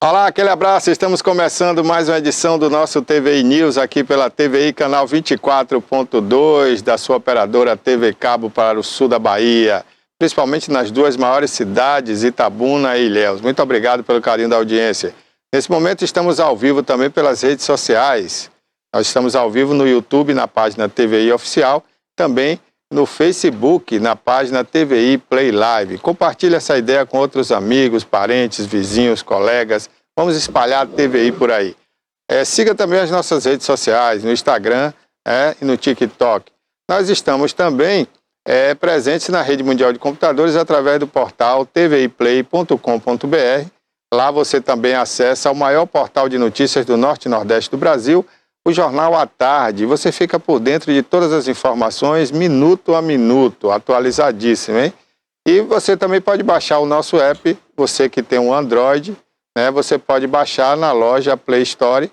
Olá, aquele abraço. Estamos começando mais uma edição do nosso TVI News aqui pela TVI canal 24.2 da sua operadora TV Cabo para o sul da Bahia, principalmente nas duas maiores cidades, Itabuna e Ilhéus. Muito obrigado pelo carinho da audiência. Nesse momento estamos ao vivo também pelas redes sociais. Nós estamos ao vivo no YouTube, na página TVI Oficial, também no Facebook, na página TVI Play Live. Compartilhe essa ideia com outros amigos, parentes, vizinhos, colegas. Vamos espalhar a TVI por aí. Siga também as nossas redes sociais, no Instagram e no TikTok. Nós estamos também presentes na Rede Mundial de Computadores através do portal tviplay.com.br. Lá você também acessa o maior portal de notícias do Norte e Nordeste do Brasil, o Jornal à Tarde. Você fica por dentro de todas as informações, minuto a minuto, atualizadíssimo, hein? E você também pode baixar o nosso app, você que tem um Android, né? Você pode baixar na loja Play Store,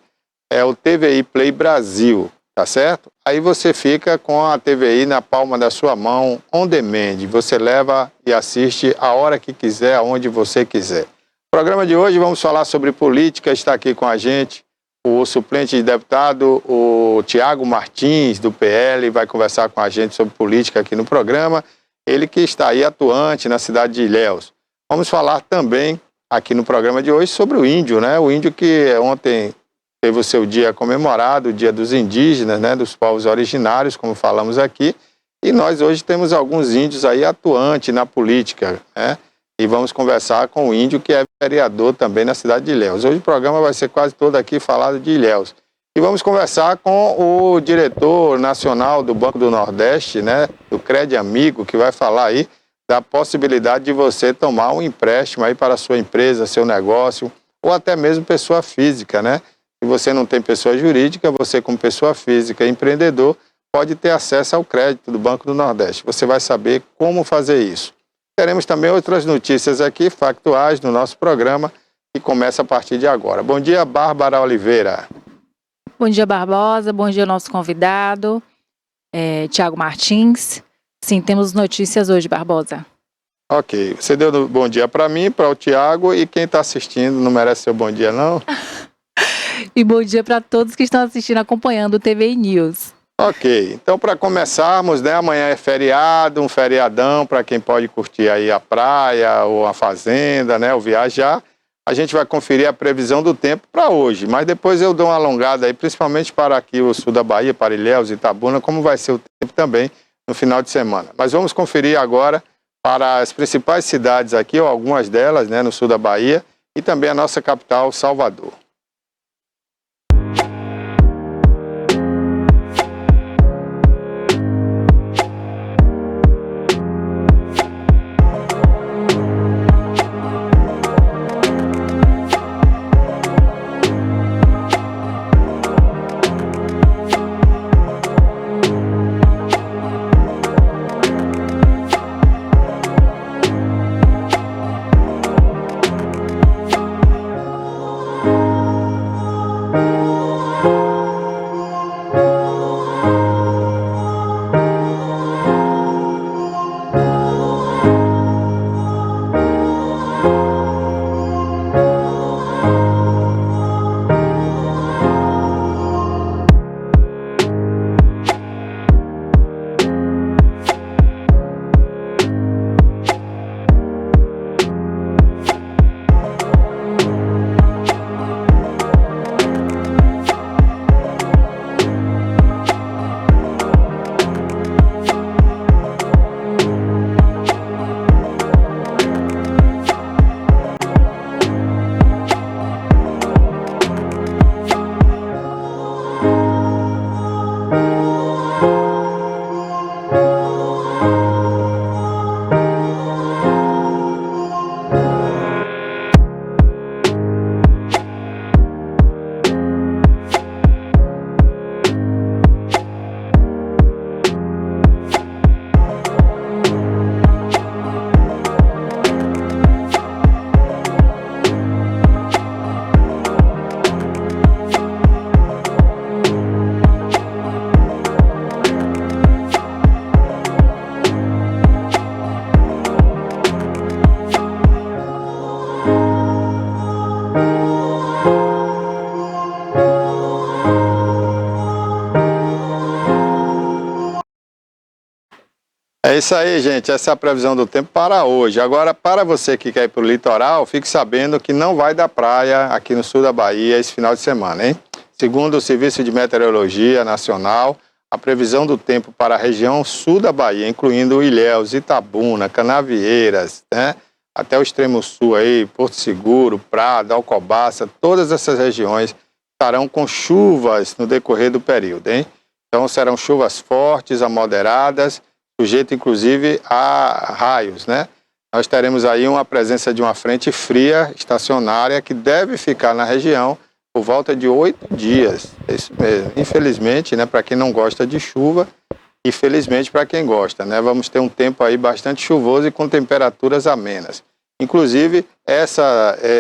o TVI Play Brasil, tá certo? Aí você fica com a TVI na palma da sua mão, on demand. Você leva e assiste a hora que quiser, aonde você quiser. No programa de hoje vamos falar sobre política. Está aqui com a gente o suplente de deputado, o Tiago Martins, do PL, vai conversar com a gente sobre política aqui no programa. Ele que está aí atuante na cidade de Ilhéus. Vamos falar também aqui no programa de hoje sobre o índio, né? O índio que ontem teve o seu dia comemorado, o dia dos indígenas, né? Dos povos originários, como falamos aqui. E nós hoje temos alguns índios aí atuantes na política, né? E vamos conversar com o índio que é vereador também na cidade de Ilhéus. Hoje o programa vai ser quase todo aqui falado de Ilhéus. E vamos conversar com o diretor nacional do Banco do Nordeste, né, do Crédito Amigo, que vai falar aí da possibilidade de você tomar um empréstimo aí para a sua empresa, seu negócio, ou até mesmo pessoa física, né? Se você não tem pessoa jurídica, você como pessoa física, empreendedor, pode ter acesso ao crédito do Banco do Nordeste. Você vai saber como fazer isso. Teremos também outras notícias aqui, factuais, no nosso programa, que começa a partir de agora. Bom dia, Bárbara Oliveira. Bom dia, Barbosa. Bom dia, nosso convidado, Tiago Martins. Sim, temos notícias hoje, Barbosa. Ok. Você deu bom dia para mim, para o Tiago, e quem está assistindo não merece seu bom dia, não? E bom dia para todos que estão assistindo, acompanhando o TVI News. Ok, então para começarmos, né, amanhã é feriado, um feriadão para quem pode curtir aí a praia ou a fazenda, né, ou viajar. A gente vai conferir a previsão do tempo para hoje, mas depois eu dou uma alongada aí, principalmente para aqui o sul da Bahia, para Ilhéus e Itabuna, como vai ser o tempo também no final de semana. Mas vamos conferir agora para as principais cidades aqui, ou algumas delas, né, no sul da Bahia, e também a nossa capital, Salvador. É isso aí, gente. Essa é a previsão do tempo para hoje. Agora, para você que quer ir para o litoral, fique sabendo que não vai dar praia aqui no sul da Bahia esse final de semana, hein? Segundo o Serviço de Meteorologia Nacional, a previsão do tempo para a região sul da Bahia, incluindo Ilhéus, Itabuna, Canavieiras, né? Até o extremo sul aí, Porto Seguro, Prado, Alcobaça, todas essas regiões estarão com chuvas no decorrer do período, hein? Então serão chuvas fortes a moderadas, sujeito inclusive a raios, né? Nós teremos aí uma presença de uma frente fria estacionária que deve ficar na região por volta de 8 dias. É isso mesmo. Infelizmente, né, para quem não gosta de chuva, e felizmente para quem gosta, né? Vamos ter um tempo aí bastante chuvoso e com temperaturas amenas. Inclusive,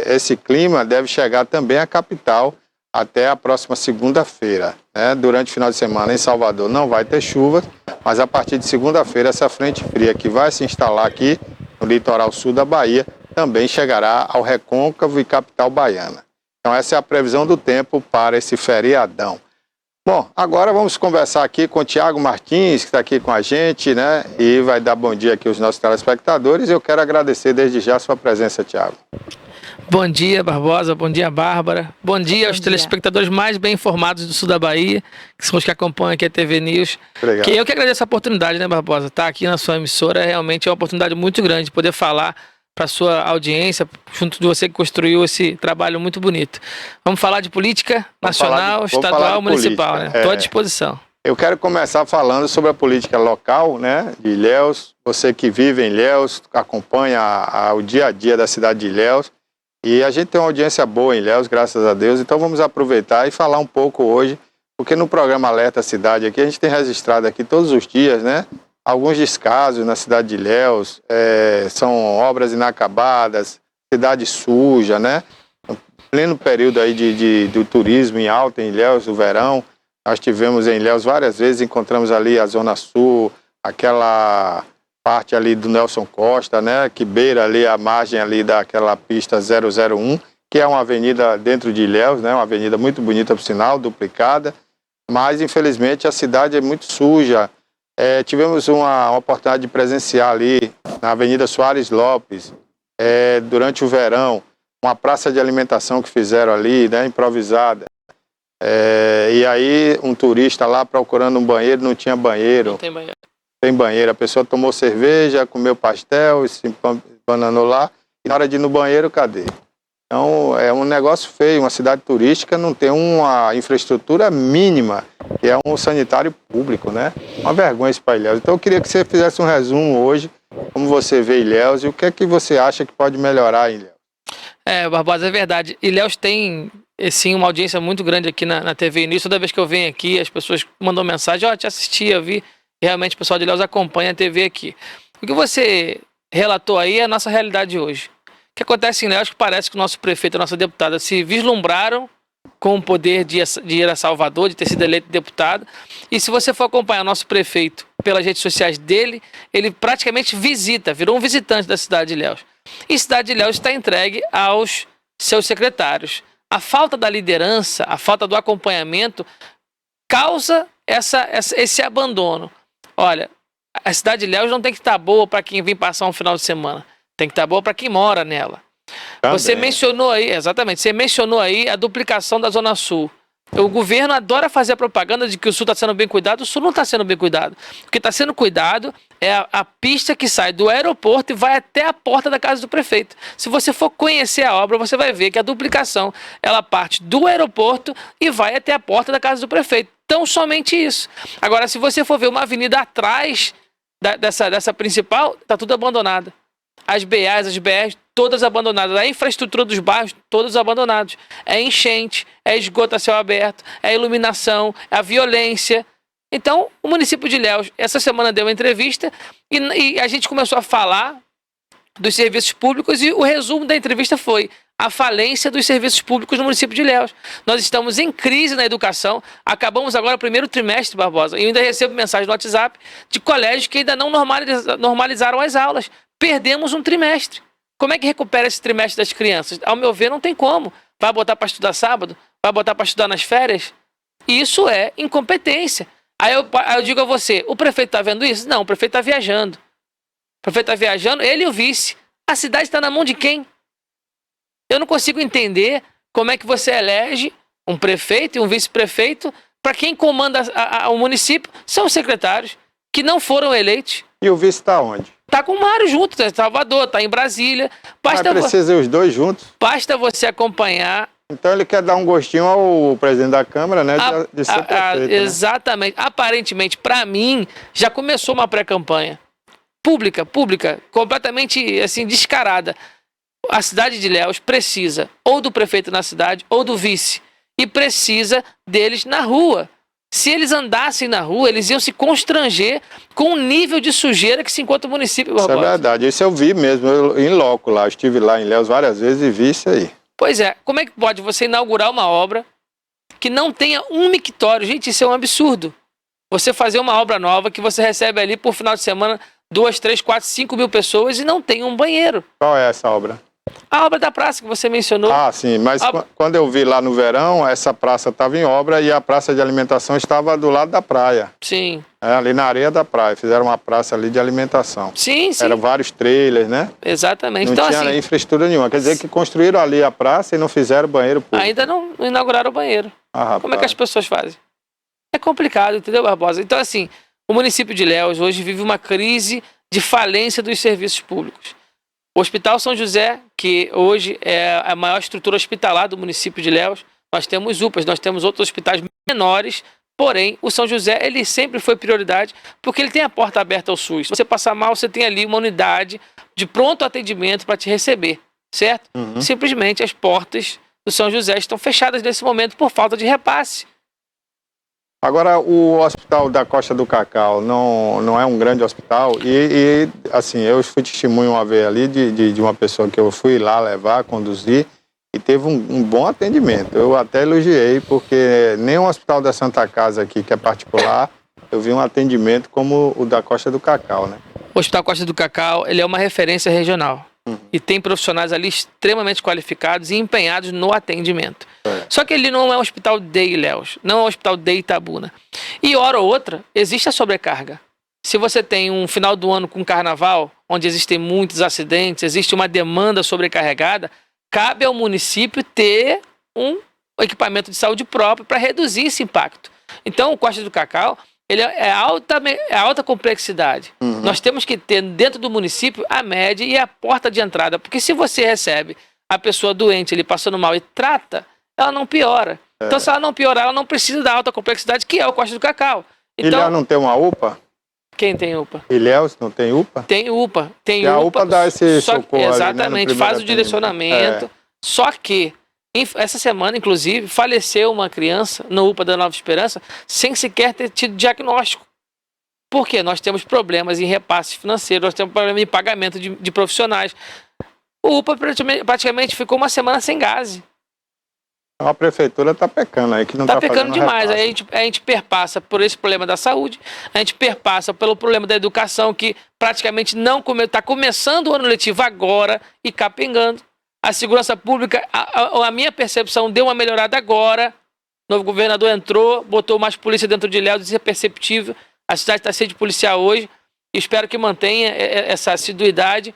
esse clima deve chegar também à capital até a próxima segunda-feira, né? Durante o final de semana em Salvador não vai ter chuva, mas a partir de segunda-feira essa frente fria que vai se instalar aqui no litoral sul da Bahia também chegará ao Recôncavo e capital baiana. Então essa é a previsão do tempo para esse feriadão. Bom, agora vamos conversar aqui com o Tiago Martins, que está aqui com a gente, né? E vai dar bom dia aqui aos nossos telespectadores. Eu quero agradecer desde já a sua presença, Tiago. Bom dia, Barbosa. Bom dia, Bárbara. Bom dia aos telespectadores mais bem informados do sul da Bahia, que são os que acompanham aqui a TV News. Obrigado. Que eu que agradeço a oportunidade, né, Barbosa? Estar aqui na sua emissora realmente é uma oportunidade muito grande de poder falar para a sua audiência, junto de você que construiu esse trabalho muito bonito. Vamos falar de política nacional, estadual, municipal, né? Estou à disposição. Eu quero começar falando sobre a política local, né, de Ilhéus. Você que vive em Ilhéus, acompanha o dia a dia da cidade de Ilhéus. E a gente tem uma audiência boa em Ilhéus, graças a Deus. Então vamos aproveitar e falar um pouco hoje, porque no programa Alerta Cidade aqui, a gente tem registrado aqui todos os dias, né, alguns descasos na cidade de Ilhéus, são obras inacabadas, cidade suja, né? No pleno período aí do turismo em alta em Ilhéus, o verão, nós tivemos em Ilhéus várias vezes, encontramos ali a Zona Sul, aquela parte ali do Nelson Costa, né? Que beira ali a margem ali daquela pista 001, que é uma avenida dentro de Ilhéus, né? Uma avenida muito bonita, por sinal, duplicada, mas infelizmente a cidade é muito suja. Tivemos uma oportunidade de presenciar ali na Avenida Soares Lopes, durante o verão, uma praça de alimentação que fizeram ali, né, improvisada. E aí um turista lá procurando um banheiro, não tinha banheiro. Não tem banheiro. Tem banheiro. A pessoa tomou cerveja, comeu pastel e se bananou lá. E na hora de ir no banheiro, cadê? Então é um negócio feio, uma cidade turística não tem uma infraestrutura mínima, que é um sanitário público, né? Uma vergonha isso para Ilhéus. Então eu queria que você fizesse um resumo hoje, como você vê Ilhéus e o que é que você acha que pode melhorar em Ilhéus. Barbosa, é verdade. Ilhéus tem, sim, uma audiência muito grande aqui na TV News. Toda vez que eu venho aqui, as pessoas mandam mensagem, te assisti, eu vi. Realmente o pessoal de Ilhéus acompanha a TV aqui. O que você relatou aí é a nossa realidade hoje. O que acontece em Ilhéus é que parece que o nosso prefeito e a nossa deputada se vislumbraram com o poder de ir a Salvador, de ter sido eleito deputado. E se você for acompanhar o nosso prefeito pelas redes sociais dele, ele praticamente virou um visitante da cidade de Ilhéus. E a cidade de Ilhéus está entregue aos seus secretários. A falta da liderança, a falta do acompanhamento causa esse abandono. Olha, a cidade de Ilhéus não tem que estar boa para quem vem passar um final de semana. Tem que estar boa para quem mora nela. Também. Você mencionou aí, exatamente, você mencionou aí a duplicação da Zona Sul. O governo adora fazer a propaganda de que o Sul está sendo bem cuidado, o Sul não está sendo bem cuidado. O que está sendo cuidado é a pista que sai do aeroporto e vai até a porta da casa do prefeito. Se você for conhecer a obra, você vai ver que a duplicação, ela parte do aeroporto e vai até a porta da casa do prefeito. Então, somente isso. Agora, se você for ver uma avenida atrás dessa principal, está tudo abandonado. As BAs, as BRs, todas abandonadas. A infraestrutura dos bairros, todos abandonados. É enchente, é esgoto a céu aberto, é iluminação, é a violência. Então, o município de Ilhéus, essa semana deu uma entrevista e a gente começou a falar dos serviços públicos e o resumo da entrevista foi a falência dos serviços públicos no município de Ilhéus. Nós estamos em crise na educação, acabamos agora o primeiro trimestre, Barbosa, e eu ainda recebo mensagem no WhatsApp de colégios que ainda não normalizaram as aulas. Perdemos um trimestre. Como é que recupera esse trimestre das crianças? Ao meu ver, não tem como. Vai botar para estudar sábado? Vai botar para estudar nas férias? Isso é incompetência. Aí eu digo a você, o prefeito está vendo isso? Não, o prefeito está viajando. O prefeito está viajando, ele e o vice. A cidade está na mão de quem? Eu não consigo entender como é que você elege um prefeito e um vice-prefeito para quem comanda o município são os secretários que não foram eleitos. E o vice está onde? Tá com o Mário junto, está em Salvador, está em Brasília. Mas precisa os dois juntos? Basta você acompanhar. Então ele quer dar um gostinho ao presidente da Câmara, né, de ser prefeito, exatamente. Né? Aparentemente, para mim, já começou uma pré-campanha. Pública, completamente assim, descarada. A cidade de Ilhéus precisa ou do prefeito na cidade ou do vice. E precisa deles na rua. Se eles andassem na rua, eles iam se constranger com o nível de sujeira que se encontra no município. Isso é verdade, isso eu vi mesmo, em loco lá. Eu estive lá em Ilhéus várias vezes e vi isso aí. Pois é, como é que pode você inaugurar uma obra que não tenha um mictório? Gente, isso é um absurdo. Você fazer uma obra nova que você recebe ali por final de semana 2, 3, 4, 5 mil pessoas e não tem um banheiro. Qual é essa obra? A obra da praça que você mencionou. Ah, sim, mas quando eu vi lá no verão, essa praça estava em obra e a praça de alimentação estava do lado da praia. Sim. Ali na areia da praia, fizeram uma praça ali de alimentação. Sim. Eram vários trailers, né? Exatamente. Não então, tinha assim, infraestrutura nenhuma. Quer dizer que construíram ali a praça e não fizeram banheiro público. Ainda não inauguraram o banheiro. Como é que as pessoas fazem? É complicado, entendeu, Barbosa? Então, assim, o município de Ilhéus hoje vive uma crise de falência dos serviços públicos. O Hospital São José, que hoje é a maior estrutura hospitalar do município de Ilhéus, nós temos UPAs, nós temos outros hospitais menores, porém, o São José, ele sempre foi prioridade, porque ele tem a porta aberta ao SUS. Se você passar mal, você tem ali uma unidade de pronto atendimento para te receber, certo? Simplesmente as portas do São José estão fechadas nesse momento por falta de repasse. Agora, o hospital da Costa do Cacau não é um grande hospital e assim, eu fui testemunho uma vez ali de uma pessoa que eu fui lá levar, conduzir e teve um bom atendimento. Eu até elogiei, porque nem um hospital da Santa Casa aqui, que é particular, eu vi um atendimento como o da Costa do Cacau, né? O Hospital Costa do Cacau, ele é uma referência regional. E tem profissionais ali extremamente qualificados e empenhados no atendimento. Só que ele não é um hospital de Ilhéus, não é um hospital de Itabuna. E hora ou outra, existe a sobrecarga. Se você tem um final do ano com carnaval, onde existem muitos acidentes, existe uma demanda sobrecarregada, cabe ao município ter um equipamento de saúde próprio para reduzir esse impacto. Então, o Costa do Cacau, ele é alta complexidade. Nós temos que ter dentro do município a média e a porta de entrada, porque se você recebe a pessoa doente, ele passando mal e trata, ela não piora. Então, se ela não piorar, ela não precisa da alta complexidade, que é o Costa do Cacau. Então, Ilhéus não tem uma UPA? Quem tem UPA? Ilhéus não tem UPA? Tem UPA. Tem a UPA dá esse socorro exatamente, ali, né, faz o direcionamento. Só que, essa semana, inclusive, faleceu uma criança no UPA da Nova Esperança sem sequer ter tido diagnóstico. Por quê? Nós temos problemas em repasse financeiro, nós temos problema em pagamento de profissionais. O UPA praticamente ficou uma semana sem gás. A prefeitura está pecando aí, que não está pecando demais. Repasse. Aí a gente perpassa por esse problema da saúde, a gente perpassa pelo problema da educação, que praticamente não está começando o ano letivo agora e capengando. A segurança pública, a minha percepção, deu uma melhorada agora. O novo governador entrou, botou mais polícia dentro de Ilhéus, isso é perceptível. A cidade está cheia de policial hoje. E espero que mantenha essa assiduidade.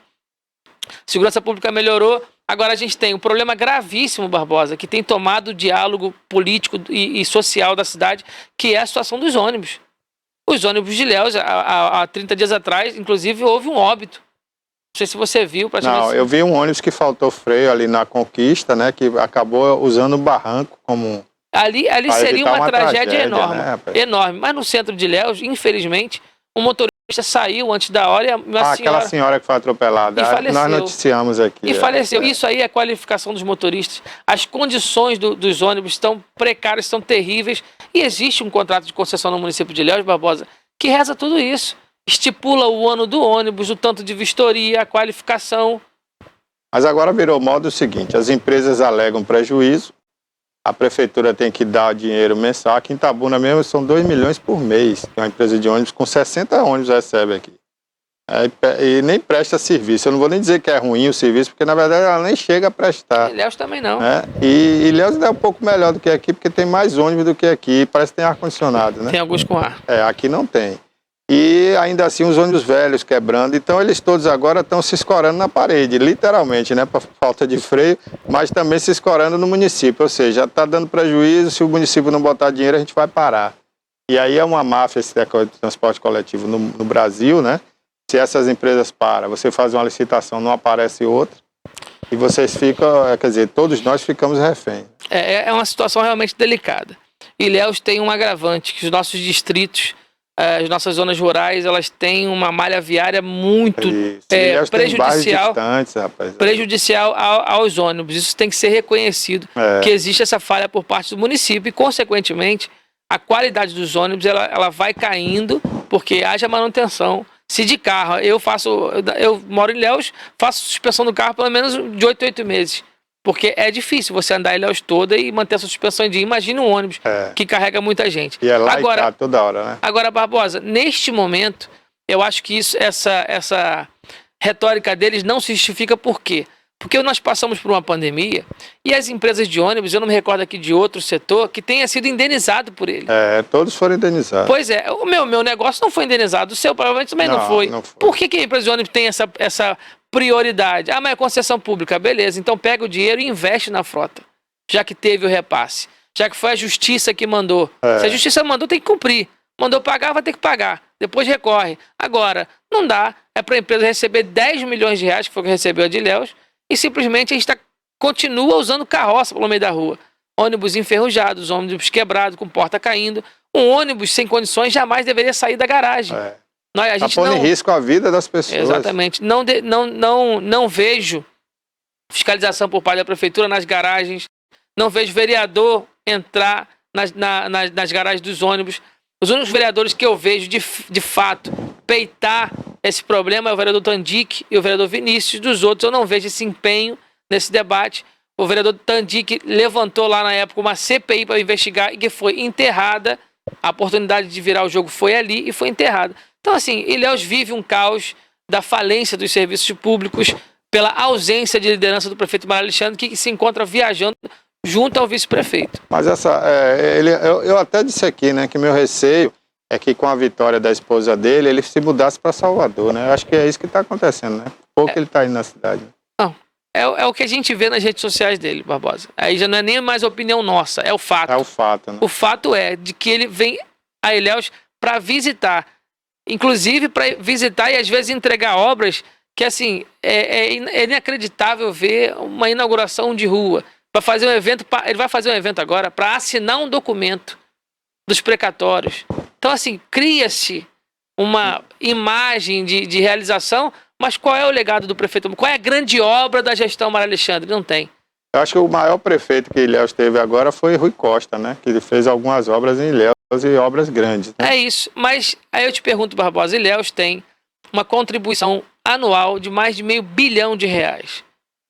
Segurança pública melhorou. Agora a gente tem um problema gravíssimo, Barbosa, que tem tomado o diálogo político e social da cidade, que é a situação dos ônibus. Os ônibus de Ilhéus, há 30 dias atrás, inclusive, houve um óbito. Não sei se você viu. Não, eu vi um ônibus que faltou freio ali na Conquista, né, que acabou usando o barranco como... Ali seria uma tragédia enorme, né, enorme. Mas no centro de Ilhéus, infelizmente, um motorista saiu antes da hora e aquela senhora que foi atropelada. E faleceu. Nós noticiamos aqui. E faleceu. Isso aí é a qualificação dos motoristas. As condições dos ônibus estão precárias, estão terríveis. E existe um contrato de concessão no município de Ilhéus, Barbosa, que reza tudo isso. Estipula o ano do ônibus, o tanto de vistoria, a qualificação. Mas agora virou modo o seguinte, as empresas alegam prejuízo, a prefeitura tem que dar dinheiro mensal. Aqui em Itabuna mesmo são 2 milhões por mês. Uma empresa de ônibus com 60 ônibus recebe aqui. E nem presta serviço. Eu não vou nem dizer que é ruim o serviço, porque na verdade ela nem chega a prestar. Ilhéus também não. Né? E Ilhéus é um pouco melhor do que aqui, porque tem mais ônibus do que aqui. Parece que tem ar-condicionado, né? Tem alguns com ar. Aqui não tem. E ainda assim os ônibus velhos quebrando. Então eles todos agora estão se escorando na parede, literalmente, né? Por falta de freio, mas também se escorando no município. Ou seja, já está dando prejuízo. Se o município não botar dinheiro, a gente vai parar. E aí é uma máfia esse transporte coletivo no Brasil, né? Se essas empresas param, você faz uma licitação, não aparece outra, e vocês ficam, quer dizer, todos nós ficamos reféns. É uma situação realmente delicada. Ilhéus tem um agravante, que os nossos distritos, as nossas zonas rurais, elas têm uma malha viária muito prejudicial, distantes, rapaz. Prejudicial aos ônibus. Isso tem que ser reconhecido, que existe essa falha por parte do município e, consequentemente, a qualidade dos ônibus ela vai caindo porque haja manutenção. Se de carro, eu moro em Ilhéus, faço suspensão do carro pelo menos de 8 a 8 meses. Porque é difícil você andar em Ilhéus toda e manter essa suspensão em dia. Imagina um ônibus que carrega muita gente. E é lá agora, e cá, toda hora, né? Agora, Barbosa, neste momento, eu acho que essa retórica deles não se justifica. Por quê? Porque nós passamos por uma pandemia e as empresas de ônibus, eu não me recordo aqui de outro setor, que tenha sido indenizado por ele. Todos foram indenizados. Pois é, o meu negócio não foi indenizado, o seu provavelmente também não foi. Por que a empresa de ônibus tem essa prioridade? Mas é concessão pública, beleza, então pega o dinheiro e investe na frota, já que teve o repasse, já que foi a justiça que mandou. Se a justiça mandou, tem que cumprir. Mandou pagar, vai ter que pagar. Depois recorre. Agora, não dá, é para a empresa receber 10 milhões de reais, que foi o que recebeu a de Ilhéus, e simplesmente a gente continua usando carroça pelo meio da rua. Ônibus enferrujados, ônibus quebrados, com porta caindo. Um ônibus sem condições jamais deveria sair da garagem. A gente põe em risco a vida das pessoas. Exatamente. Não vejo fiscalização por parte da prefeitura nas garagens. Não vejo vereador entrar nas garagens dos ônibus. Os únicos vereadores que eu vejo de fato peitar esse problema é o vereador Tandic e o vereador Vinícius. Dos outros eu não vejo esse empenho nesse debate. O vereador Tandic levantou lá na época uma CPI para investigar e que foi enterrada. A oportunidade de virar o jogo foi ali e foi enterrada. Então, assim, Ilhéus vive um caos da falência dos serviços públicos pela ausência de liderança do prefeito Mário Alexandre, que se encontra viajando junto ao vice-prefeito. Mas eu até disse aqui, né, que meu receio é que com a vitória da esposa dele, ele se mudasse para Salvador, né? Eu acho que é isso que está acontecendo, né? Pouco ele está indo na cidade. Não, é o que a gente vê nas redes sociais dele, Barbosa. Aí já não é nem mais opinião nossa, é o fato. É o fato, né? O fato é de que ele vem a Ilhéus para visitar. Inclusive para visitar e às vezes entregar obras que, assim, é inacreditável ver uma inauguração de rua. Para fazer um evento, ele vai fazer um evento agora para assinar um documento dos precatórios. Então, assim, cria-se uma imagem de realização, mas qual é o legado do prefeito? Qual é a grande obra da gestão Mário Alexandre? Não tem. Eu acho que o maior prefeito que Ilhéus teve agora foi Rui Costa, né? Que ele fez algumas obras em Ilhéus e obras grandes. Né? É isso, mas aí eu te pergunto, Barbosa, Ilhéus tem uma contribuição anual de mais de R$500 bilhão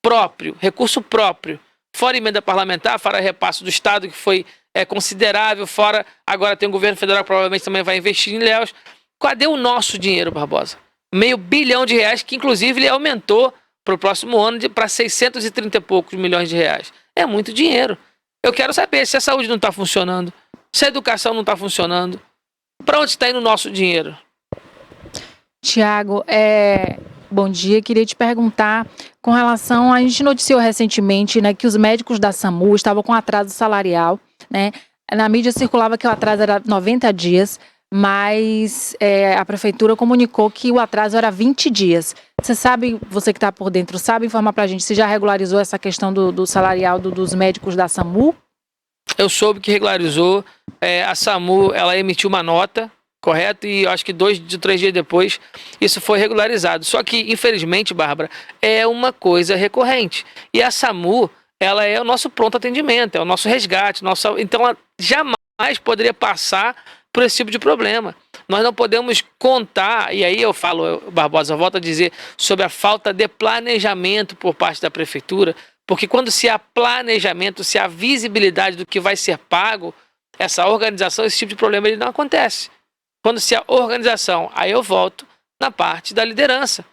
próprio, recurso próprio, fora emenda parlamentar, fora repasse do Estado, que foi considerável, fora agora tem o governo federal que provavelmente também vai investir em Ilhéus. Cadê o nosso dinheiro, Barbosa? R$500 bilhão, que inclusive ele aumentou para o próximo ano para 630 e poucos milhões de reais. É muito dinheiro. Eu quero saber se a saúde não está funcionando, se a educação não está funcionando, para onde está indo o nosso dinheiro? Tiago, bom dia. Queria te perguntar com relação... A gente noticiou recentemente, né, que os médicos da SAMU estavam com atraso salarial. Né? Na mídia circulava que o atraso era 90 dias, mas a prefeitura comunicou que o atraso era 20 dias. Você sabe, você que está por dentro, sabe informar para a gente se já regularizou essa questão do salarial dos médicos da SAMU? Eu soube que regularizou. A SAMU, ela emitiu uma nota, correto? E acho que 2 ou 3 dias depois isso foi regularizado. Só que, infelizmente, Bárbara, é uma coisa recorrente. E a SAMU, ela é o nosso pronto atendimento, é o nosso resgate. Então, ela jamais poderia passar por esse tipo de problema. Nós não podemos contar, e aí eu falo, Barbosa, eu volto a dizer, sobre a falta de planejamento por parte da prefeitura, porque quando se há planejamento, se há visibilidade do que vai ser pago, essa organização, esse tipo de problema ele não acontece. Quando se há organização, aí eu volto na parte da liderança.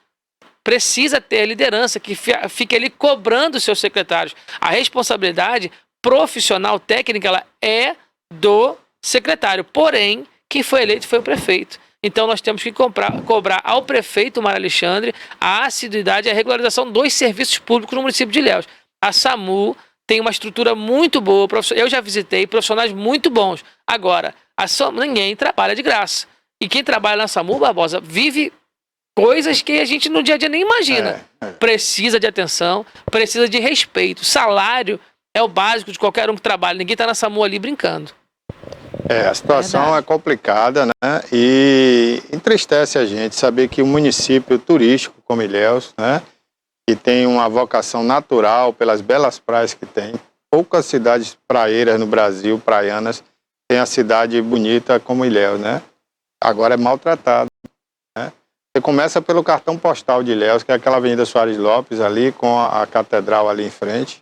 Precisa ter liderança que fique ali cobrando os seus secretários. A responsabilidade profissional, técnica, ela é do secretário. Porém, quem foi eleito foi o prefeito. Então nós temos que cobrar ao prefeito Mário Alexandre a assiduidade e a regularização dos serviços públicos no município de Ilhéus. A SAMU tem uma estrutura muito boa, eu já visitei profissionais muito bons. Agora, ninguém trabalha de graça. E quem trabalha na SAMU, Barbosa, vive coisas que a gente no dia a dia nem imagina. Precisa de atenção, precisa de respeito. Salário é o básico de qualquer um que trabalha. Ninguém está na SAMU ali brincando. A situação é complicada, né? E entristece a gente saber que um município turístico como Ilhéus, né? Que tem uma vocação natural pelas belas praias que tem. Poucas cidades praeiras no Brasil, praianas, tem a cidade bonita como Ilhéus, né? Agora é maltratado, né? Você começa pelo cartão postal de Ilhéus, que é aquela Avenida Soares Lopes ali, com a catedral ali em frente.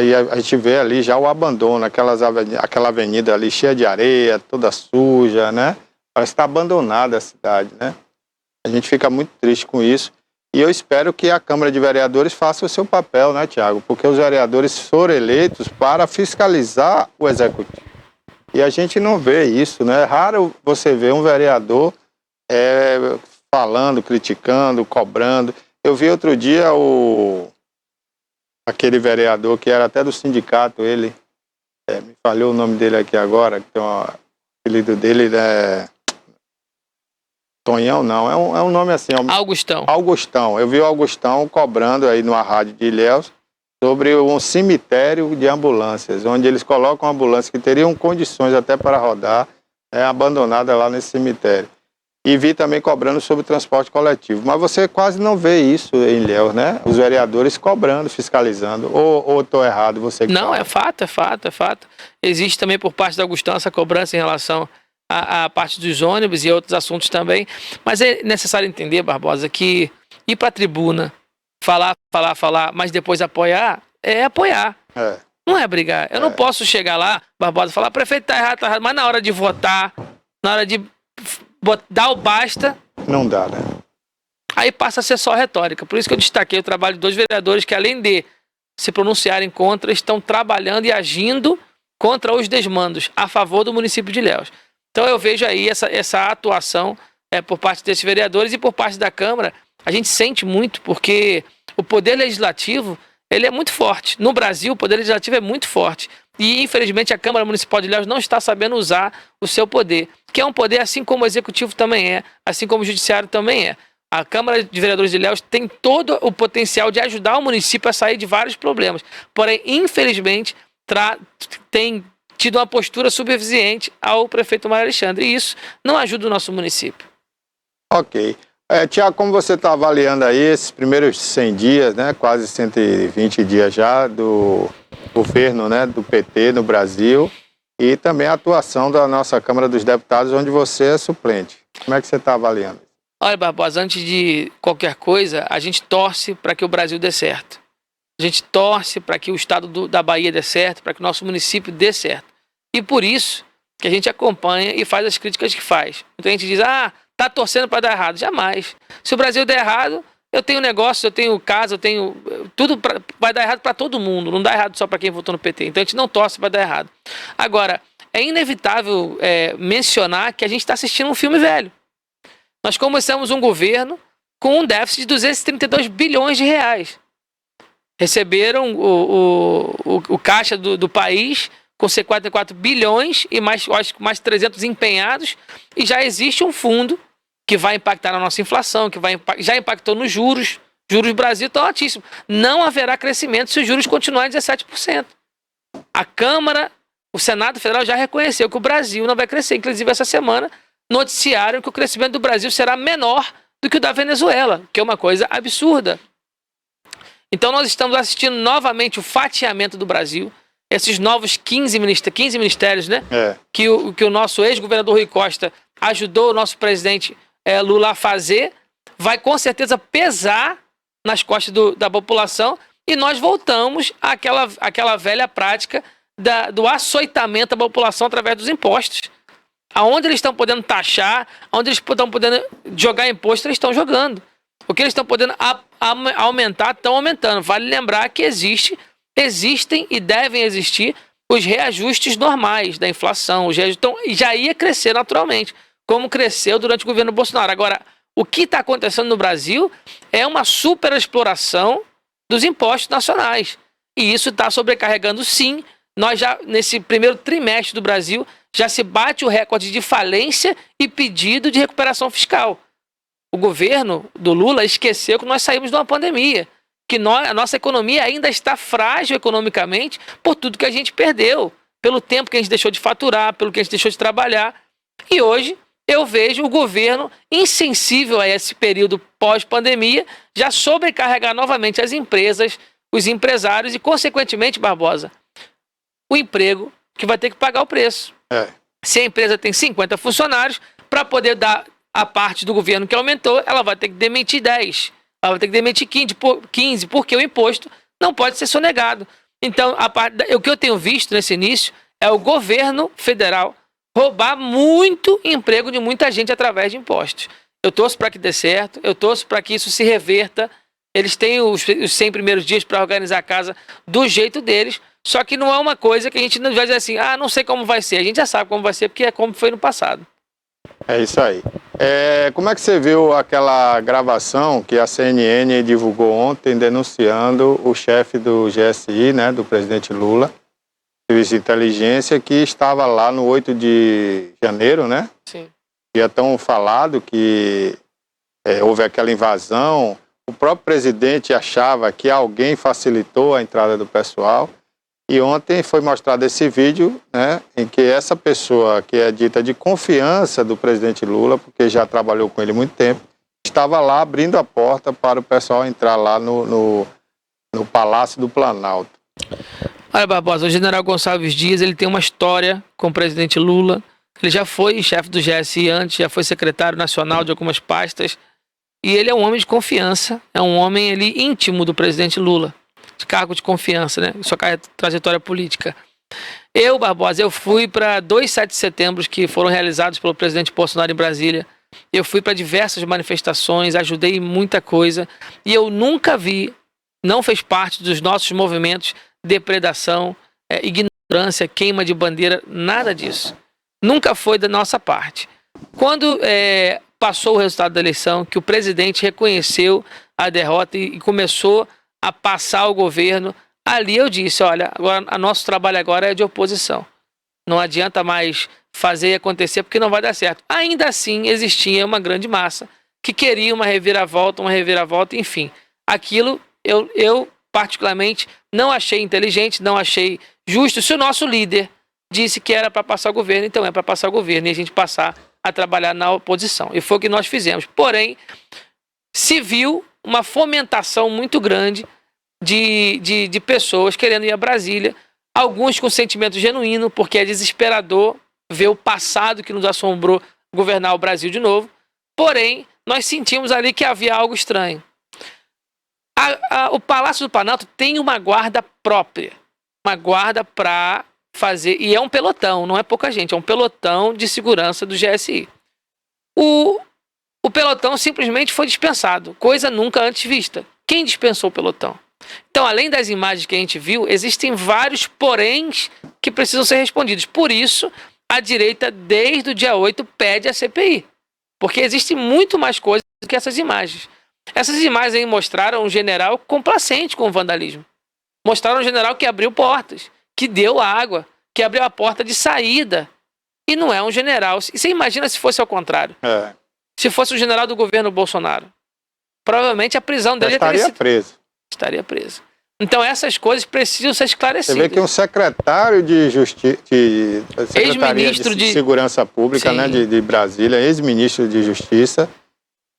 E a gente vê ali já o abandono, aquela avenida ali cheia de areia, toda suja, né? Parece que está abandonada a cidade, né? A gente fica muito triste com isso. E eu espero que a Câmara de Vereadores faça o seu papel, né, Tiago? Porque os vereadores foram eleitos para fiscalizar o Executivo. E a gente não vê isso, né? É raro você ver um vereador falando, criticando, cobrando. Eu vi outro dia aquele vereador que era até do sindicato, ele, me falhou o nome dele aqui agora, que tem o apelido dele, Tonhão, não, é um nome assim. Augustão. Augustão, eu vi o Augustão cobrando aí numa rádio de Ilhéus sobre um cemitério de ambulâncias, onde eles colocam ambulâncias que teriam condições até para rodar, abandonada lá nesse cemitério. E vi também cobrando sobre o transporte coletivo. Mas você quase não vê isso em Ilhéus, né? Os vereadores cobrando, fiscalizando. Ou estou errado, você que Não, fala. é fato. Existe também por parte da Augustão essa cobrança em relação à parte dos ônibus e outros assuntos também. Mas é necessário entender, Barbosa, que ir para a tribuna, falar, mas depois apoiar, é apoiar. Não é brigar. Eu não posso chegar lá, Barbosa, falar, prefeito tá errado, mas na hora de votar, na hora de dar o basta, não dá, né? Aí passa a ser só retórica. Por isso que eu destaquei o trabalho de 2 vereadores que, além de se pronunciarem contra, estão trabalhando e agindo contra os desmandos a favor do município de Ilhéus. Então eu vejo aí essa atuação por parte desses vereadores e por parte da Câmara. A gente sente muito porque o poder legislativo ele é muito forte. No Brasil, o poder legislativo é muito forte. E, infelizmente, a Câmara Municipal de Ilhéus não está sabendo usar o seu poder, que é um poder assim como o Executivo também é, assim como o Judiciário também é. A Câmara de Vereadores de Ilhéus tem todo o potencial de ajudar o município a sair de vários problemas. Porém, infelizmente, tem tido uma postura subserviente ao prefeito Mário Alexandre. E isso não ajuda o nosso município. Ok. Tiago, como você está avaliando aí esses primeiros 100 dias, né, quase 120 dias já do governo, né, do PT no Brasil e também a atuação da nossa Câmara dos Deputados, onde você é suplente. Como é que você está avaliando? Olha, Barbosa, antes de qualquer coisa, a gente torce para que o Brasil dê certo. A gente torce para que o estado da Bahia dê certo, para que o nosso município dê certo. E por isso que a gente acompanha e faz as críticas que faz. Então a gente diz, tá torcendo para dar errado. Jamais. Se o Brasil der errado, eu tenho negócio, eu tenho casa, eu tenho tudo, vai dar errado para todo mundo. Não dá errado só para quem votou no PT. Então a gente não torce para dar errado. Agora, é inevitável mencionar que a gente está assistindo um filme velho. Nós começamos um governo com um déficit de 232 bilhões de reais. Receberam o caixa do país com 54 bilhões e mais 300 empenhados, e já existe um fundo que vai impactar na nossa inflação, que já impactou nos juros. Juros do Brasil estão altíssimos. Não haverá crescimento se os juros continuarem 17%. A Câmara, o Senado Federal já reconheceu que o Brasil não vai crescer. Inclusive, essa semana, noticiaram que o crescimento do Brasil será menor do que o da Venezuela, que é uma coisa absurda. Então, nós estamos assistindo novamente o fatiamento do Brasil. Esses novos 15 ministérios, né? Que o nosso ex-governador Rui Costa ajudou o nosso presidente Lula a fazer, vai com certeza pesar nas costas da população, e nós voltamos àquela velha prática do açoitamento da população através dos impostos. Aonde eles estão podendo taxar, aonde eles estão podendo jogar imposto, eles estão jogando. O que eles estão podendo aumentar, estão aumentando. Vale lembrar que existem e devem existir os reajustes normais da inflação. Então, já ia crescer naturalmente, como cresceu durante o governo Bolsonaro. Agora, o que está acontecendo no Brasil é uma superexploração dos impostos nacionais. E isso está sobrecarregando, sim. Nós já, nesse primeiro trimestre do Brasil, já se bate o recorde de falência e pedido de recuperação fiscal. O governo do Lula esqueceu que nós saímos de uma pandemia, que a nossa economia ainda está frágil economicamente por tudo que a gente perdeu, pelo tempo que a gente deixou de faturar, pelo que a gente deixou de trabalhar. E hoje eu vejo o governo insensível a esse período pós-pandemia já sobrecarregar novamente as empresas, os empresários e, consequentemente, Barbosa, o emprego que vai ter que pagar o preço. Se a empresa tem 50 funcionários, para poder dar a parte do governo que aumentou, ela vai ter que demitir 10. Ela vai ter que demitir 15, porque o imposto não pode ser sonegado. Então, o que eu tenho visto nesse início é o governo federal roubar muito emprego de muita gente através de impostos. Eu torço para que dê certo, eu torço para que isso se reverta. Eles têm os 100 primeiros dias para organizar a casa do jeito deles, só que não é uma coisa que a gente não vai dizer assim, não sei como vai ser. A gente já sabe como vai ser, porque é como foi no passado. É isso aí. Como é que você viu aquela gravação que a CNN divulgou ontem denunciando o chefe do GSI, né, do presidente Lula, Serviço de Inteligência, que estava lá no 8 de janeiro, né? Sim. E é tão falado que houve aquela invasão. O próprio presidente achava que alguém facilitou a entrada do pessoal. E ontem foi mostrado esse vídeo, né, em que essa pessoa, que é dita de confiança do presidente Lula, porque já trabalhou com ele há muito tempo, estava lá abrindo a porta para o pessoal entrar lá no Palácio do Planalto. Olha, Barbosa, o general Gonçalves Dias, ele tem uma história com o presidente Lula. Ele já foi chefe do GSI antes, já foi secretário nacional de algumas pastas. E ele é um homem de confiança, é um homem íntimo do presidente Lula, de cargo de confiança, né? Sua trajetória política. Barbosa, eu fui para 2 7 de setembro que foram realizados pelo presidente Bolsonaro em Brasília. Eu fui para diversas manifestações, ajudei em muita coisa. E eu nunca vi, não fez parte dos nossos movimentos, depredação, ignorância, queima de bandeira, nada disso. Nunca foi da nossa parte. Quando passou o resultado da eleição, que o presidente reconheceu a derrota e começou a passar o governo, ali eu disse, olha, agora, nosso trabalho agora é de oposição. Não adianta mais fazer acontecer porque não vai dar certo. Ainda assim, existia uma grande massa que queria uma reviravolta, enfim. Aquilo eu particularmente não achei inteligente, não achei justo. Se o nosso líder disse que era para passar o governo, então é para passar o governo e a gente passar a trabalhar na oposição. E foi o que nós fizemos. Porém, se viu uma fomentação muito grande de pessoas querendo ir a Brasília, alguns com sentimento genuíno, porque é desesperador ver o passado que nos assombrou governar o Brasil de novo. Porém, nós sentimos ali que havia algo estranho. O Palácio do Planalto tem uma guarda própria, uma guarda para fazer, e é um pelotão, não é pouca gente, é um pelotão de segurança do GSI. O pelotão simplesmente foi dispensado, coisa nunca antes vista. Quem dispensou o pelotão? Então, além das imagens que a gente viu, existem vários poréns que precisam ser respondidos. Por isso, a direita, desde o dia 8, pede a CPI. Porque existe muito mais coisa do que essas imagens. Essas imagens aí mostraram um general complacente com o vandalismo. Mostraram um general que abriu portas, que deu água, que abriu a porta de saída. E não é um general. Você imagina se fosse ao contrário? Se fosse o general do governo Bolsonaro. Provavelmente a prisão dele estaria preso. Estaria preso. Então essas coisas precisam ser esclarecidas. Você vê que um secretário de ex-ministro de Segurança Pública, né, de Brasília, ex-ministro de Justiça,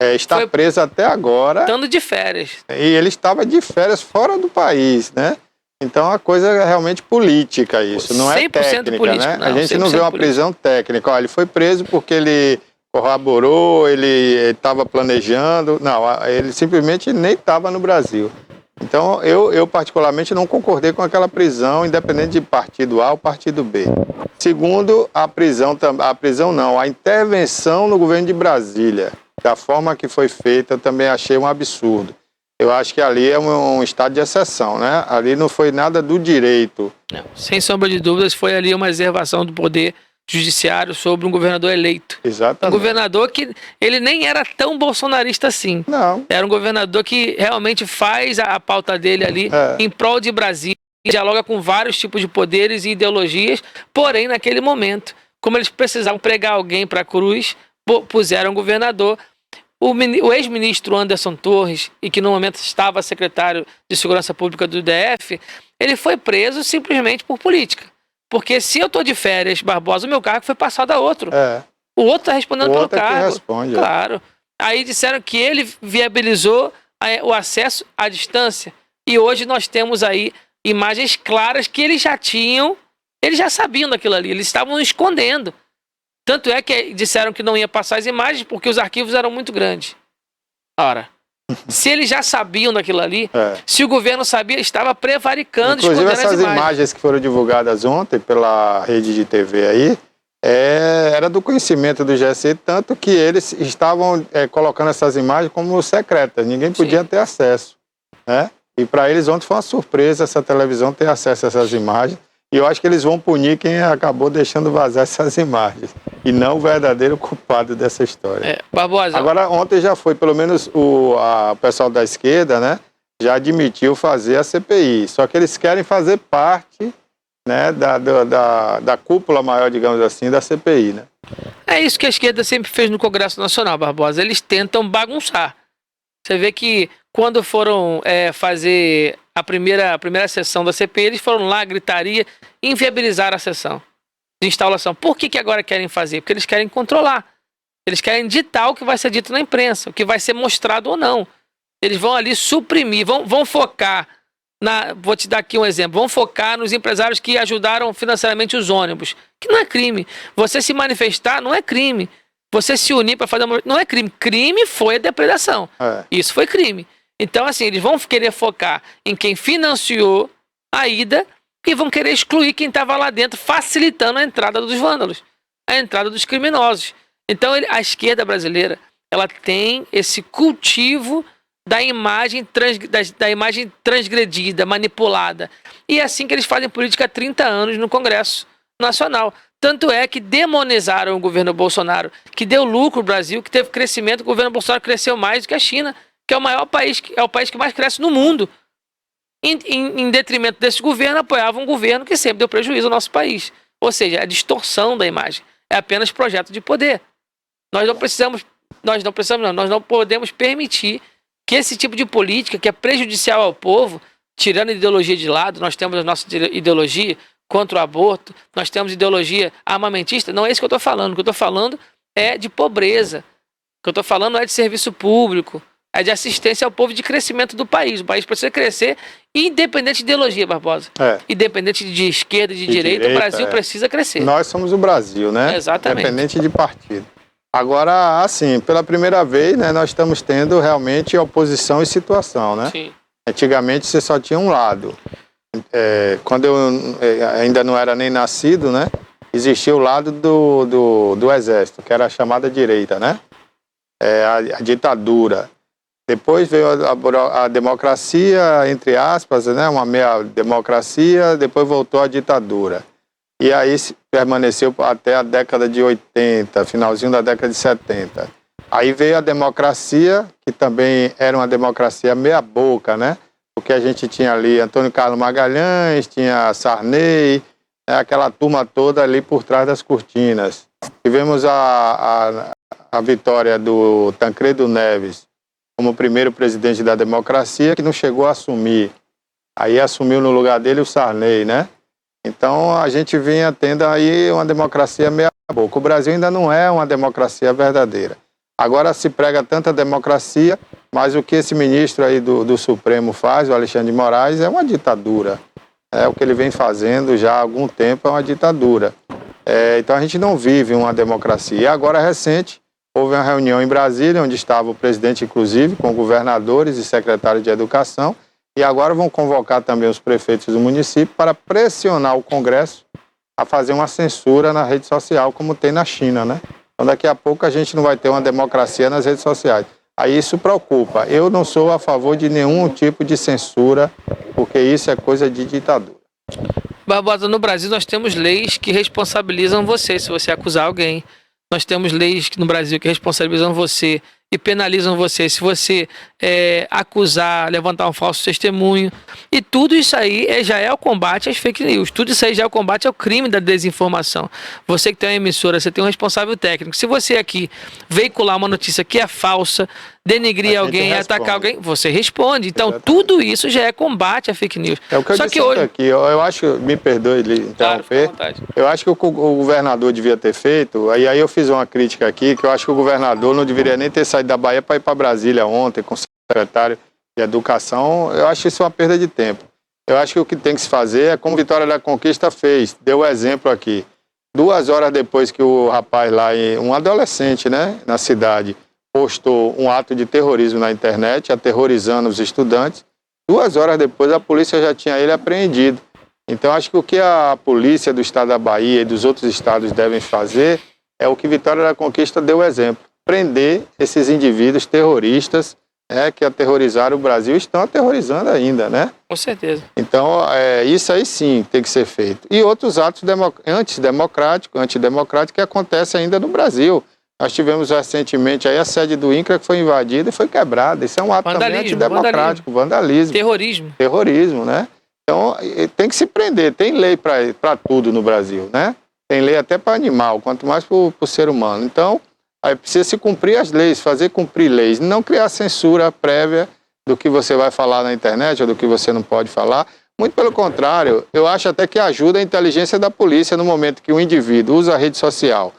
está preso até agora. Estando de férias. E ele estava de férias fora do país, né? Então a coisa é realmente política isso, não é técnica, político, né? Não, a gente não vê uma prisão técnica. Olha, ele foi preso porque ele corroborou, ele estava planejando. Não, ele simplesmente nem estava no Brasil. Então eu particularmente não concordei com aquela prisão, independente de partido A ou partido B. Segundo, a prisão não, a intervenção no governo de Brasília, da forma que foi feita, eu também achei um absurdo. Eu acho que ali é um estado de exceção, né? Ali não foi nada do direito. Não, sem sombra de dúvidas, foi ali uma reservação do poder judiciário sobre um governador eleito. Exatamente. Um governador que ele nem era tão bolsonarista assim. Não. Era um governador que realmente faz a pauta dele ali em prol de Brasília, dialoga com vários tipos de poderes e ideologias, porém, naquele momento, como eles precisavam pregar alguém para a cruz, puseram um governador. O ex-ministro Anderson Torres, e que no momento estava secretário de Segurança Pública do DF, ele foi preso simplesmente por política. Porque se eu estou de férias, Barbosa, o meu cargo foi passado a outro. O outro está respondendo pelo cargo. Responde, claro. Aí disseram que ele viabilizou o acesso à distância. E hoje nós temos aí imagens claras que eles já sabiam daquilo ali, eles estavam escondendo. Tanto é que disseram que não ia passar as imagens porque os arquivos eram muito grandes. Ora, se eles já sabiam daquilo ali, se o governo sabia, estava prevaricando, inclusive escondendo essas as imagens que foram divulgadas ontem pela rede de TV aí, era do conhecimento do GSI, tanto que eles estavam colocando essas imagens como secretas, ninguém podia ter acesso, né? E para eles ontem foi uma surpresa essa televisão ter acesso a essas imagens. E eu acho que eles vão punir quem acabou deixando vazar essas imagens. E não o verdadeiro culpado dessa história. Barbosa. Agora, ontem já foi, pelo menos o pessoal da esquerda, né? Já admitiu fazer a CPI. Só que eles querem fazer parte, né, da cúpula maior, digamos assim, da CPI, né? É isso que a esquerda sempre fez no Congresso Nacional, Barbosa. Eles tentam bagunçar. Você vê que quando foram fazer a primeira sessão da CPI, eles foram lá, gritaria, inviabilizar a sessão de instalação. Por que agora querem fazer? Porque eles querem controlar. Eles querem ditar o que vai ser dito na imprensa, o que vai ser mostrado ou não. Eles vão ali suprimir, vão focar vou te dar aqui um exemplo, vão focar nos empresários que ajudaram financeiramente os ônibus, que não é crime. Você se manifestar não é crime. Você se unir para fazer não é crime. Crime foi a depredação. Isso foi crime. Então, assim, eles vão querer focar em quem financiou a ida e vão querer excluir quem estava lá dentro, facilitando a entrada dos vândalos, a entrada dos criminosos. Então, a esquerda brasileira, ela tem esse cultivo da imagem transgredida, manipulada. E é assim que eles fazem política há 30 anos no Congresso Nacional. Tanto é que demonizaram o governo Bolsonaro, que deu lucro ao Brasil, que teve crescimento, o governo Bolsonaro cresceu mais do que a China, que é o maior país, é o país que mais cresce no mundo. Em detrimento desse governo, apoiava um governo que sempre deu prejuízo ao nosso país. Ou seja, é a distorção da imagem. É apenas projeto de poder. Nós não podemos permitir que esse tipo de política, que é prejudicial ao povo, tirando a ideologia de lado, nós temos a nossa ideologia contra o aborto, nós temos ideologia armamentista, não é isso que eu estou falando. O que eu estou falando é de pobreza. O que eu estou falando não é de serviço público, é de assistência ao povo, de crescimento do país. O país precisa crescer, independente de ideologia, Barbosa. Independente de esquerda, de direita, o Brasil precisa crescer. Nós somos o Brasil, né? Exatamente. Independente de partido. Agora, assim, pela primeira vez, né, nós estamos tendo realmente oposição e situação, né? Sim. Antigamente você só tinha um lado. Quando eu ainda não era nem nascido, né? Existia o lado do exército, que era a chamada direita, né? A ditadura. Depois veio a democracia, entre aspas, né? Uma meia democracia, depois voltou a ditadura. E aí permaneceu até a década de 80, finalzinho da década de 70. Aí veio a democracia, que também era uma democracia meia boca, né? Porque a gente tinha ali Antônio Carlos Magalhães, tinha Sarney, aquela turma toda ali por trás das cortinas. Tivemos a vitória do Tancredo Neves como primeiro presidente da democracia, que não chegou a assumir. Aí assumiu no lugar dele o Sarney, né? Então a gente vinha tendo aí uma democracia meia boca. O Brasil ainda não é uma democracia verdadeira. Agora se prega tanta democracia, mas o que esse ministro aí do Supremo faz, o Alexandre de Moraes, é uma ditadura. O que ele vem fazendo já há algum tempo é uma ditadura. Então a gente não vive uma democracia. E agora, recente, houve uma reunião em Brasília, onde estava o presidente, inclusive, com governadores e secretários de educação, e agora vão convocar também os prefeitos do município para pressionar o Congresso a fazer uma censura na rede social, como tem na China, né? Então, daqui a pouco a gente não vai ter uma democracia nas redes sociais. Aí isso preocupa. Eu não sou a favor de nenhum tipo de censura, porque isso é coisa de ditadura. Barbosa, no Brasil nós temos leis que responsabilizam você se você acusar alguém. Nós temos leis no Brasil que responsabilizam você e penalizam você se você acusar, levantar um falso testemunho. E tudo isso aí já é o combate às fake news. Tudo isso aí já é o combate ao crime da desinformação. Você que tem uma emissora, você tem um responsável técnico. Se você aqui veicular uma notícia que é falsa, denigrir alguém, atacar alguém, você responde. Então, exatamente, tudo isso já é combate à fake news. É o que eu disse hoje aqui. Eu acho, me perdoe de interromper, eu acho que o governador devia ter feito, aí eu fiz uma crítica aqui, que eu acho que o governador não deveria nem ter saído da Bahia para ir para Brasília ontem com o secretário de Educação. Eu acho isso uma perda de tempo. Eu acho que o que tem que se fazer é como Vitória da Conquista fez, deu o exemplo aqui. 2 horas depois que o rapaz lá, um adolescente, né, na cidade, postou um ato de terrorismo na internet, aterrorizando os estudantes, 2 horas depois a polícia já tinha ele apreendido. Então acho que o que a polícia do estado da Bahia e dos outros estados devem fazer é o que Vitória da Conquista deu o exemplo. Prender esses indivíduos terroristas, que aterrorizaram o Brasil e estão aterrorizando ainda, né? Com certeza. Então, isso aí sim tem que ser feito. E outros atos antidemocráticos que acontecem ainda no Brasil. Nós tivemos recentemente aí a sede do INCRA que foi invadida e foi quebrada. Isso é um ato também antidemocrático, vandalismo. Terrorismo, né? Então, tem que se prender. Tem lei para tudo no Brasil, né? Tem lei até para animal, quanto mais para o ser humano. Então, aí precisa se cumprir as leis, fazer cumprir leis, não criar censura prévia do que você vai falar na internet ou do que você não pode falar. Muito pelo contrário, eu acho até que ajuda a inteligência da polícia no momento que um indivíduo usa a rede social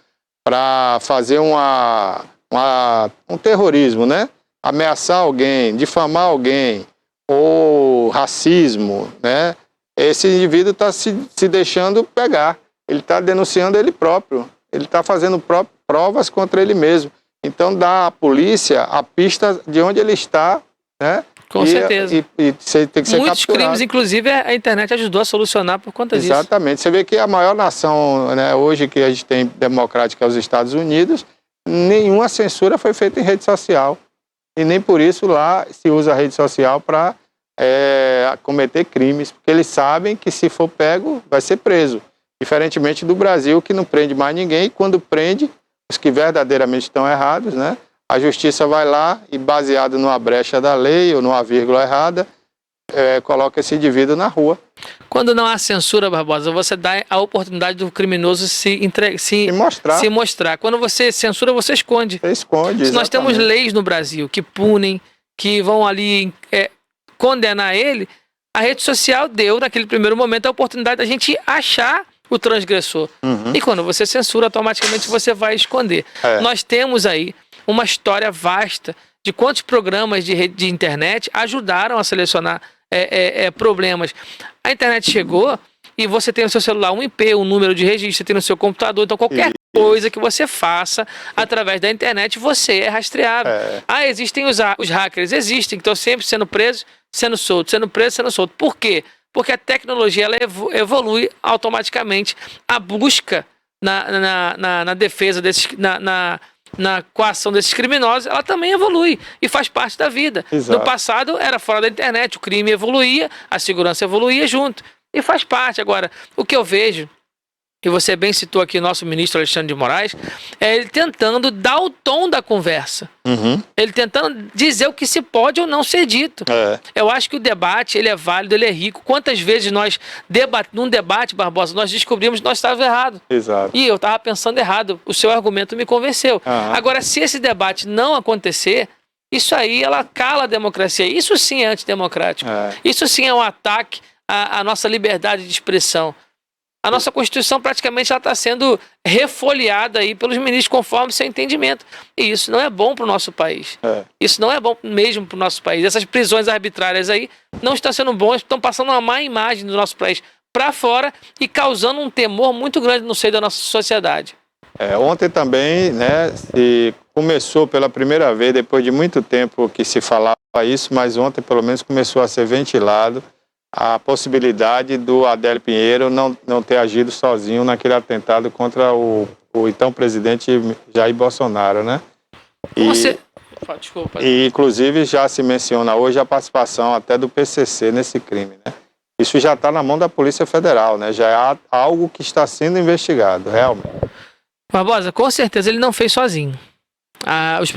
para fazer um terrorismo, né? Ameaçar alguém, difamar alguém, ou racismo, né? Esse indivíduo está se deixando pegar, ele está denunciando ele próprio, ele está fazendo provas contra ele mesmo. Então dá à polícia a pista de onde ele está, né? Com certeza. E tem que ser capturado. Muitos crimes, inclusive, a internet ajudou a solucionar por conta disso. Exatamente. Você vê que a maior nação, né, hoje que a gente tem democrática é os Estados Unidos, nenhuma censura foi feita em rede social. E nem por isso lá se usa a rede social para cometer crimes, porque eles sabem que se for pego, vai ser preso. Diferentemente do Brasil, que não prende mais ninguém, e quando prende, os que verdadeiramente estão errados, né? A justiça vai lá e, baseado numa brecha da lei ou numa vírgula errada, coloca esse indivíduo na rua. Quando não há censura, Barbosa, você dá a oportunidade do criminoso se mostrar. Quando você censura, você esconde. Você esconde, se nós temos leis no Brasil que punem, que vão ali condenar ele, a rede social deu, naquele primeiro momento, a oportunidade da gente achar o transgressor. Uhum. E quando você censura, automaticamente você vai esconder. Nós temos aí uma história vasta de quantos programas de internet ajudaram a selecionar problemas. A internet chegou e você tem no seu celular um IP, um número de registro, você tem no seu computador, então qualquer coisa que você faça através da internet, você é rastreável. Existem os hackers, existem, que estão sempre sendo presos, sendo soltos, sendo presos, sendo soltos. Por quê? Porque a tecnologia ela evolui automaticamente. A busca na defesa desses, na coação desses criminosos, ela também evolui e faz parte da vida. Exato. No passado era fora da internet, o crime evoluía, a segurança evoluía junto e faz parte. Agora, o que eu vejo, e você bem citou aqui o nosso ministro Alexandre de Moraes, é ele tentando dar o tom da conversa. Uhum. Ele tentando dizer o que se pode ou não ser dito. Eu acho que o debate, ele é válido, ele é rico. Quantas vezes nós, num debate, Barbosa, nós descobrimos que nós estávamos errados. Exato. E eu estava pensando errado. O seu argumento me convenceu. Uhum. Agora, se esse debate não acontecer, isso aí, ela cala a democracia. Isso sim é antidemocrático. Isso sim é um ataque à nossa liberdade de expressão. A nossa Constituição praticamente está sendo refolheada aí pelos ministros conforme seu entendimento. E isso não é bom para o nosso país. Isso não é bom mesmo para o nosso país. Essas prisões arbitrárias aí não estão sendo boas, estão passando uma má imagem do nosso país para fora e causando um temor muito grande no seio da nossa sociedade. Ontem também, né, começou pela primeira vez, depois de muito tempo que se falava isso, mas ontem pelo menos começou a ser ventilado a possibilidade do Adélio Pinheiro não ter agido sozinho naquele atentado contra o então presidente Jair Bolsonaro, né? Desculpa. E inclusive já se menciona hoje a participação até do PCC nesse crime, né? Isso já está na mão da Polícia Federal, né? Já é algo que está sendo investigado, realmente. Barbosa, com certeza ele não fez sozinho. As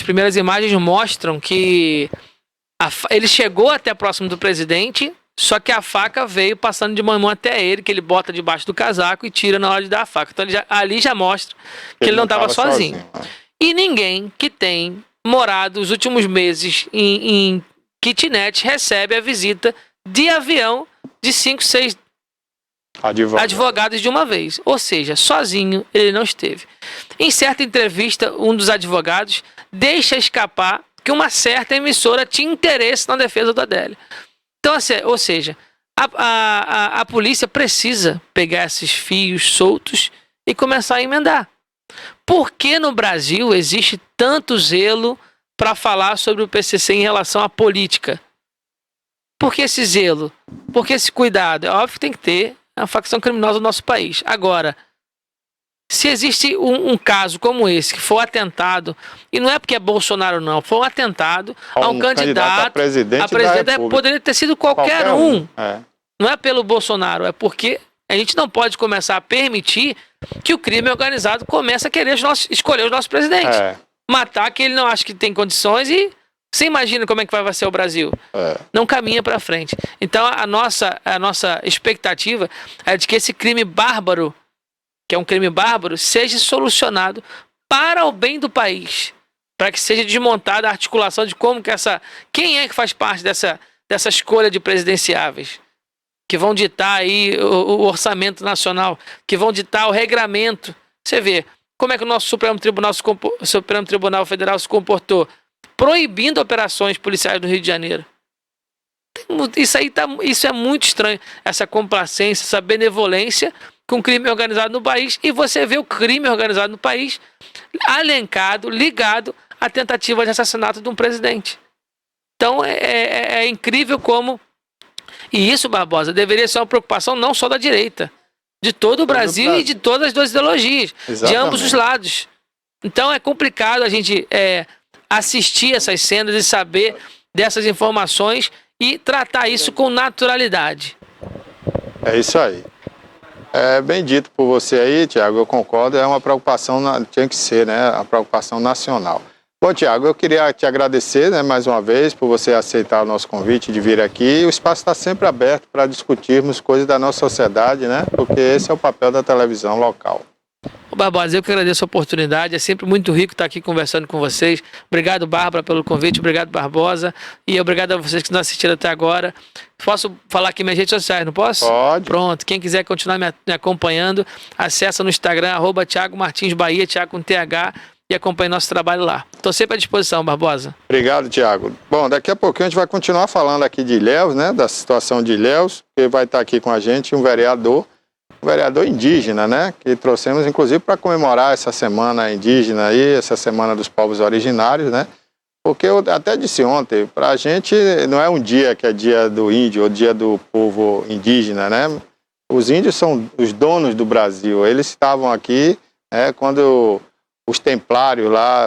primeiras imagens mostram que ele chegou até próximo do presidente, só que a faca veio passando de mão em mão até ele, que ele bota debaixo do casaco e tira na hora de dar a faca. Então ali já mostra que ele não estava sozinho. E ninguém que tem morado os últimos meses em kitnet recebe a visita de avião de 5, 6 advogados de uma vez. Ou seja, sozinho ele não esteve. Em certa entrevista, um dos advogados deixa escapar que uma certa emissora tinha interesse na defesa do Adélio. Então, ou seja, a polícia precisa pegar esses fios soltos e começar a emendar. Por que no Brasil existe tanto zelo para falar sobre o PCC em relação à política? Por que esse zelo? Por que esse cuidado? É óbvio que tem que ter a facção criminosa do nosso país. Agora, se existe um caso como esse, que foi um atentado, e não é porque é Bolsonaro não, foi um atentado a um candidato a presidente poderia ter sido qualquer um. Não é pelo Bolsonaro, é porque a gente não pode começar a permitir que o crime organizado comece a querer escolher os nossos presidentes. Matar quem ele não acha que tem condições e você imagina como é que vai ser o Brasil. Não caminha para frente. Então a nossa expectativa é de que esse crime bárbaro, que é um crime bárbaro, seja solucionado para o bem do país. Para que seja desmontada a articulação de como que quem é que faz parte dessa escolha de presidenciáveis, que vão ditar aí o orçamento nacional, que vão ditar o regramento. Você vê como é que o nosso Supremo Tribunal Federal se comportou, proibindo operações policiais do Rio de Janeiro. Isso é muito estranho, essa complacência, essa benevolência com o crime organizado no país, e você vê o crime organizado no país ligado à tentativa de assassinato de um presidente. Então é incrível como... E isso, Barbosa, deveria ser uma preocupação não só da direita, de todo o Brasil e de todas as duas ideologias, de ambos os lados. Então é complicado a gente assistir essas cenas e saber dessas informações e tratar isso com naturalidade. É isso aí. É bem dito por você aí, Tiago, eu concordo, é uma preocupação, tinha que ser, né, a preocupação nacional. Bom, Tiago, eu queria te agradecer, né, mais uma vez por você aceitar o nosso convite de vir aqui. O espaço está sempre aberto para discutirmos coisas da nossa sociedade, né, porque esse é o papel da televisão local. Barbosa, eu que agradeço a oportunidade, é sempre muito rico estar aqui conversando com vocês. Obrigado, Bárbara, pelo convite, obrigado, Barbosa, e obrigado a vocês que nos assistiram até agora. Posso falar aqui minhas redes sociais, não posso? Pode. Pronto, quem quiser continuar me acompanhando, acessa no Instagram, @Thiago Martins Bahia, Thiago com TH, e acompanhe nosso trabalho lá. Estou sempre à disposição, Barbosa. Obrigado, Tiago. Bom, daqui a pouquinho a gente vai continuar falando aqui de Ilhéus, né, da situação de Ilhéus, que vai estar aqui com a gente um vereador indígena, né, que trouxemos inclusive para comemorar essa semana indígena aí, essa semana dos povos originários, né, porque eu até disse ontem, para a gente não é um dia que é dia do índio ou dia do povo indígena, né, os índios são os donos do Brasil, eles estavam aqui, quando os templários lá,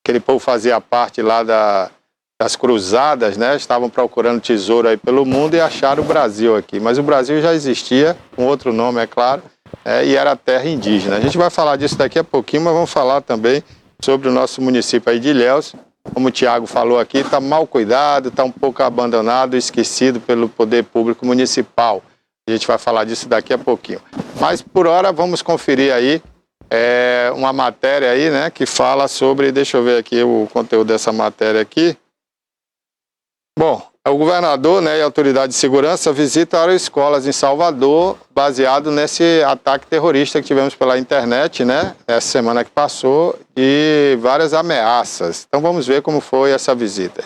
aquele povo fazia parte lá das cruzadas, né? Estavam procurando tesouro aí pelo mundo e acharam o Brasil aqui. Mas o Brasil já existia, com outro nome, é claro, e era terra indígena. A gente vai falar disso daqui a pouquinho, mas vamos falar também sobre o nosso município aí de Ilhéus. Como o Tiago falou aqui, está mal cuidado, está um pouco abandonado, esquecido pelo poder público municipal. A gente vai falar disso daqui a pouquinho. Mas, por hora, vamos conferir aí uma matéria aí, né, que fala sobre, deixa eu ver aqui o conteúdo dessa matéria aqui. Bom, o governador, né, e a autoridade de segurança visitaram escolas em Salvador, baseado nesse ataque terrorista que tivemos pela internet, né, essa semana que passou, e várias ameaças. Então vamos ver como foi essa visita.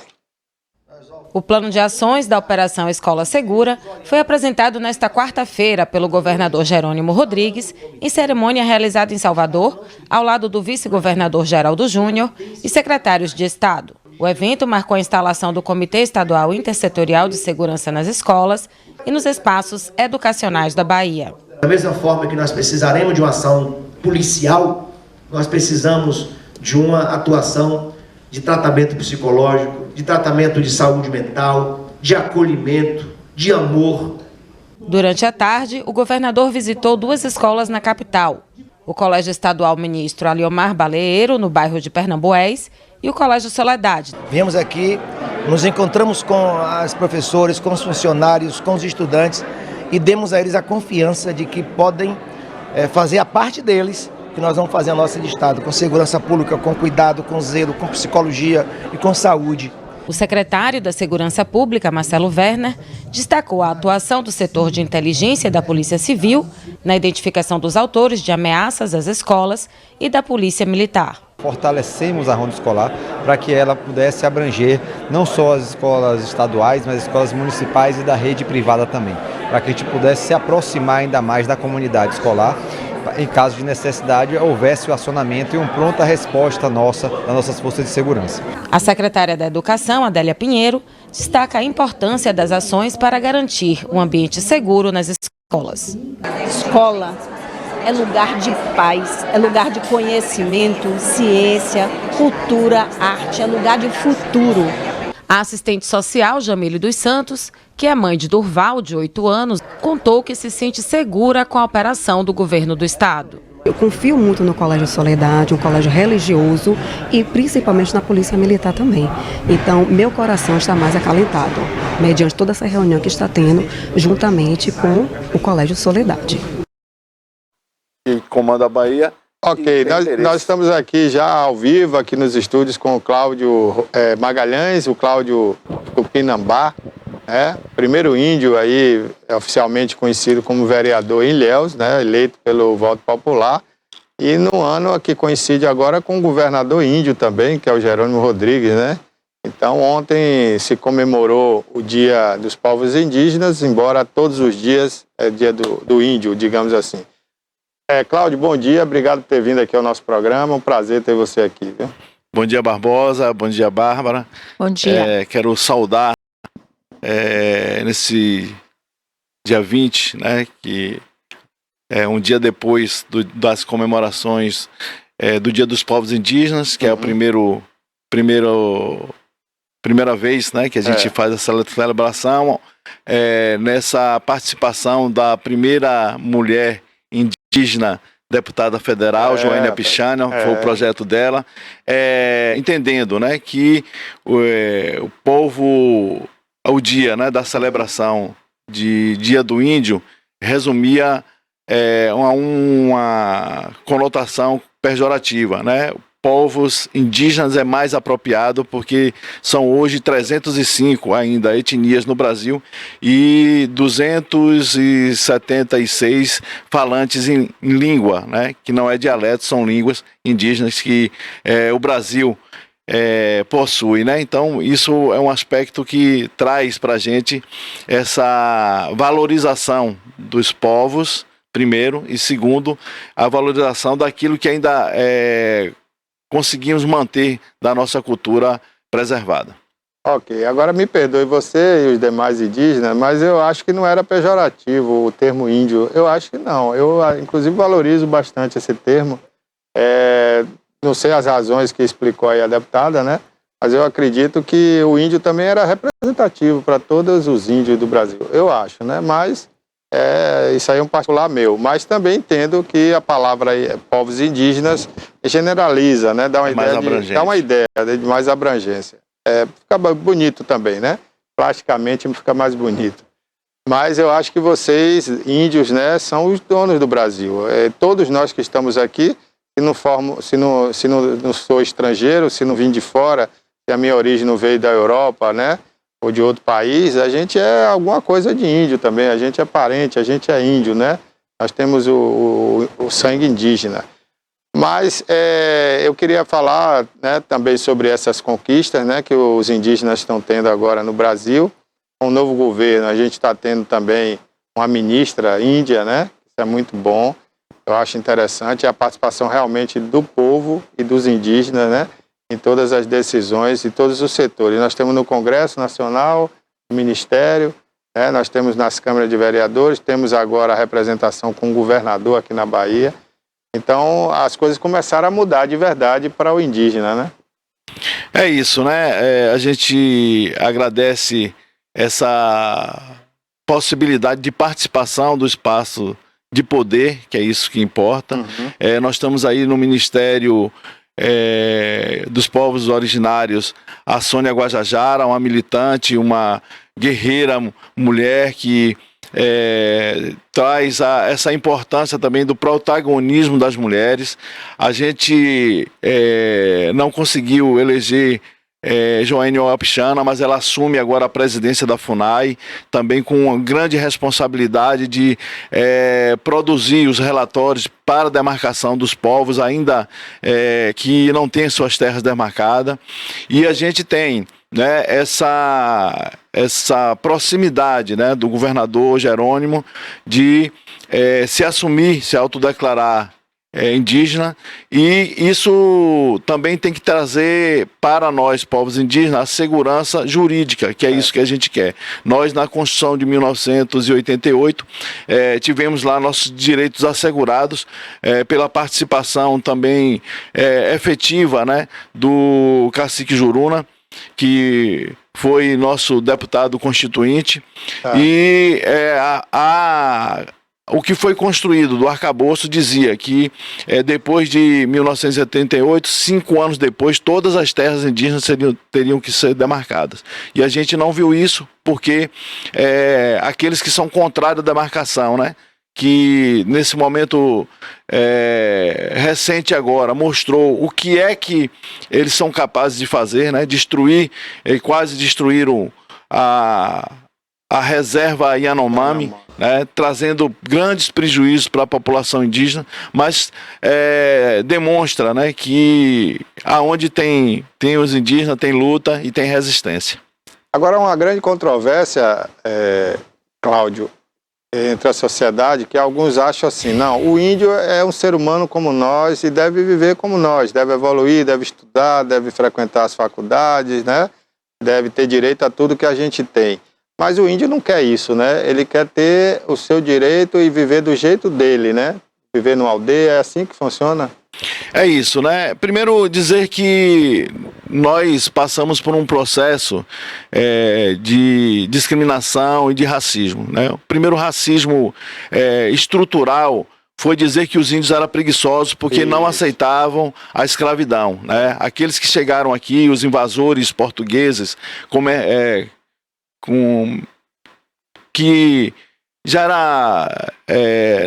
O plano de ações da Operação Escola Segura foi apresentado nesta quarta-feira pelo governador Jerônimo Rodrigues, em cerimônia realizada em Salvador, ao lado do vice-governador Geraldo Júnior e secretários de Estado. O evento marcou a instalação do Comitê Estadual Intersetorial de Segurança nas escolas e nos espaços educacionais da Bahia. Da mesma forma que nós precisaremos de uma ação policial, nós precisamos de uma atuação de tratamento psicológico, de tratamento de saúde mental, de acolhimento, de amor. Durante a tarde, o governador visitou 2 escolas na capital. O Colégio Estadual Ministro Aliomar Baleeiro, no bairro de Pernambués, e o Colégio Soledade. Viemos aqui, nos encontramos com os professores, com os funcionários, com os estudantes e demos a eles a confiança de que podem fazer a parte deles, que nós vamos fazer a nossa de Estado, com segurança pública, com cuidado, com zelo, com psicologia e com saúde. O secretário da Segurança Pública, Marcelo Werner, destacou a atuação do setor de inteligência da Polícia Civil na identificação dos autores de ameaças às escolas e da Polícia Militar. Fortalecemos a ronda escolar para que ela pudesse abranger não só as escolas estaduais, mas as escolas municipais e da rede privada também, para que a gente pudesse se aproximar ainda mais da comunidade escolar. Em caso de necessidade, houvesse o acionamento e uma pronta resposta nossa, das nossas forças de segurança. A secretária da Educação, Adélia Pinheiro, destaca a importância das ações para garantir um ambiente seguro nas escolas. Escola é lugar de paz, é lugar de conhecimento, ciência, cultura, arte, é lugar de futuro. A assistente social, Jamile dos Santos, que é mãe de Durval, de 8 anos, contou que se sente segura com a operação do governo do estado. Eu confio muito no Colégio Soledade, um colégio religioso e principalmente na Polícia Militar também. Então, meu coração está mais acalentado, mediante toda essa reunião que está tendo, juntamente com o Colégio Soledade. E comanda a Bahia. Ok, nós estamos aqui já ao vivo, aqui nos estúdios com o Cláudio Magalhães, o Cláudio Tupinambá, primeiro índio aí oficialmente conhecido como vereador em Ilhéus, eleito pelo voto popular, e no ano que coincide agora com o governador índio também, que é o Jerônimo Rodrigues, Então ontem se comemorou o Dia dos Povos Indígenas, embora todos os dias é dia do índio, digamos assim. Cláudio, bom dia, obrigado por ter vindo aqui ao nosso programa, um prazer ter você aqui, viu? Bom dia, Barbosa, bom dia, Bárbara. Bom dia. Quero saudar nesse dia 20, que é um dia depois das comemorações do Dia dos Povos Indígenas, que é a primeira vez que a gente faz essa celebração, nessa participação da primeira mulher indígena deputada federal, Joênia Pichana, foi o projeto dela, entendendo que o povo, o dia da celebração de Dia do Índio, resumia uma conotação pejorativa, Povos indígenas é mais apropriado porque são hoje 305 ainda etnias no Brasil e 276 falantes em língua, que não é dialeto, são línguas indígenas que o Brasil possui, Então isso é um aspecto que traz para a gente essa valorização dos povos, primeiro, e segundo, a valorização daquilo que ainda conseguimos manter da nossa cultura preservada. Ok, agora me perdoe você e os demais indígenas, mas eu acho que não era pejorativo o termo índio. Eu acho que não. Eu, inclusive, valorizo bastante esse termo. Não sei as razões que explicou aí a deputada, mas eu acredito que o índio também era representativo para todos os índios do Brasil. Eu acho, Mas isso aí é um particular meu. Mas também entendo que a palavra povos indígenas generaliza, dá uma ideia de mais abrangência. Fica bonito também, Plasticamente fica mais bonito. Mas eu acho que vocês, índios, são os donos do Brasil. Todos nós que estamos aqui, se não sou estrangeiro, se não vim de fora, se a minha origem não veio da Europa, ou de outro país, a gente é alguma coisa de índio também, a gente é parente, a gente é índio, Nós temos o sangue indígena. Mas eu queria falar também sobre essas conquistas que os indígenas estão tendo agora no Brasil. Com o novo governo, a gente está tendo também uma ministra índia, Isso é muito bom. Eu acho interessante a participação realmente do povo e dos indígenas, em todas as decisões e todos os setores. Nós temos no Congresso Nacional, no Ministério, né? Nós temos nas câmaras de vereadores, temos agora a representação com o governador aqui na Bahia. Então, as coisas começaram a mudar de verdade para o indígena, né? É isso, né? A gente agradece essa possibilidade de participação do espaço de poder, que é isso que importa. Nós estamos aí no Ministério dos Povos Originários, a Sônia Guajajara, uma militante, uma guerreira mulher que traz essa importância também do protagonismo das mulheres. A gente não conseguiu eleger Joênia Wapichana, mas ela assume agora a presidência da FUNAI, também com uma grande responsabilidade de produzir os relatórios para a demarcação dos povos, ainda que não têm suas terras demarcadas. E a gente tem, né, essa proximidade, né, do governador Jerônimo de se assumir, se autodeclarar indígena, e isso também tem que trazer para nós, povos indígenas, a segurança jurídica, que é isso que a gente quer. Nós, na Constituição de 1988, tivemos lá nossos direitos assegurados pela participação também efetiva, né, do cacique Juruna, que foi nosso deputado constituinte, e o que foi construído do arcabouço dizia que depois de 1978, 5 anos depois, todas as terras indígenas teriam que ser demarcadas. E a gente não viu isso porque aqueles que são contrários à demarcação, né, que nesse momento recente agora mostrou o que é que eles são capazes de fazer, né, destruir, quase destruíram a reserva Yanomami, né, trazendo grandes prejuízos para a população indígena, mas demonstra, né, que aonde tem os indígenas, tem luta e tem resistência. Agora, uma grande controvérsia, Cláudio, entre a sociedade, que alguns acham assim, não, o índio é um ser humano como nós e deve viver como nós, deve evoluir, deve estudar, deve frequentar as faculdades, né, deve ter direito a tudo que a gente tem. Mas o índio não quer isso, né? Ele quer ter o seu direito e viver do jeito dele, né? Viver numa aldeia, é assim que funciona? É isso, né? Primeiro dizer que nós passamos por um processo de discriminação e de racismo, né? O primeiro racismo estrutural foi dizer que os índios eram preguiçosos porque não aceitavam a escravidão, né? Aqueles que chegaram aqui, os invasores portugueses, que já era,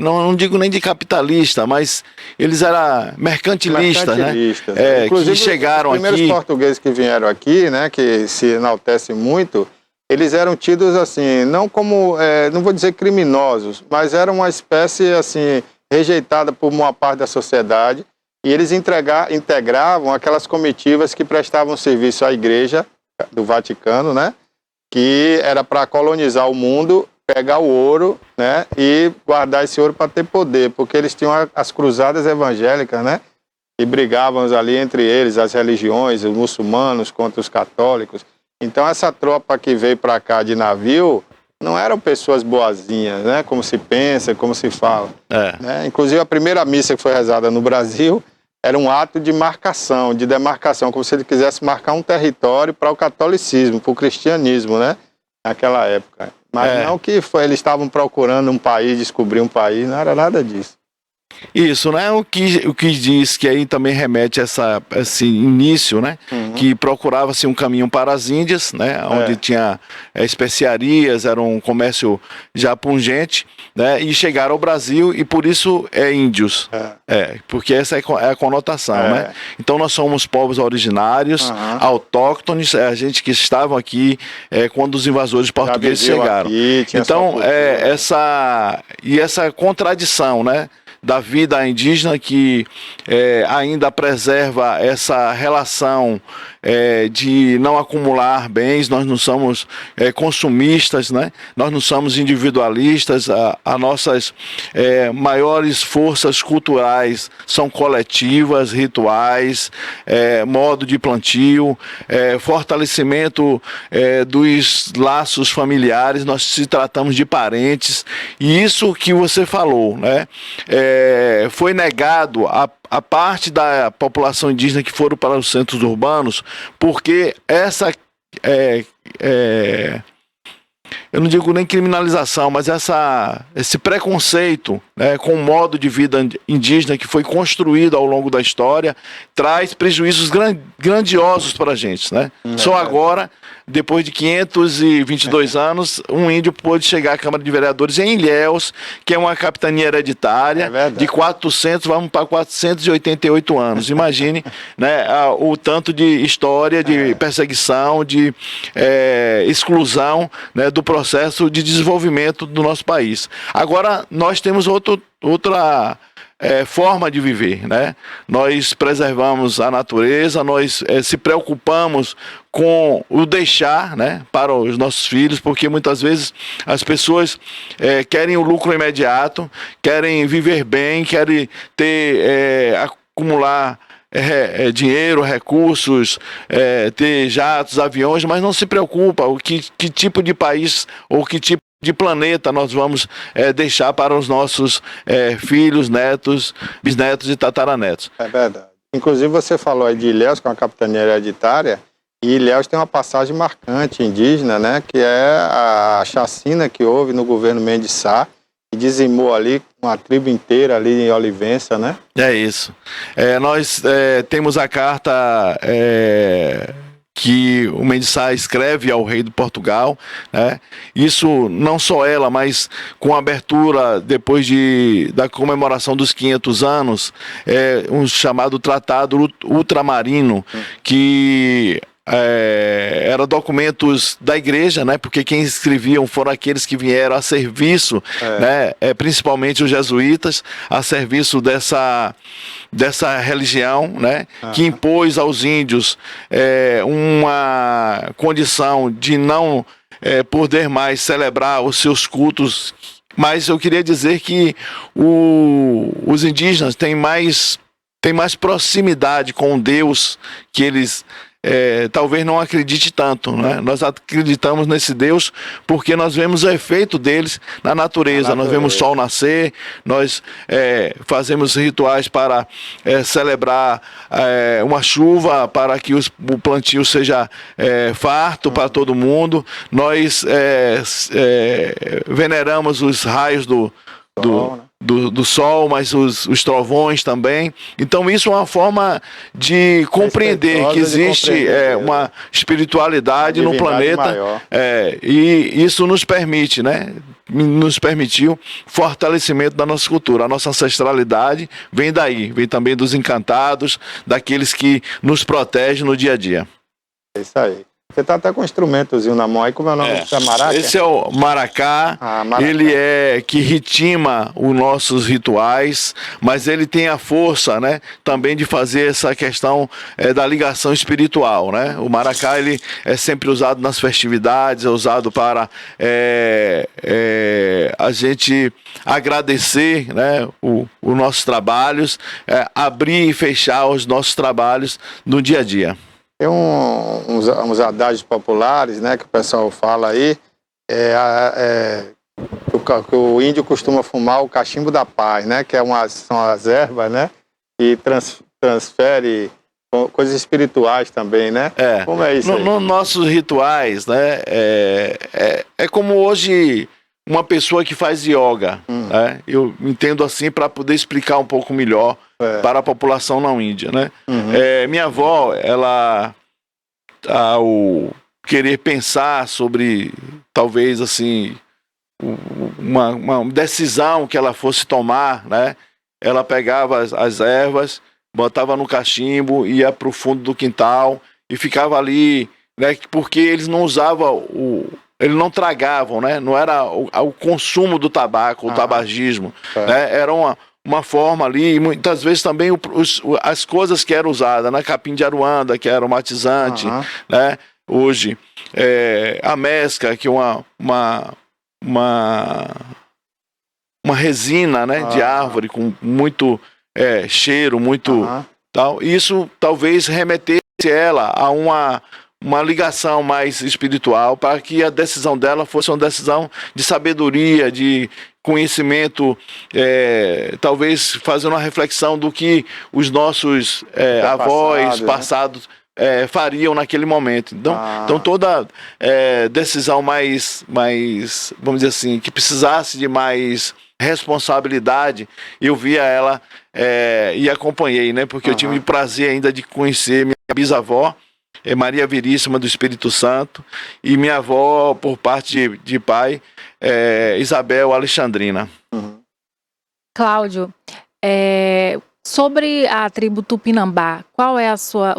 não digo nem de capitalista, mas eles eram mercantilistas, né? Inclusive, que chegaram os primeiros aqui. portugueses que vieram aqui, né, que se enaltecem muito, eles eram tidos assim, não como, não vou dizer criminosos, mas eram uma espécie assim, rejeitada por uma parte da sociedade, e eles integravam aquelas comitivas que prestavam serviço à Igreja do Vaticano, né? Que era para colonizar o mundo, pegar o ouro, né, e guardar esse ouro para ter poder, porque eles tinham as cruzadas evangélicas, né, e brigavam ali entre eles, as religiões, os muçulmanos contra os católicos. Então essa tropa que veio para cá de navio não eram pessoas boazinhas, né, como se pensa, como se fala. Né? Inclusive a primeira missa que foi rezada no Brasil era um ato de marcação, de demarcação, como se ele quisesse marcar um território para o catolicismo, para o cristianismo, né? Naquela época. Mas não que eles estavam procurando um país, descobrir um país, não era nada disso. Isso, né? O que diz que aí também remete a esse início, né? Que procurava-se um caminho para as Índias, né? Onde tinha especiarias, era um comércio já pungente, né? E chegaram ao Brasil e por isso índios. Porque essa é a conotação, né? Então nós somos povos originários, autóctones, a gente que estavam aqui quando os invasores portugueses chegaram. Aqui, então essa contradição, né, da vida indígena que ainda preserva essa relação de não acumular bens, nós não somos consumistas, né? Nós não somos individualistas, as nossas maiores forças culturais são coletivas, rituais, modo de plantio, fortalecimento dos laços familiares, nós se tratamos de parentes, e isso que você falou, né? Foi negado a parte da população indígena que foram para os centros urbanos, porque eu não digo nem criminalização, mas esse preconceito, né, com o modo de vida indígena que foi construído ao longo da história, traz prejuízos grandiosos para a gente, né? Só agora, depois de 522 anos, um índio pôde chegar à Câmara de Vereadores em Ilhéus, que é uma capitania hereditária, de 400, vamos para 488 anos. Imagine, né, o tanto de história, de perseguição, de exclusão, né, do processo de desenvolvimento do nosso país. Agora, nós temos outra forma de viver, né? Nós preservamos a natureza, nós se preocupamos com o deixar, né, para os nossos filhos, porque muitas vezes as pessoas querem o lucro imediato, querem viver bem, querem acumular dinheiro, recursos, ter jatos, aviões, mas não se preocupa que tipo de país ou que tipo de planeta nós vamos deixar para os nossos filhos, netos, bisnetos e tataranetos. É verdade. Inclusive você falou aí de Ilhéus, que é uma capitania hereditária, e Ilhéus tem uma passagem marcante indígena, né, que é a chacina que houve no governo Mendes Sá, e dizimou ali uma tribo inteira ali em Olivença, né? É isso. Nós temos a carta que o Mendes Sá escreve ao rei de Portugal, né? Isso não só ela, mas com a abertura depois da comemoração dos 500 anos, um chamado Tratado Ultramarino, que eram documentos da igreja, né? Porque quem escreviam foram aqueles que vieram a serviço, né? Principalmente os jesuítas, a serviço dessa religião, né? Que impôs aos índios uma condição de não poder mais celebrar os seus cultos. Mas eu queria dizer que os indígenas têm mais proximidade com Deus, que eles talvez não acredite tanto, né? Nós acreditamos nesse Deus porque nós vemos o efeito deles na natureza. Nós vemos o sol nascer, nós fazemos rituais para celebrar uma chuva, para que o plantio seja farto para todo mundo. Nós veneramos os raios do sol, mas os trovões também. Então isso é uma forma de compreender que existe uma espiritualidade no planeta, e isso nos permite, né? Nos permitiu fortalecimento da nossa cultura. A nossa ancestralidade vem daí, vem também dos encantados, daqueles que nos protegem no dia a dia. É isso aí. Você está até com um instrumentozinho na mão aí, como é o nome desse maraca? Esse é o maracá, ele que ritima os nossos rituais, mas ele tem a força, né, também de fazer essa questão da ligação espiritual, né? O maracá, ele é sempre usado nas festividades, é usado para a gente agradecer, né, os nossos trabalhos, abrir e fechar os nossos trabalhos no dia a dia. Tem uns adágios populares, né, que o pessoal fala aí, que o índio costuma fumar o cachimbo da paz, né, que são as ervas, né, e transfere coisas espirituais também, né? Como é isso aí? Nos nossos rituais, né, é como hoje uma pessoa que faz yoga, né? Eu entendo assim para poder explicar um pouco melhor para a população não índia, né? Minha avó, ela, ao querer pensar sobre, talvez assim, uma decisão que ela fosse tomar, né? Ela pegava as ervas, botava no cachimbo, ia para o fundo do quintal e ficava ali, né? Porque eles não usavam eles não tragavam, né? Não era o consumo do tabaco, o tabagismo, né? Era uma forma ali, e muitas vezes também as coisas que eram usadas, né? Capim de aruanda, que é aromatizante, né? Hoje, a mesca, que é uma resina, né? De árvore com muito cheiro, muito tal. Isso talvez remetesse ela a uma ligação mais espiritual, para que a decisão dela fosse uma decisão de sabedoria, de conhecimento, talvez fazendo uma reflexão do que os nossos avós passados fariam naquele momento. Então toda decisão mais, vamos dizer assim, que precisasse de mais responsabilidade, eu via ela e acompanhei, né? Porque eu tive o prazer ainda de conhecer minha bisavó, Maria Veríssima do Espírito Santo, e minha avó, por parte de pai, Isabel Alexandrina. Cláudio, sobre a tribo Tupinambá, qual é a sua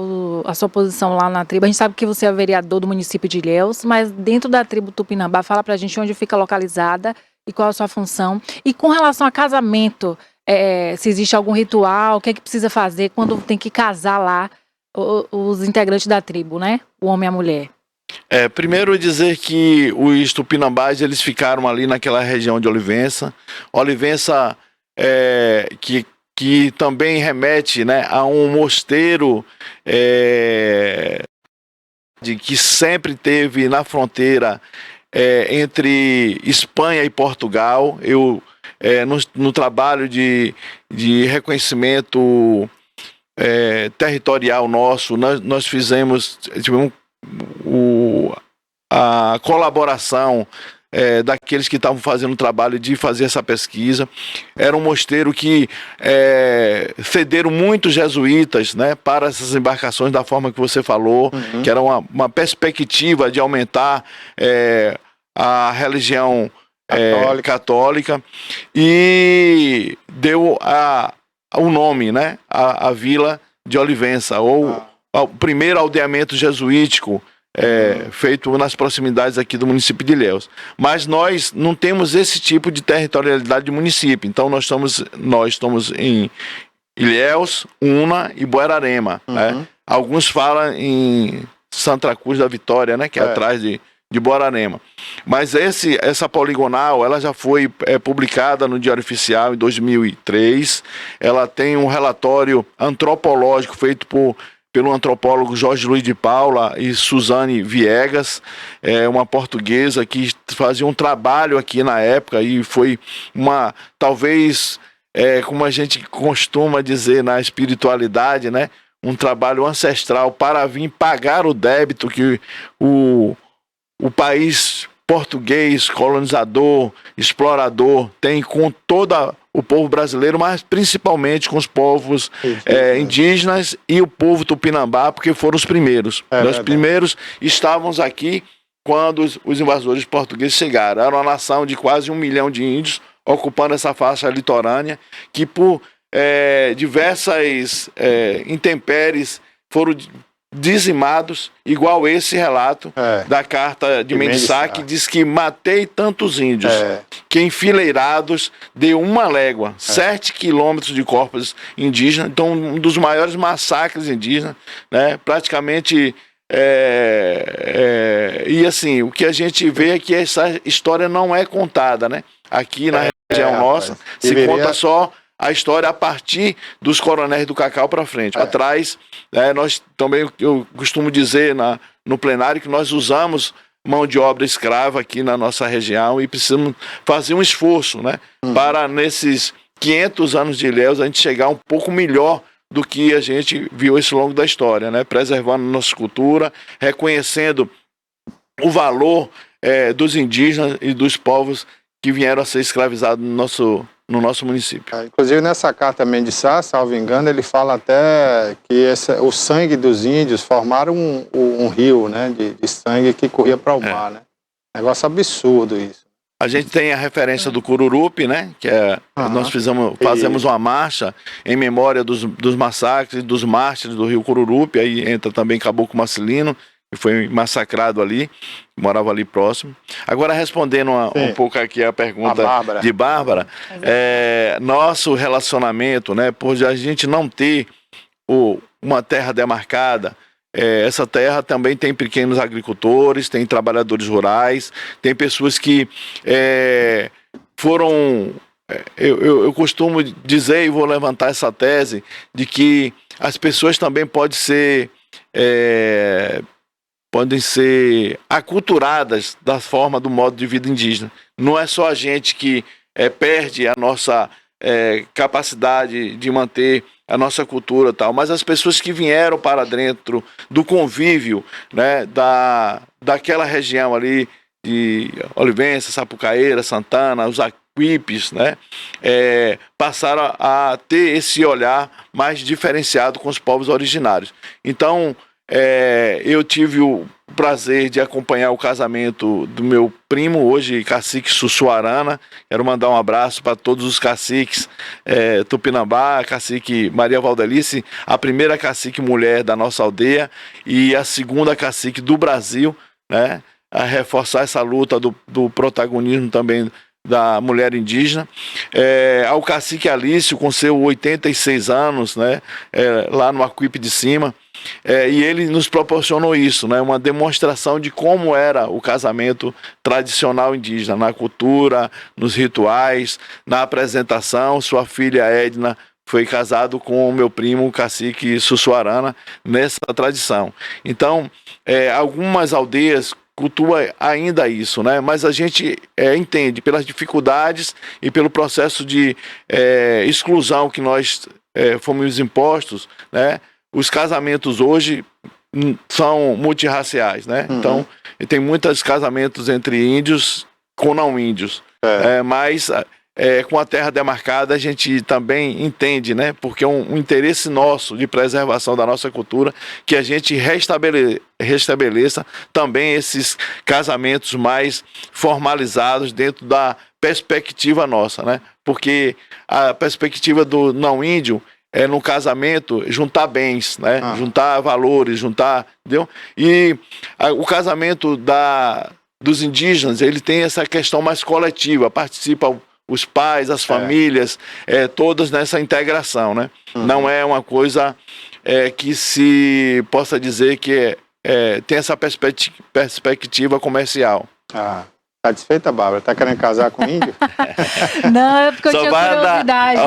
posição lá na tribo? A gente sabe que você é vereador do município de Ilhéus, mas dentro da tribo Tupinambá, fala pra gente onde fica localizada e qual é a sua função. E com relação a casamento, se existe algum ritual, o que é que precisa fazer quando tem que casar lá os integrantes da tribo, né? O homem e a mulher. Primeiro dizer que os Tupinambás, eles ficaram ali naquela região de Olivença. Olivença que também remete, né, a um mosteiro que sempre teve na fronteira entre Espanha e Portugal. Eu, no trabalho de reconhecimento territorial nosso, nós fizemos a colaboração daqueles que estavam fazendo o trabalho de fazer essa pesquisa. Era um mosteiro que cederam muitos jesuítas, né, para essas embarcações da forma que você falou, que era uma perspectiva de aumentar a religião católica, e deu o nome, né, a vila de Olivença, ou o primeiro aldeamento jesuítico feito nas proximidades aqui do município de Ilhéus. Mas nós não temos esse tipo de territorialidade de município. Então nós estamos em Ilhéus, Una e Buerarema. Né? Alguns falam em Santa Cruz da Vitória, né, que é atrás de Buerarema. Mas essa poligonal, ela já foi publicada no Diário Oficial em 2003. Ela tem um relatório antropológico feito pelo antropólogo Jorge Luiz de Paula e Suzane Viegas, uma portuguesa que fazia um trabalho aqui na época, e foi talvez, como a gente costuma dizer na espiritualidade, né, um trabalho ancestral para vir pagar o débito que o país português, colonizador, explorador, tem com todo o povo brasileiro, mas principalmente com os povos indígenas e o povo Tupinambá, porque foram os primeiros. Nós primeiros estávamos aqui quando os invasores portugueses chegaram. Era uma nação de quase 1 milhão de índios ocupando essa faixa litorânea, que por diversas intempéries foram dizimados, igual esse relato da carta de Mendes Sá, que diz que matei tantos índios que enfileirados deu 1 légua, 7 quilômetros de corpos indígenas. Então, um dos maiores massacres indígenas, né? Praticamente e assim, o que a gente vê é que essa história não é contada, né? Aqui na região nossa se conta só a história a partir dos coronéis do Cacau para frente. Atrás, nós também, eu costumo dizer no plenário, que nós usamos mão de obra escrava aqui na nossa região, e precisamos fazer um esforço, né, para nesses 500 anos de Ilhéus a gente chegar um pouco melhor do que a gente viu ao longo da história, né, preservando nossa cultura, reconhecendo o valor dos indígenas e dos povos que vieram a ser escravizados no nosso município. Inclusive nessa carta Mendes Sá, salvo engano, ele fala até que o sangue dos índios formaram um rio, né, de sangue que corria para o mar, né? Negócio absurdo isso. A gente tem a referência do Cururupi, né, que nós fazemos uma marcha em memória dos massacres, dos mártires do rio Cururupi. Aí entra também Caboclo Marcelino, foi massacrado ali, morava ali próximo. Agora, respondendo um pouco aqui a pergunta de Bárbara, nosso relacionamento, né, por a gente não ter uma terra demarcada, essa terra também tem pequenos agricultores, tem trabalhadores rurais, tem pessoas que foram... Eu costumo dizer, e vou levantar essa tese, de que as pessoas também podem ser aculturadas da forma do modo de vida indígena. Não é só a gente que perde a nossa capacidade de manter a nossa cultura e tal, mas as pessoas que vieram para dentro do convívio, né, daquela região ali de Olivença, Sapucaíra, Santana, os Aquipe, né, passaram a ter esse olhar mais diferenciado com os povos originários. Então, eu tive o prazer de acompanhar o casamento do meu primo, hoje cacique Sussuarana. Quero mandar um abraço para todos os caciques Tupinambá, cacique Maria Valdelice, a primeira cacique mulher da nossa aldeia e a segunda cacique do Brasil, né, a reforçar essa luta do protagonismo também da mulher indígena, ao cacique Alício com seus 86 anos, né, lá no Aquipe de Cima, e ele nos proporcionou isso, né, uma demonstração de como era o casamento tradicional indígena, na cultura, nos rituais, na apresentação. Sua filha Edna foi casado com o meu primo, o cacique Sussuarana, nessa tradição. Então, algumas aldeias cultua ainda isso, né? Mas a gente entende pelas dificuldades e pelo processo de exclusão que nós fomos impostos, né? Os casamentos hoje são multirraciais, né? Então, tem muitos casamentos entre índios com não índios, mas com a terra demarcada a gente também entende, né? Porque é um interesse nosso de preservação da nossa cultura que a gente restabeleça também esses casamentos mais formalizados dentro da perspectiva nossa, né? Porque a perspectiva do não índio no casamento juntar bens, né? Juntar valores, entendeu? E o casamento dos indígenas, ele tem essa questão mais coletiva, participa os pais, as famílias, todas nessa integração, né? Não é uma coisa que se possa dizer que tem essa perspectiva comercial. Satisfeita, Bárbara? Tá querendo casar com índio? Não, é porque eu tinha curiosidade.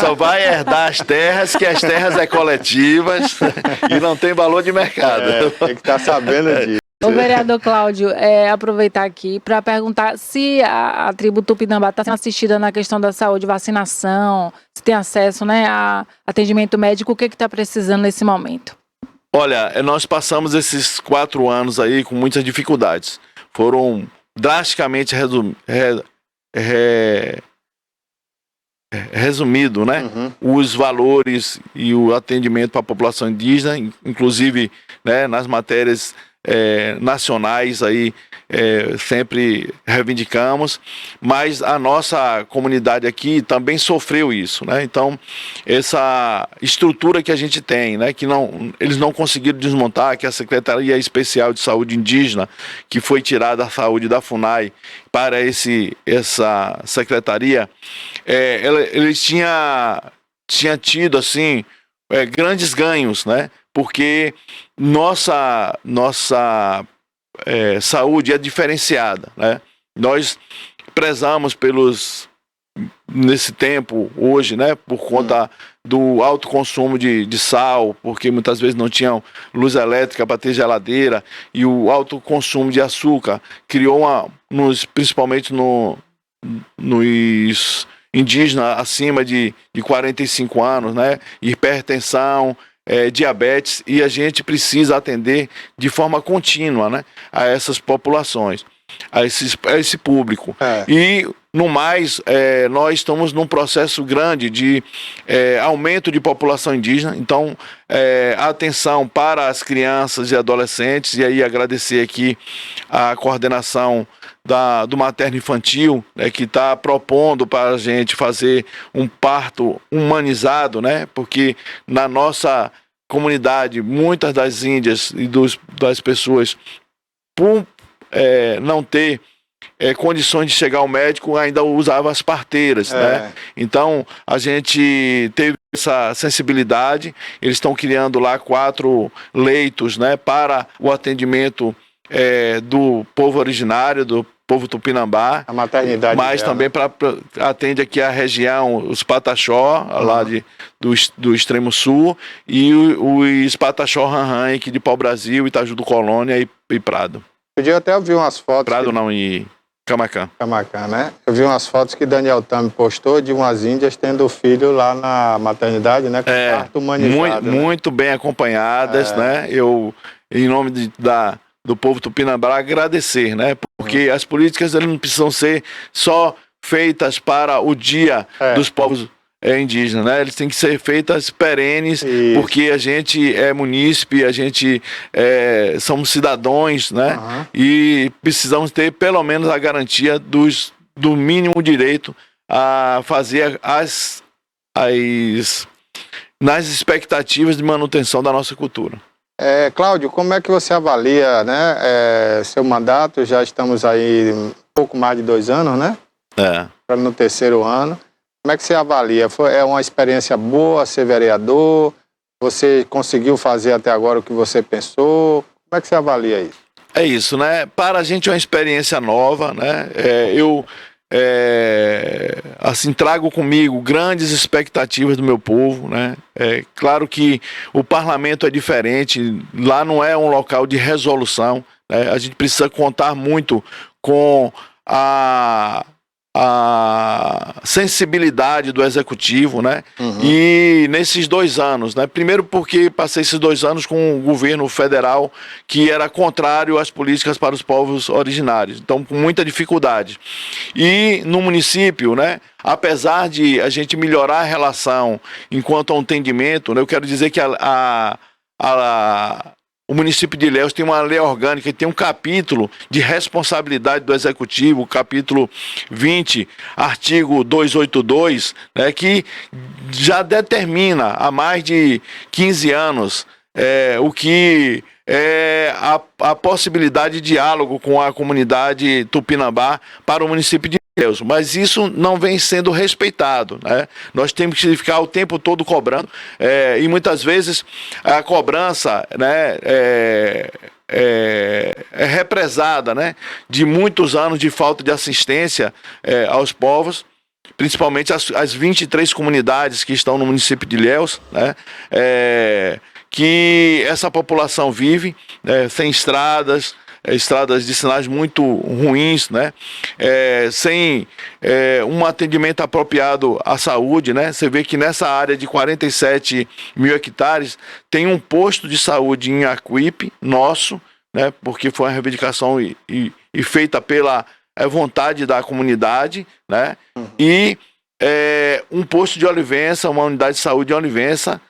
Só vai herdar as terras, que as terras coletivas e não tem valor de mercado. Tem que estar sabendo disso. O vereador Cláudio, aproveitar aqui para perguntar se a tribo Tupinambá está sendo assistida na questão da saúde, vacinação, se tem acesso, né, a atendimento médico, o que está precisando nesse momento? Olha, nós passamos esses 4 anos aí com muitas dificuldades. Foram drasticamente resumido, né? Os valores e o atendimento para a população indígena, inclusive, né, nas matérias nacionais aí sempre reivindicamos, mas a nossa comunidade aqui também sofreu isso, né? Então, essa estrutura que a gente tem, né, que eles não conseguiram desmontar, que é a Secretaria Especial de Saúde Indígena, que foi tirada a saúde da FUNAI para essa secretaria, eles tinha tido assim grandes ganhos, né? Porque nossa saúde é diferenciada, né? Nós prezamos nesse tempo, hoje, né, por conta do alto consumo de sal, porque muitas vezes não tinham luz elétrica para ter geladeira, e o alto consumo de açúcar criou principalmente nos indígenas acima de 45 anos, né, hipertensão, diabetes, e a gente precisa atender de forma contínua, né, a essas populações, a esse público. E, no mais, nós estamos num processo grande de aumento de população indígena, então, atenção para as crianças e adolescentes, e aí agradecer aqui a coordenação do materno infantil, né, que está propondo para a gente fazer um parto humanizado, né, porque na nossa comunidade, muitas das índias e das pessoas, por não ter condições de chegar ao médico, ainda usavam as parteiras, né? Então, a gente teve essa sensibilidade. Eles estão criando lá 4 leitos, né, para o atendimento do povo originário, do povo tupinambá, A maternidade mas dela. também atende aqui a região, os Pataxó, lá do extremo sul, e os Pataxó Ranran, aqui de Pau-Brasil, Itaju do Colônia e Prado. Eu até vi umas fotos. Prado não, e Camacã. Camacã, né? Eu vi umas fotos que Daniel Tami postou de umas índias tendo filho lá na maternidade, né? Com parto humanizado, muito bem acompanhadas, né? Eu, em nome do povo tupinambá, agradecer, né? Porque as políticas elas não precisam ser só feitas para o dia dos povos indígenas, né? Eles têm que ser feitas perenes, porque a gente é munícipe, a gente somos cidadãos, né? E precisamos ter pelo menos a garantia do mínimo direito a fazer nas expectativas de manutenção da nossa cultura. Cláudio, como é que você avalia, né, seu mandato? Já estamos aí um pouco mais de 2 anos, né? No 3º ano. Como é que você avalia? É uma experiência boa ser vereador? Você conseguiu fazer até agora o que você pensou? Como é que você avalia isso? É isso, né? Para a gente é uma experiência nova, né? Eu assim, trago comigo grandes expectativas do meu povo, né? Claro que o parlamento é diferente, lá não é um local de resolução, né? A gente precisa contar muito com a sensibilidade do executivo, né? E nesses 2 anos, né? Primeiro porque passei esses 2 anos com o governo federal que era contrário às políticas para os povos originários, então com muita dificuldade. E no município, né? Apesar de a gente melhorar a relação enquanto ao entendimento, né? Eu quero dizer que o município de Ilhéus tem uma lei orgânica, tem um capítulo de responsabilidade do executivo, capítulo 20, artigo 282, né, que já determina há mais de 15 anos o que é a possibilidade de diálogo com a comunidade tupinambá para o município de Ilhéus, mas isso não vem sendo respeitado, né? Nós temos que ficar o tempo todo cobrando, e muitas vezes a cobrança, né, é represada, né, de muitos anos de falta de assistência aos povos, principalmente as 23 comunidades que estão no município de Ilhéus, né, que essa população vive sem estradas de sinais muito ruins, né? Sem um atendimento apropriado à saúde, né? Você vê que nessa área de 47 mil hectares tem um posto de saúde em Aquipe, nosso, né? Porque foi uma reivindicação e feita pela vontade da comunidade, né? E um posto de Olivença, uma unidade de saúde de Olivença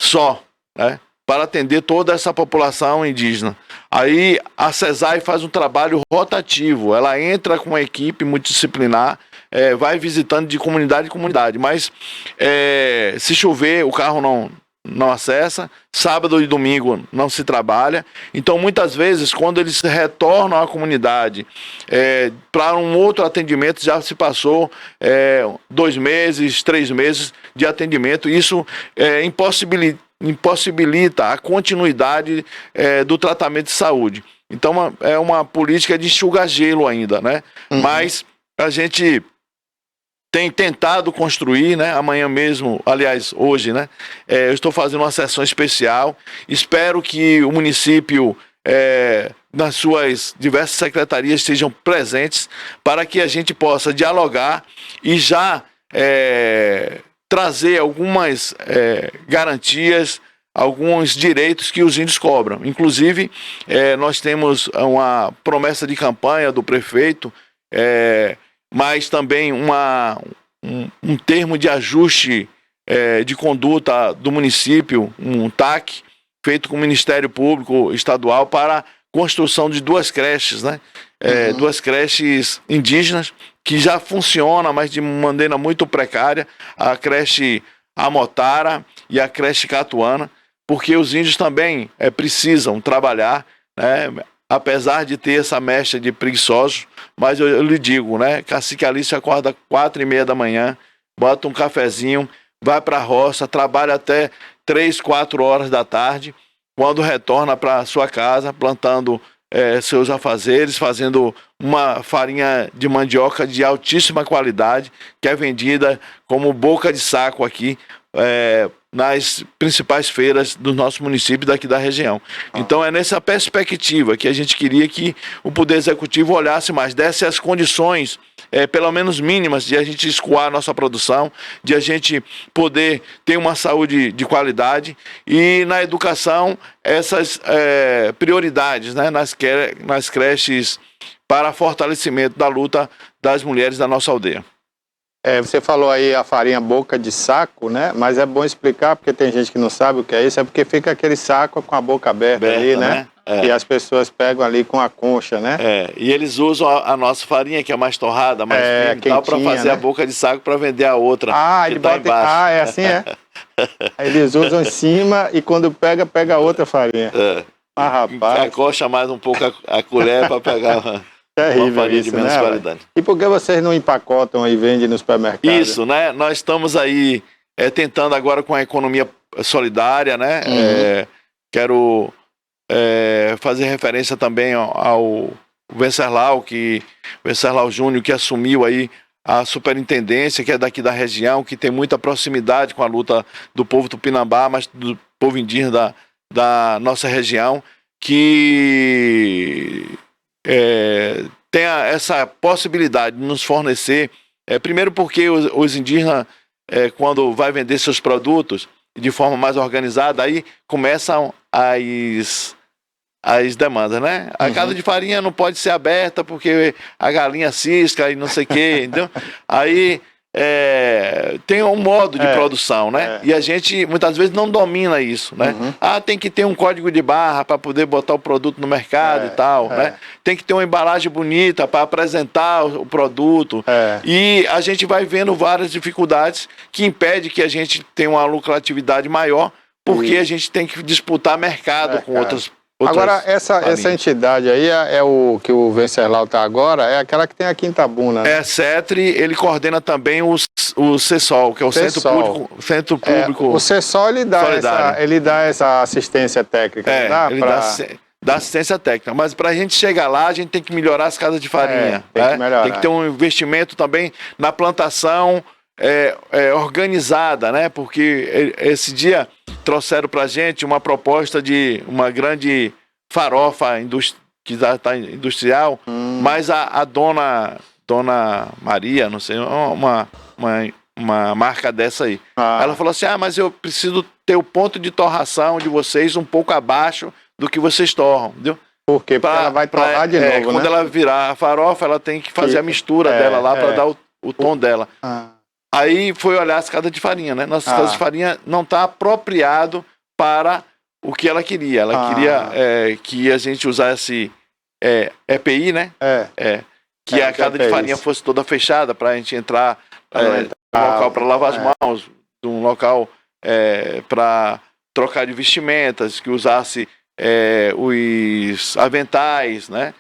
só, né? Para atender toda essa população indígena. Aí a CESAI faz um trabalho rotativo, ela entra com uma equipe multidisciplinar, vai visitando de comunidade em comunidade, mas se chover o carro não acessa, sábado e domingo não se trabalha, então muitas vezes quando eles retornam à comunidade para um outro atendimento já se passou 2 meses, 3 meses de atendimento, isso impossibilita a continuidade do tratamento de saúde. Então é uma política de enxugar gelo ainda, né? Mas a gente tem tentado construir, né? Amanhã mesmo, aliás, hoje, né? Eu estou fazendo uma sessão especial. Espero que o município, nas suas diversas secretarias, estejam presentes para que a gente possa dialogar e já trazer algumas garantias, alguns direitos que os índios cobram. Inclusive, nós temos uma promessa de campanha do prefeito, mas também um termo de ajuste de conduta do município, um TAC, feito com o Ministério Público Estadual para a construção de 2 creches, né? 2 creches indígenas que já funcionam, mas de maneira muito precária, a creche Amotara e a creche Catuana, porque os índios também precisam trabalhar, né? Apesar de ter essa mecha de preguiçosos, mas eu lhe digo, né? Cacique Alice acorda 4h30 da manhã, bota um cafezinho, vai para a roça, trabalha até 3, 4 horas da tarde, quando retorna para sua casa, plantando seus afazeres, fazendo uma farinha de mandioca de altíssima qualidade, que é vendida como boca de saco aqui, nas principais feiras do nosso município daqui da região. Então é nessa perspectiva que a gente queria que o Poder Executivo olhasse mais, desse as condições, pelo menos mínimas, de a gente escoar a nossa produção, de a gente poder ter uma saúde de qualidade e na educação essas prioridades, né, nas creches para fortalecimento da luta das mulheres da nossa aldeia. Você falou aí a farinha boca de saco, né? Mas é bom explicar, porque tem gente que não sabe o que é isso, é porque fica aquele saco com a boca aberta ali, né? E as pessoas pegam ali com a concha, né? E eles usam a nossa farinha, que é mais torrada, mais firme, tal, para fazer, né, a boca de saco para vender a outra. Ele bota embaixo. É assim, Eles usam em cima e quando pega a outra farinha. Rapaz. Acocha mais um pouco a colher para pegar terrível, uma farinha isso, de menos qualidade. E por que vocês não empacotam e vendem no supermercado? Isso, né? Nós estamos aí tentando agora com a economia solidária, né? Quero fazer referência também ao Venceslau Júnior, que assumiu aí a superintendência, que é daqui da região, que tem muita proximidade com a luta do povo tupinambá, mas do povo indígena da nossa região, que tenha essa possibilidade de nos fornecer, primeiro porque os indígenas, quando vai vender seus produtos de forma mais organizada, aí começam as demandas, né? A casa de farinha não pode ser aberta porque a galinha cisca e não sei o quê, entendeu? Aí tem um modo de produção, né? E a gente muitas vezes não domina isso, né? Tem que ter um código de barra para poder botar o produto no mercado e tal, né? Tem que ter uma embalagem bonita para apresentar o produto. E a gente vai vendo várias dificuldades que impedem que a gente tenha uma lucratividade maior, porque a gente tem que disputar mercado com outras. Agora, essa entidade aí é o que o Venceslau está agora, é aquela que tem aqui em Itabuna, né? CETRI, ele coordena também o CESOL, que é o Centro Público o CESOL, ele dá essa assistência técnica, ele dá assistência técnica, mas para a gente chegar lá, a gente tem que melhorar as casas de farinha, tem que ter um investimento também na plantação organizada, né? Porque esse dia trouxeram para a gente uma proposta de uma grande farofa que já está industrial, mas a dona Maria, não sei, uma marca dessa aí. Ela falou assim, mas eu preciso ter o ponto de torração de vocês um pouco abaixo do que vocês torram, entendeu? Por quê? Porque ela vai torrar de novo, quando ela virar a farofa, ela tem que fazer a mistura dela lá para dar o tom dela. Aí foi olhar as casas de farinha, né? Nossas casas de farinha não está apropriado para o que ela queria. Ela queria que a gente usasse EPI, né? Que a casa de farinha fosse toda fechada para a gente entrar um local para lavar as mãos, um local para trocar de vestimentas, que usasse os aventais, né?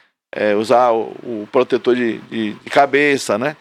Usar o protetor de cabeça, né?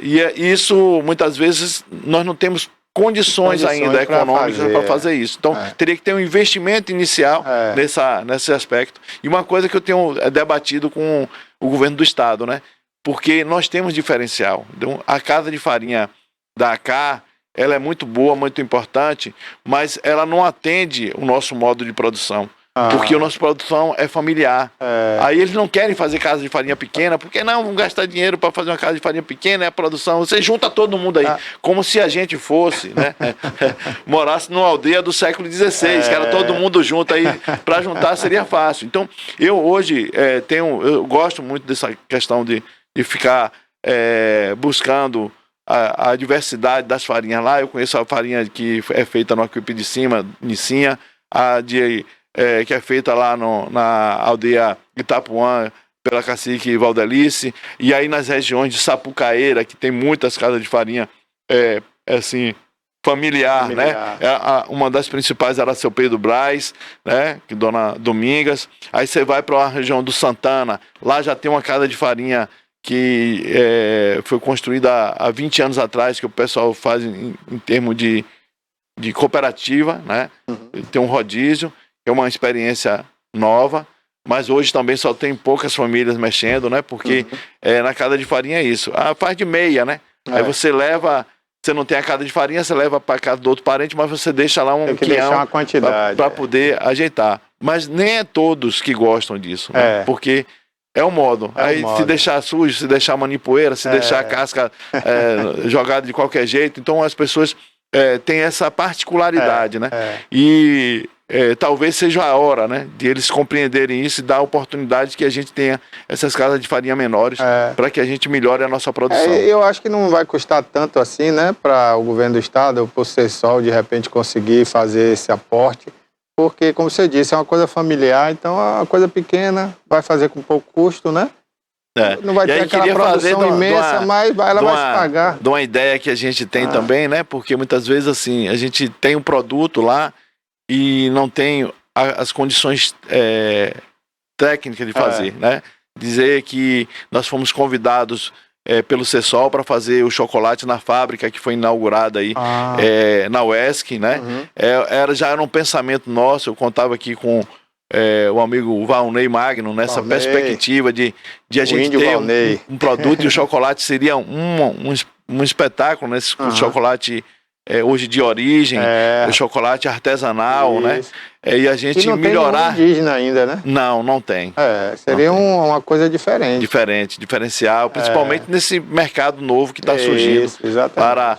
E isso, muitas vezes, nós não temos condições ainda econômicas para fazer isso. Então, teria que ter um investimento inicial nesse aspecto. E uma coisa que eu tenho debatido com o governo do estado, né? Porque nós temos diferencial. Então, a casa de farinha da AK, ela é muito boa, muito importante, mas ela não atende o nosso modo de produção. Porque a nossa produção é familiar. Aí eles não querem fazer casa de farinha pequena, porque não vão gastar dinheiro para fazer uma casa de farinha pequena, é a produção. Você junta todo mundo aí, como se a gente fosse, né? Morasse numa aldeia do século XVI, que era todo mundo junto aí, para juntar seria fácil. Então, eu hoje eu gosto muito dessa questão de ficar buscando a diversidade das farinhas lá. Eu conheço a farinha que é feita no Aquipe de Cima, Nicinha, que é feita lá na aldeia Itapuã, pela cacique Valdelice, e aí nas regiões de Sapucaeira, que tem muitas casas de farinha, assim, familiar, né? Uma das principais era Seu Pedro Brás, né? Que Dona Domingas. Aí você vai para a região do Santana, lá já tem uma casa de farinha que foi construída há 20 anos atrás, que o pessoal faz em termos de cooperativa, né? Tem um rodízio, é uma experiência nova, mas hoje também só tem poucas famílias mexendo, né? Porque na casa de farinha é isso. Faz de meia, né? Aí você leva... Você não tem a casa de farinha, você leva para casa do outro parente, mas você deixa lá um quinhão para poder ajeitar. Mas nem é todos que gostam disso, né? Porque é um modo. Se deixar sujo, se deixar manipoeira, se deixar a casca jogada de qualquer jeito, então as pessoas têm essa particularidade, né? E talvez seja a hora, né, de eles compreenderem isso e dar a oportunidade que a gente tenha essas casas de farinha menores para que a gente melhore a nossa produção. Eu acho que não vai custar tanto assim, né, para o governo do estado, para o Sesol, de repente conseguir fazer esse aporte, porque, como você disse, é uma coisa familiar, então é uma coisa pequena, vai fazer com pouco custo, né? Não vai ter aquela produção imensa, mas ela vai se pagar. De uma ideia que a gente tem também, né, porque muitas vezes assim, a gente tem um produto lá e não tem as condições técnicas de fazer, né? Dizer que nós fomos convidados pelo Sesol para fazer o chocolate na fábrica que foi inaugurada aí na UESC, né? Já era um pensamento nosso. Eu contava aqui com o amigo Valnei Magno nessa perspectiva de a gente ter um produto, e o chocolate seria um espetáculo, né? Esse chocolate hoje de origem, o chocolate artesanal, né? E a gente melhorar. Tem indígena ainda, né? Não tem. Seria uma coisa diferente. Diferencial, principalmente nesse mercado novo que está surgindo. Para,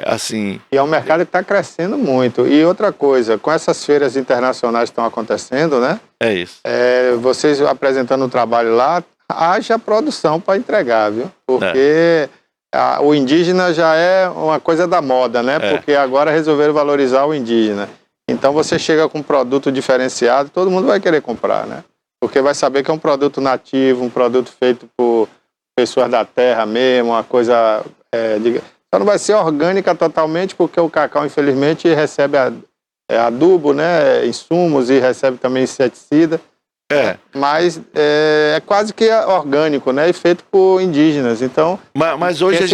assim... E é um mercado que está crescendo muito. E outra coisa, com essas feiras internacionais que estão acontecendo, né? É isso. Vocês apresentando o trabalho lá, haja produção para entregar, viu? Porque... o indígena já é uma coisa da moda, né? Porque agora resolveram valorizar o indígena. Então você chega com um produto diferenciado, todo mundo vai querer comprar, né? Porque vai saber que é um produto nativo, um produto feito por pessoas da terra mesmo, uma coisa... Só não vai ser orgânica totalmente, porque o cacau, infelizmente, recebe adubo, né? Insumos, e recebe também inseticida. Mas é quase que orgânico, né? E feito por indígenas. Então, mas hoje a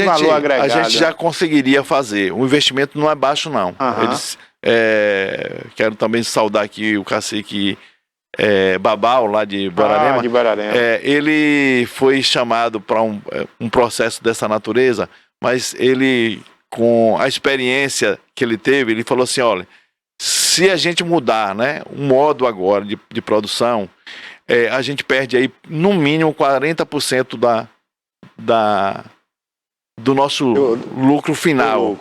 gente já conseguiria fazer. O investimento não é baixo, não. Eles, quero também saudar aqui o cacique Babau, lá de Borarema. Ele foi chamado para um processo dessa natureza, mas ele, com a experiência que ele teve, ele falou assim: olha, se a gente mudar, né, o modo agora de produção, a gente perde aí no mínimo 40% do nosso lucro final.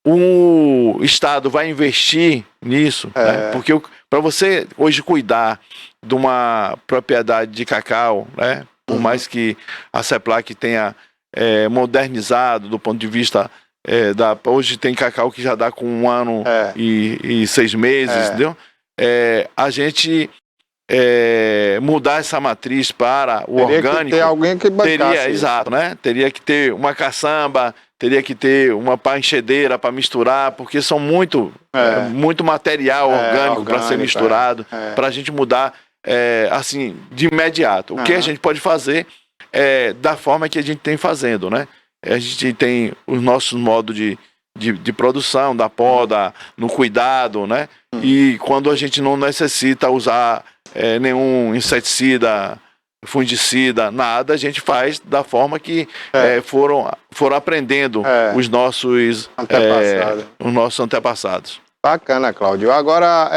O Estado vai investir nisso, né, porque para você hoje cuidar de uma propriedade de cacau, né, por mais que a CEPLAC tenha modernizado do ponto de vista... hoje tem cacau que já dá com 1 ano e 6 meses, entendeu? A gente mudar essa matriz para o orgânico... Teria que ter alguém que bancasse. Exato, né? Teria que ter uma caçamba, teria que ter uma enchedeira para misturar, porque são muito material orgânico para ser misturado, para a gente mudar assim, de imediato. O que a gente pode fazer da forma que a gente tem fazendo, né? A gente tem os nossos modos de produção, da poda, no cuidado, né? E quando a gente não necessita usar nenhum inseticida, fungicida, nada, a gente faz da forma que foram aprendendo os nossos antepassados. Bacana, Cláudio. Agora,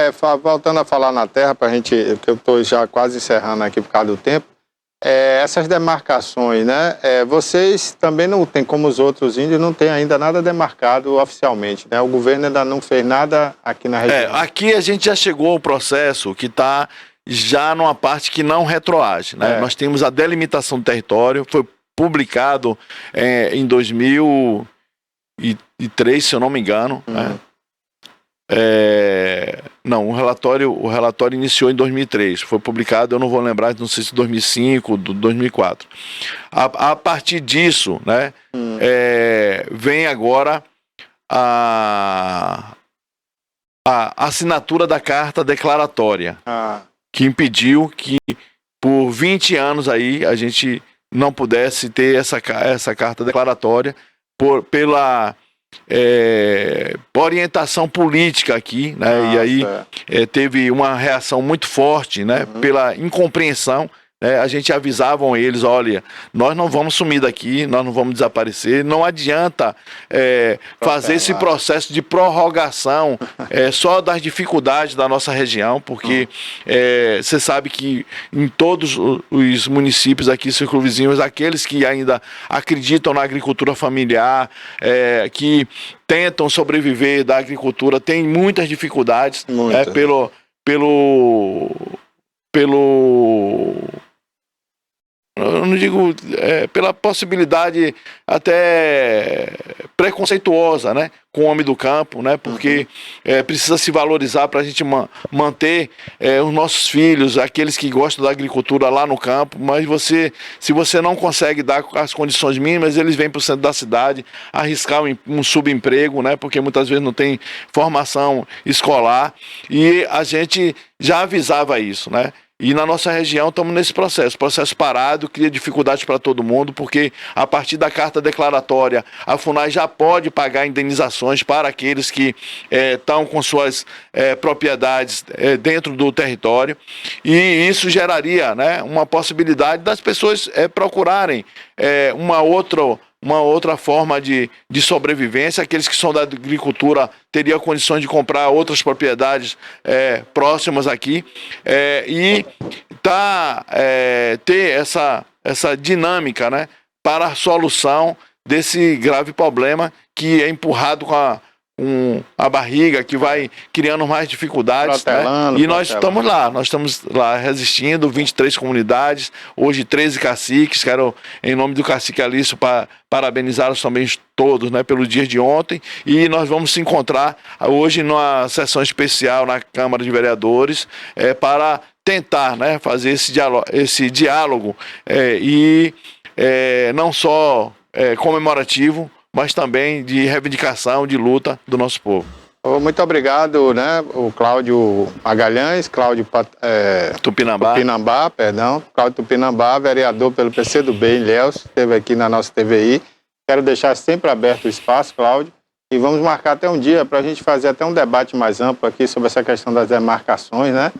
voltando a falar na terra, para a gente, que eu estou já quase encerrando aqui por causa do tempo, essas demarcações, né? Vocês também não tem, como os outros índios, não tem ainda nada demarcado oficialmente, né? O governo ainda não fez nada aqui na região. Aqui a gente já chegou ao processo que está já numa parte que não retroage, né? Nós temos a delimitação do território, foi publicado em 2003, se eu não me engano, né? Não, o relatório iniciou em 2003, foi publicado, eu não vou lembrar, não sei se 2005, 2004. A partir disso, né, vem agora a assinatura da carta declaratória, que impediu que por 20 anos aí a gente não pudesse ter essa carta declaratória pela orientação política aqui, né? E aí teve uma reação muito forte, né? Pela incompreensão. A gente avisavam eles, olha, nós não vamos sumir daqui, nós não vamos desaparecer, não adianta fazer esse processo de prorrogação só das dificuldades da nossa região, porque você sabe que em todos os municípios aqui circunvizinhos, aqueles que ainda acreditam na agricultura familiar, que tentam sobreviver da agricultura, têm muitas dificuldades eu não digo pela possibilidade até preconceituosa, né, com o homem do campo, né, porque precisa se valorizar para a gente manter os nossos filhos, aqueles que gostam da agricultura lá no campo, mas se você não consegue dar as condições mínimas, eles vêm para o centro da cidade arriscar um subemprego, né, porque muitas vezes não tem formação escolar, e a gente já avisava isso, né. E na nossa região estamos nesse processo parado, cria dificuldades para todo mundo, porque a partir da carta declaratória, a FUNAI já pode pagar indenizações para aqueles que estão com suas propriedades dentro do território, e isso geraria, né, uma possibilidade das pessoas procurarem uma outra forma de sobrevivência. Aqueles que são da agricultura teriam condições de comprar outras propriedades próximas aqui, e ter essa dinâmica, né, para a solução desse grave problema que é empurrado com a barriga, que vai criando mais dificuldades, né? E nós estamos lá resistindo, 23 comunidades, hoje 13 caciques. Quero, em nome do cacique Alício, parabenizá-los também todos, né, pelo dia de ontem, e nós vamos se encontrar hoje numa sessão especial na Câmara de Vereadores para tentar, né, fazer esse diálogo e não só comemorativo, mas também de reivindicação, de luta do nosso povo. Muito obrigado, né, o Cláudio Magalhães, Cláudio Tupinambá, Cláudio Tupinambá, vereador pelo PCdoB em Ilhéus, esteve aqui na nossa TVI. Quero deixar sempre aberto o espaço, Cláudio, e vamos marcar até um dia para a gente fazer até um debate mais amplo aqui sobre essa questão das demarcações, né?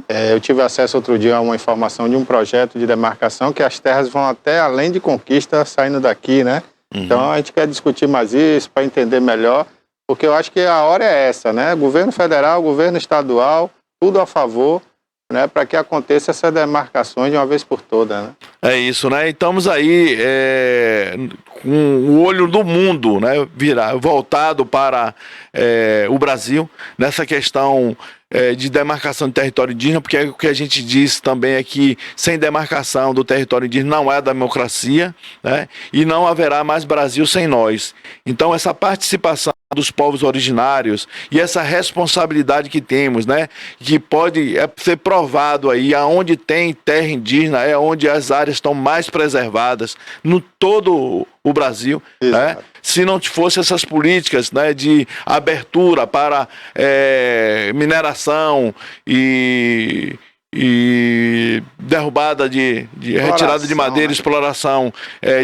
Eu tive acesso outro dia a uma informação de um projeto de demarcação que as terras vão até além de Conquista saindo daqui, né? Então a gente quer discutir mais isso para entender melhor, porque eu acho que a hora é essa, né? Governo federal, governo estadual, tudo a favor, né, para que aconteça essa demarcações de uma vez por todas, né? É isso, né? Estamos aí com o olho do mundo, né, voltado para o Brasil nessa questão de demarcação de território indígena, porque o que a gente diz também é que sem demarcação do território indígena não é democracia, né? E não haverá mais Brasil sem nós. Então essa participação dos povos originários e essa responsabilidade que temos, né, que pode ser provado aí, aonde tem terra indígena é onde as áreas estão mais preservadas no todo o Brasil, né? Se não fosse essas políticas, né, de abertura para mineração e derrubada de retirada de madeira, exploração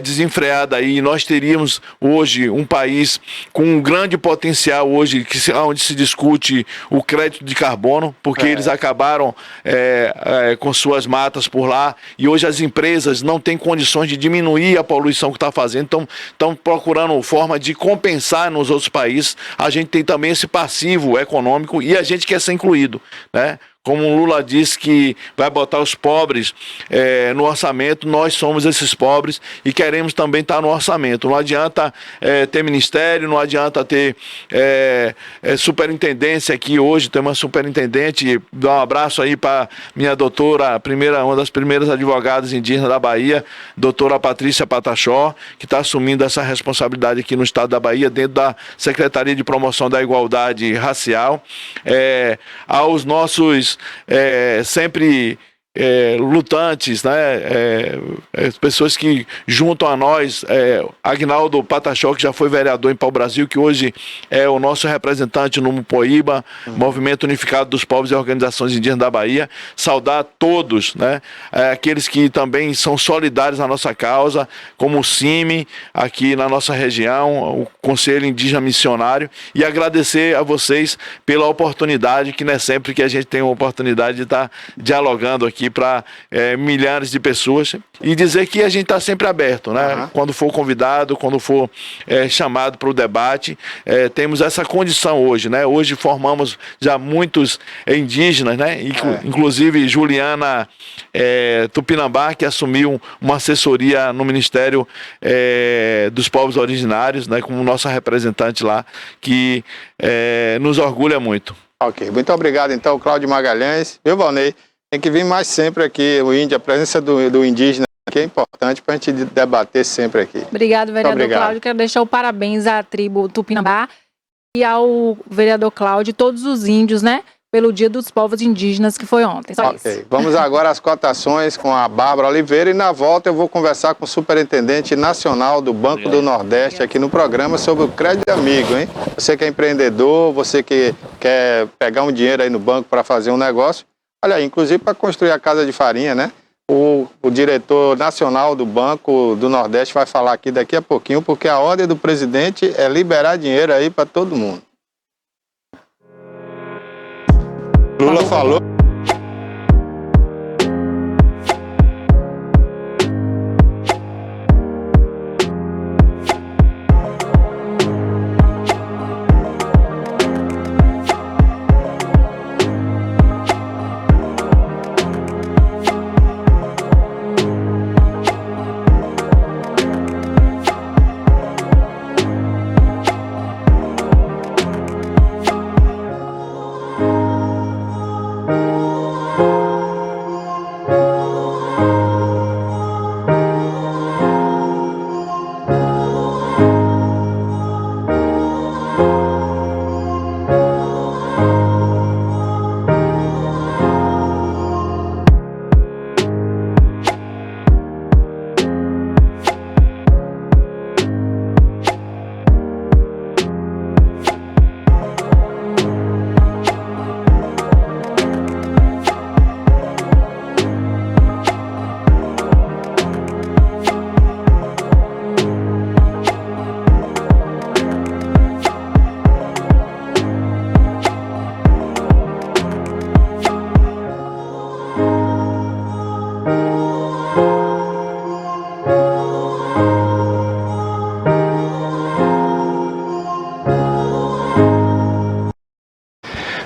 desenfreada aí, nós teríamos hoje um país com um grande potencial hoje, onde se discute o crédito de carbono, porque eles acabaram com suas matas por lá, e hoje as empresas não têm condições de diminuir a poluição que está fazendo, então estão procurando forma de compensar nos outros países. A gente tem também esse passivo econômico e a gente quer ser incluído, né? Como o Lula disse que vai botar os pobres no orçamento, nós somos esses pobres e queremos também estar no orçamento. Não adianta ter ministério, não adianta ter superintendência aqui hoje, tem uma superintendente, dá um abraço aí para minha doutora, uma das primeiras advogadas indígenas da Bahia, doutora Patrícia Pataxó, que está assumindo essa responsabilidade aqui no estado da Bahia, dentro da Secretaria de Promoção da Igualdade Racial. Aos nossos sempre lutantes, né? Pessoas que juntam a nós, Agnaldo Pataxó, que já foi vereador em Pau-Brasil, que hoje é o nosso representante no Mupoíba, Movimento Unificado dos Povos e Organizações Indígenas da Bahia. Saudar todos, né? Aqueles que também são solidários à nossa causa, como o CIMI, aqui na nossa região, o Conselho Indígena Missionário, e agradecer a vocês pela oportunidade, que não é sempre que a gente tem a oportunidade de estar dialogando aqui para milhares de pessoas, e dizer que a gente está sempre aberto, né? Quando for convidado, quando for chamado para o debate, temos essa condição hoje, né? Hoje formamos já muitos indígenas, né? Inclusive Juliana Tupinambá, que assumiu uma assessoria no Ministério dos Povos Originários, né? Como nossa representante lá, que nos orgulha muito. Ok, muito obrigado então, Cláudio Magalhães. Viu, Valnei? Tem que vir mais sempre aqui, o índio, a presença do indígena aqui é importante para a gente debater sempre aqui. Obrigado, vereador Cláudio. Quero deixar o parabéns à tribo Tupinambá e ao vereador Cláudio e todos os índios, né? Pelo Dia dos Povos Indígenas, que foi ontem. Só isso. Vamos agora às cotações com a Bárbara Oliveira, e na volta eu vou conversar com o superintendente nacional do Banco do Nordeste aqui no programa sobre o crédito amigo, hein? Você que é empreendedor, você que quer pegar um dinheiro aí no banco para fazer um negócio, olha aí, inclusive para construir a casa de farinha, né? O diretor nacional do Banco do Nordeste vai falar aqui daqui a pouquinho, porque a ordem do presidente é liberar dinheiro aí para todo mundo. Lula falou.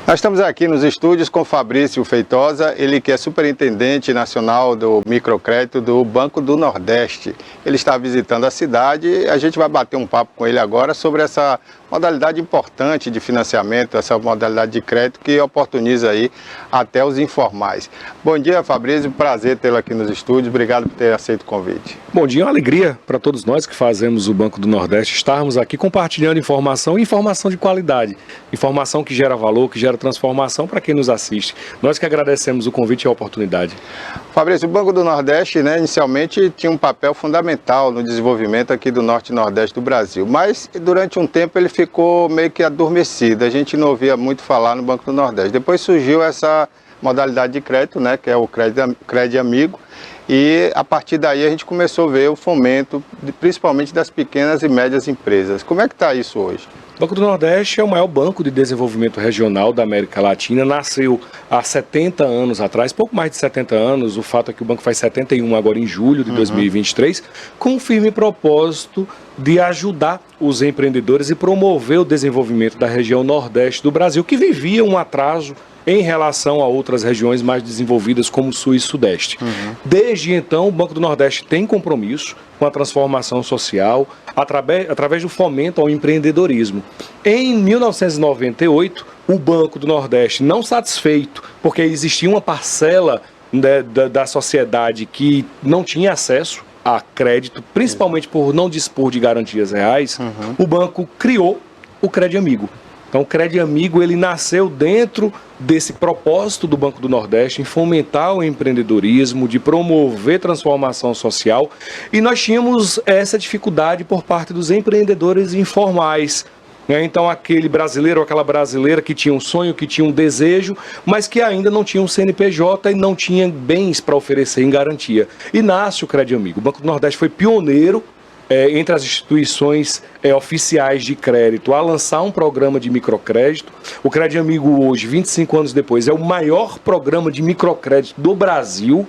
Nós estamos aqui nos estúdios com Fabrício Feitosa, ele que é superintendente nacional do microcrédito do Banco do Nordeste. Ele está visitando a cidade e a gente vai bater um papo com ele agora sobre essa modalidade importante de financiamento, essa modalidade de crédito que oportuniza aí até os informais. Bom dia, Fabrício, prazer tê-lo aqui nos estúdios, obrigado por ter aceito o convite. Bom dia, é uma alegria para todos nós que fazemos o Banco do Nordeste estarmos aqui compartilhando informação e informação de qualidade, informação que gera valor, que gera transformação para quem nos assiste. Nós que agradecemos o convite e a oportunidade. Fabrício, o Banco do Nordeste, né, inicialmente tinha um papel fundamental no desenvolvimento aqui do Norte e Nordeste do Brasil, mas durante um tempo ele ficou meio que adormecido, a gente não ouvia muito falar no Banco do Nordeste. Depois surgiu essa modalidade de crédito, né, que é o crédito amigo, e a partir daí a gente começou a ver o fomento, principalmente das pequenas e médias empresas. Como é que está isso hoje? O Banco do Nordeste é o maior banco de desenvolvimento regional da América Latina, nasceu há 70 anos atrás, pouco mais de 70 anos, o fato é que o banco faz 71 agora em julho de 2023, com um firme propósito de ajudar os empreendedores e promover o desenvolvimento da região Nordeste do Brasil, que vivia um atraso em relação a outras regiões mais desenvolvidas como o Sul e Sudeste. Desde então, o Banco do Nordeste tem compromisso com a transformação social através do fomento ao empreendedorismo. Em 1998, o Banco do Nordeste, não satisfeito, porque existia uma parcela da sociedade que não tinha acesso a crédito, principalmente por não dispor de garantias reais, o banco criou o Crédito Amigo. Então, o Crédito Amigo, ele nasceu dentro desse propósito do Banco do Nordeste em fomentar o empreendedorismo, de promover transformação social, e nós tínhamos essa dificuldade por parte dos empreendedores informais. Então, aquele brasileiro ou aquela brasileira que tinha um sonho, que tinha um desejo, mas que ainda não tinha um CNPJ e não tinha bens para oferecer em garantia. E nasce o Crédito Amigo. O Banco do Nordeste foi pioneiro entre as instituições oficiais de crédito a lançar um programa de microcrédito. O Crédito Amigo hoje, 25 anos depois, é o maior programa de microcrédito do Brasil,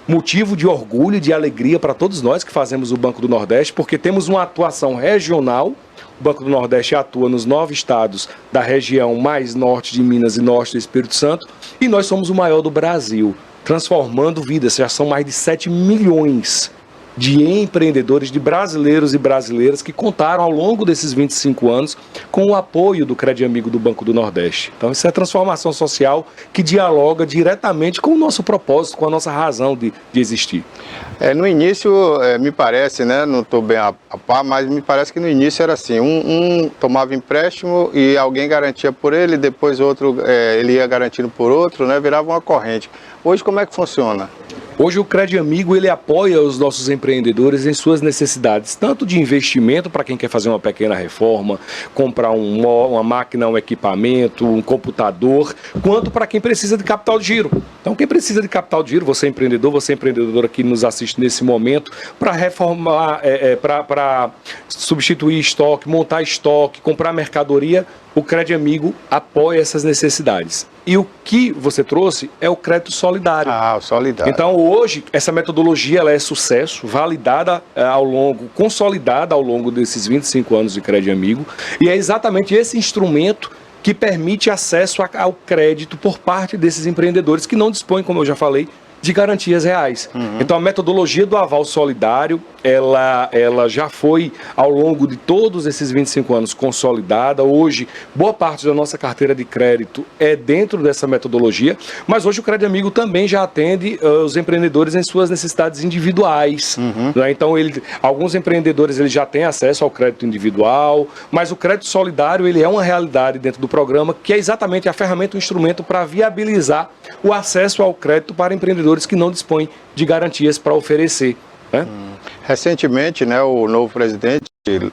motivo de orgulho e de alegria para todos nós que fazemos o Banco do Nordeste, porque temos uma atuação regional. O Banco do Nordeste atua nos 9 estados da região mais norte de Minas e norte do Espírito Santo, e nós somos o maior do Brasil, transformando vidas. Já são mais de 7 milhões de empreendedores, de brasileiros e brasileiras que contaram ao longo desses 25 anos com o apoio do Crédito Amigo do Banco do Nordeste. Então, isso é transformação social que dialoga diretamente com o nosso propósito, com a nossa razão de existir. No início, me parece, né, não estou bem a par, mas me parece que no início era assim, um tomava empréstimo e alguém garantia por ele, depois outro ele ia garantindo por outro, né, virava uma corrente. Hoje como é que funciona? Hoje o Crédito Amigo, ele apoia os nossos empreendedores em suas necessidades, tanto de investimento para quem quer fazer uma pequena reforma, comprar uma máquina, um equipamento, um computador, quanto para quem precisa de capital de giro. Então, quem precisa de capital de giro, você é empreendedor, você é empreendedora que nos assiste nesse momento, para reformar, para substituir estoque, montar estoque, comprar mercadoria, o Crédito Amigo apoia essas necessidades. E o que você trouxe é o crédito solidário. O solidário. Então, hoje, essa metodologia ela é sucesso, validada consolidada ao longo desses 25 anos de Crédito Amigo, e é exatamente esse instrumento que permite acesso ao crédito por parte desses empreendedores que não dispõem, como eu já falei, de garantias reais. Então, a metodologia do aval solidário, ela já foi, ao longo de todos esses 25 anos, consolidada. Hoje, boa parte da nossa carteira de crédito é dentro dessa metodologia, mas hoje o Crédito Amigo também já atende os empreendedores em suas necessidades individuais. Né? Então, alguns empreendedores eles já têm acesso ao crédito individual, mas o crédito solidário ele é uma realidade dentro do programa, que é exatamente a ferramenta, o instrumento para viabilizar o acesso ao crédito para empreendedores que não dispõem de garantias para oferecer. Né? Recentemente, né, o novo presidente,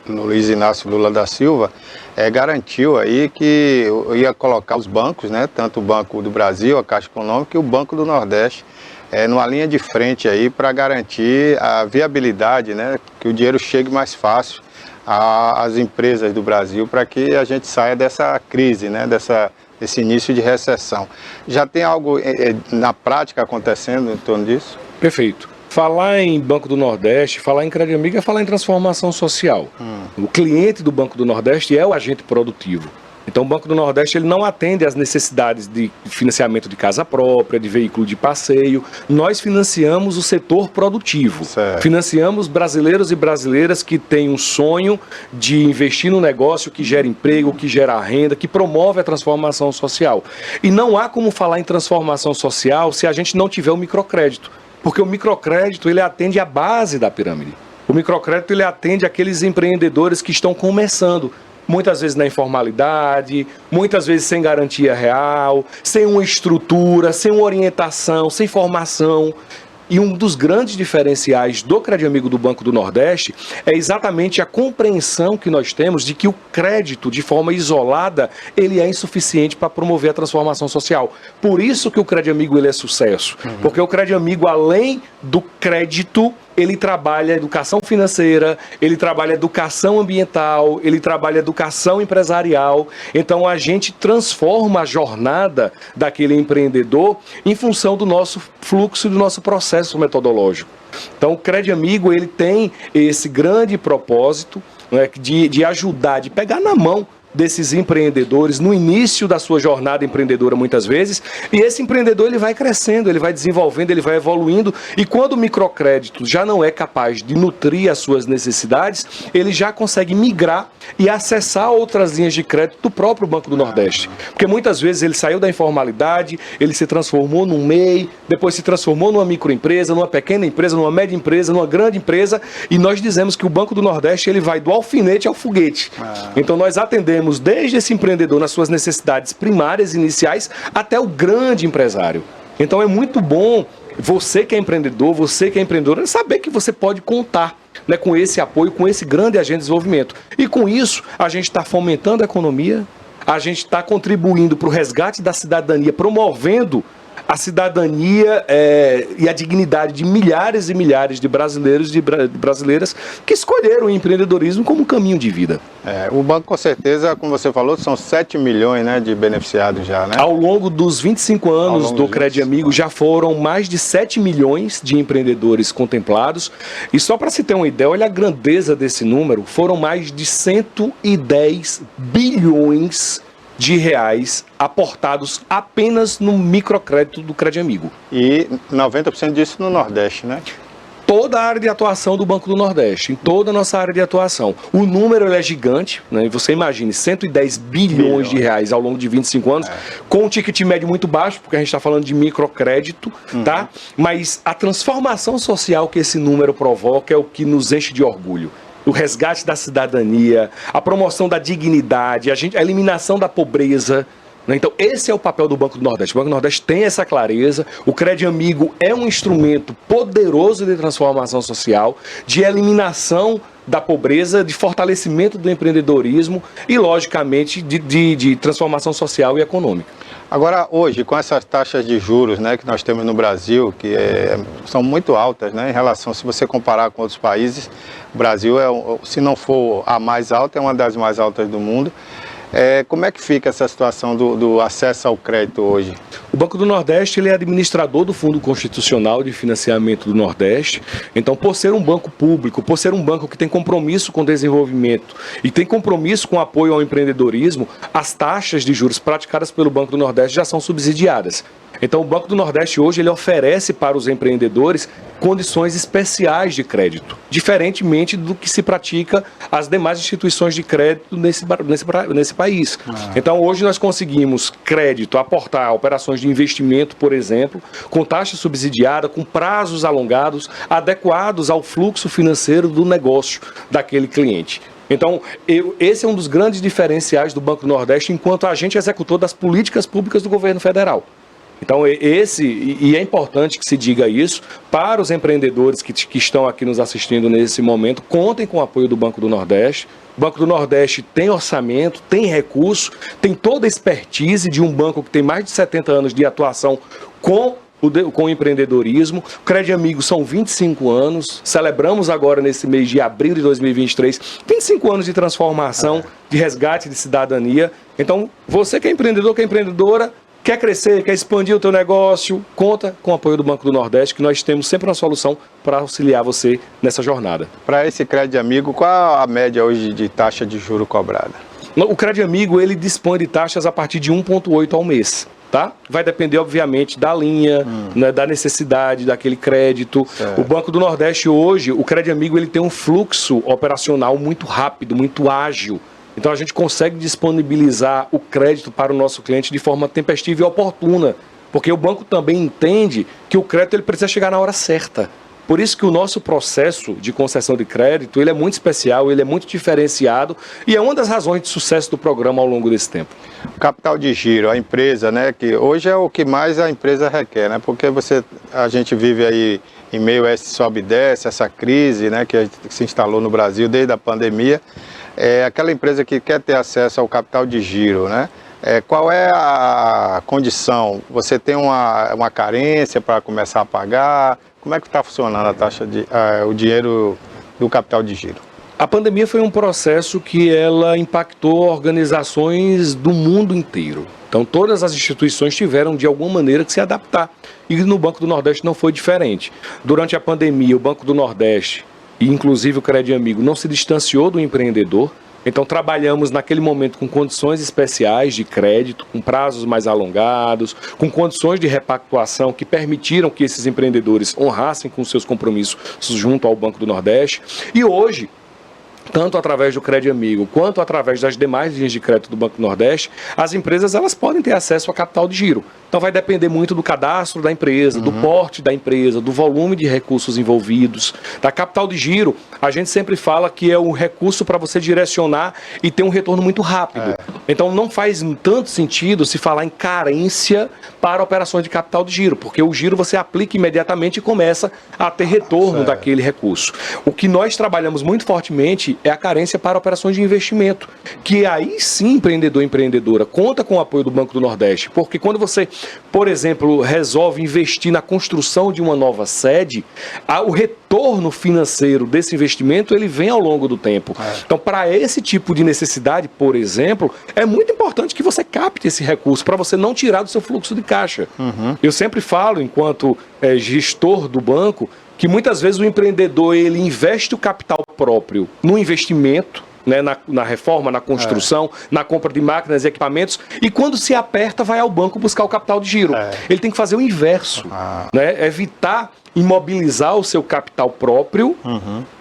Luiz Inácio Lula da Silva, garantiu aí que ia colocar os bancos, né, tanto o Banco do Brasil, a Caixa Econômica, e o Banco do Nordeste, numa linha de frente aí para garantir a viabilidade, né, que o dinheiro chegue mais fácil às empresas do Brasil, para que a gente saia dessa crise, né, desse início de recessão. Já tem algo na prática acontecendo em torno disso? Perfeito. Falar em Banco do Nordeste, falar em Crédito Amigo é falar em transformação social. O cliente do Banco do Nordeste é o agente produtivo. Então o Banco do Nordeste ele não atende às necessidades de financiamento de casa própria, de veículo de passeio. Nós financiamos o setor produtivo. Certo. Financiamos brasileiros e brasileiras que têm um sonho de investir no negócio que gera emprego, que gera renda, que promove a transformação social. E não há como falar em transformação social se a gente não tiver o microcrédito. Porque o microcrédito ele atende à base da pirâmide. O microcrédito ele atende aqueles empreendedores que estão começando. Muitas vezes na informalidade, muitas vezes sem garantia real, sem uma estrutura, sem uma orientação, sem formação. E um dos grandes diferenciais do Crédito Amigo do Banco do Nordeste é exatamente a compreensão que nós temos de que o crédito, de forma isolada, ele é insuficiente para promover a transformação social. Por isso que o Crédito Amigo ele é sucesso. Porque o Crédito Amigo, além do crédito, ele trabalha educação financeira, ele trabalha educação ambiental, ele trabalha educação empresarial. Então a gente transforma a jornada daquele empreendedor em função do nosso fluxo, do nosso processo metodológico. Então o Crédito Amigo ele tem esse grande propósito, né, de ajudar, de pegar na mão desses empreendedores no início da sua jornada empreendedora muitas vezes, e esse empreendedor ele vai crescendo, ele vai desenvolvendo, ele vai evoluindo, e quando o microcrédito já não é capaz de nutrir as suas necessidades, ele já consegue migrar e acessar outras linhas de crédito do próprio Banco do Nordeste, porque muitas vezes ele saiu da informalidade, ele se transformou num MEI, depois se transformou numa microempresa, numa pequena empresa, numa média empresa, numa grande empresa, e nós dizemos que o Banco do Nordeste ele vai do alfinete ao foguete. Então nós atendemos desde esse empreendedor nas suas necessidades primárias, iniciais, até o grande empresário. Então é muito bom você que é empreendedor, você que é empreendedora, saber que você pode contar, né, com esse apoio, com esse grande agente de desenvolvimento. E com isso, a gente está fomentando a economia, a gente está contribuindo para o resgate da cidadania, promovendo a cidadania e a dignidade de milhares e milhares de brasileiros e de brasileiras que escolheram o empreendedorismo como um caminho de vida. O banco, com certeza, como você falou, são 7 milhões, né, de beneficiados já, né? Ao longo dos 25 anos do Crédito Amigo, já foram mais de 7 milhões de empreendedores contemplados. E só para se ter uma ideia, olha a grandeza desse número, foram mais de 110 bilhões de reais aportados apenas no microcrédito do Crédito Amigo. E 90% disso no Nordeste, né? Toda a área de atuação do Banco do Nordeste, em toda a nossa área de atuação. O número é gigante, né? Você imagine, 110 bilhões de reais ao longo de 25 anos, com um ticket médio muito baixo, porque a gente está falando de microcrédito, tá? Mas a transformação social que esse número provoca é o que nos enche de orgulho. O resgate da cidadania, a promoção da dignidade, a eliminação da pobreza. Então, esse é o papel do Banco do Nordeste. O Banco do Nordeste tem essa clareza. O Crédito Amigo é um instrumento poderoso de transformação social, de eliminação da pobreza, de fortalecimento do empreendedorismo e, logicamente, de transformação social e econômica. Agora, hoje, com essas taxas de juros, né, que nós temos no Brasil, que são muito altas, né, em relação, se você comparar com outros países, o Brasil, se não for a mais alta, é uma das mais altas do mundo. Como é que fica essa situação do acesso ao crédito hoje? O Banco do Nordeste ele é administrador do Fundo Constitucional de Financiamento do Nordeste. Então, por ser um banco público, por ser um banco que tem compromisso com o desenvolvimento e tem compromisso com o apoio ao empreendedorismo, as taxas de juros praticadas pelo Banco do Nordeste já são subsidiadas. Então, o Banco do Nordeste hoje ele oferece para os empreendedores condições especiais de crédito, diferentemente do que se pratica as demais instituições de crédito nesse país. Então, hoje nós conseguimos crédito, aportar operações de investimento, por exemplo, com taxa subsidiada, com prazos alongados, adequados ao fluxo financeiro do negócio daquele cliente. Então, esse é um dos grandes diferenciais do Banco do Nordeste enquanto agente executor das políticas públicas do governo federal. Então, e é importante que se diga isso para os empreendedores que estão aqui nos assistindo nesse momento, contem com o apoio do Banco do Nordeste. O Banco do Nordeste tem orçamento, tem recurso, tem toda a expertise de um banco que tem mais de 70 anos de atuação com o empreendedorismo. O Crédito Amigo são 25 anos, celebramos agora nesse mês de abril de 2023, 25 anos de transformação, de resgate de cidadania. Então, você que é empreendedor, que é empreendedora, quer crescer, quer expandir o teu negócio, conta com o apoio do Banco do Nordeste, que nós temos sempre uma solução para auxiliar você nessa jornada. Para esse Crédito Amigo, qual a média hoje de taxa de juro cobrada? O Crédito Amigo ele dispõe de taxas a partir de 1,8 ao mês. Tá? Vai depender, obviamente, da linha, né, da necessidade daquele crédito. O Banco do Nordeste hoje, o Crédito Amigo, ele tem um fluxo operacional muito rápido, muito ágil. Então a gente consegue disponibilizar o crédito para o nosso cliente de forma tempestiva e oportuna, porque o banco também entende que o crédito ele precisa chegar na hora certa. Por isso que o nosso processo de concessão de crédito ele é muito especial, ele é muito diferenciado e é uma das razões de sucesso do programa ao longo desse tempo. O capital de giro, a empresa, né, que hoje é o que mais a empresa requer, né, porque a gente vive aí em meio a esse sobe e desce, essa crise, né, que se instalou no Brasil desde a pandemia. Aquela empresa que quer ter acesso ao capital de giro, né? Qual é a condição? Você tem uma carência para começar a pagar? Como é que está funcionando a taxa o dinheiro do capital de giro? A pandemia foi um processo que ela impactou organizações do mundo inteiro. Então todas as instituições tiveram de alguma maneira que se adaptar. E no Banco do Nordeste não foi diferente. Durante a pandemia, o Banco do Nordeste e inclusive o Crédito Amigo não se distanciou do empreendedor, Então trabalhamos naquele momento com condições especiais de crédito, com prazos mais alongados, com condições de repactuação que permitiram que esses empreendedores honrassem com seus compromissos junto ao Banco do Nordeste. E hoje, tanto através do Crédito Amigo quanto através das demais linhas de crédito do Banco do Nordeste, as empresas elas podem ter acesso a capital de giro. Então vai depender muito do cadastro da empresa, do porte da empresa, do volume de recursos envolvidos. Da capital de giro, a gente sempre fala que é um recurso para você direcionar e ter um retorno muito rápido. Então não faz tanto sentido se falar em carência para operações de capital de giro, porque o giro você aplica imediatamente e começa a ter retorno daquele recurso. O que nós trabalhamos muito fortemente é a carência para operações de investimento, que aí sim, empreendedor e empreendedora, conta com o apoio do Banco do Nordeste, porque quando você, por exemplo, resolve investir na construção de uma nova sede, o retorno financeiro desse investimento ele vem ao longo do tempo. Então, para esse tipo de necessidade, por exemplo, é muito importante que você capte esse recurso para você não tirar do seu fluxo de caixa. Eu sempre falo, enquanto gestor do banco, que muitas vezes o empreendedor ele investe o capital próprio no investimento, né, na reforma, na construção, na compra de máquinas e equipamentos, e quando se aperta vai ao banco buscar o capital de giro. Ele tem que fazer o inverso, né, evitar imobilizar o seu capital próprio,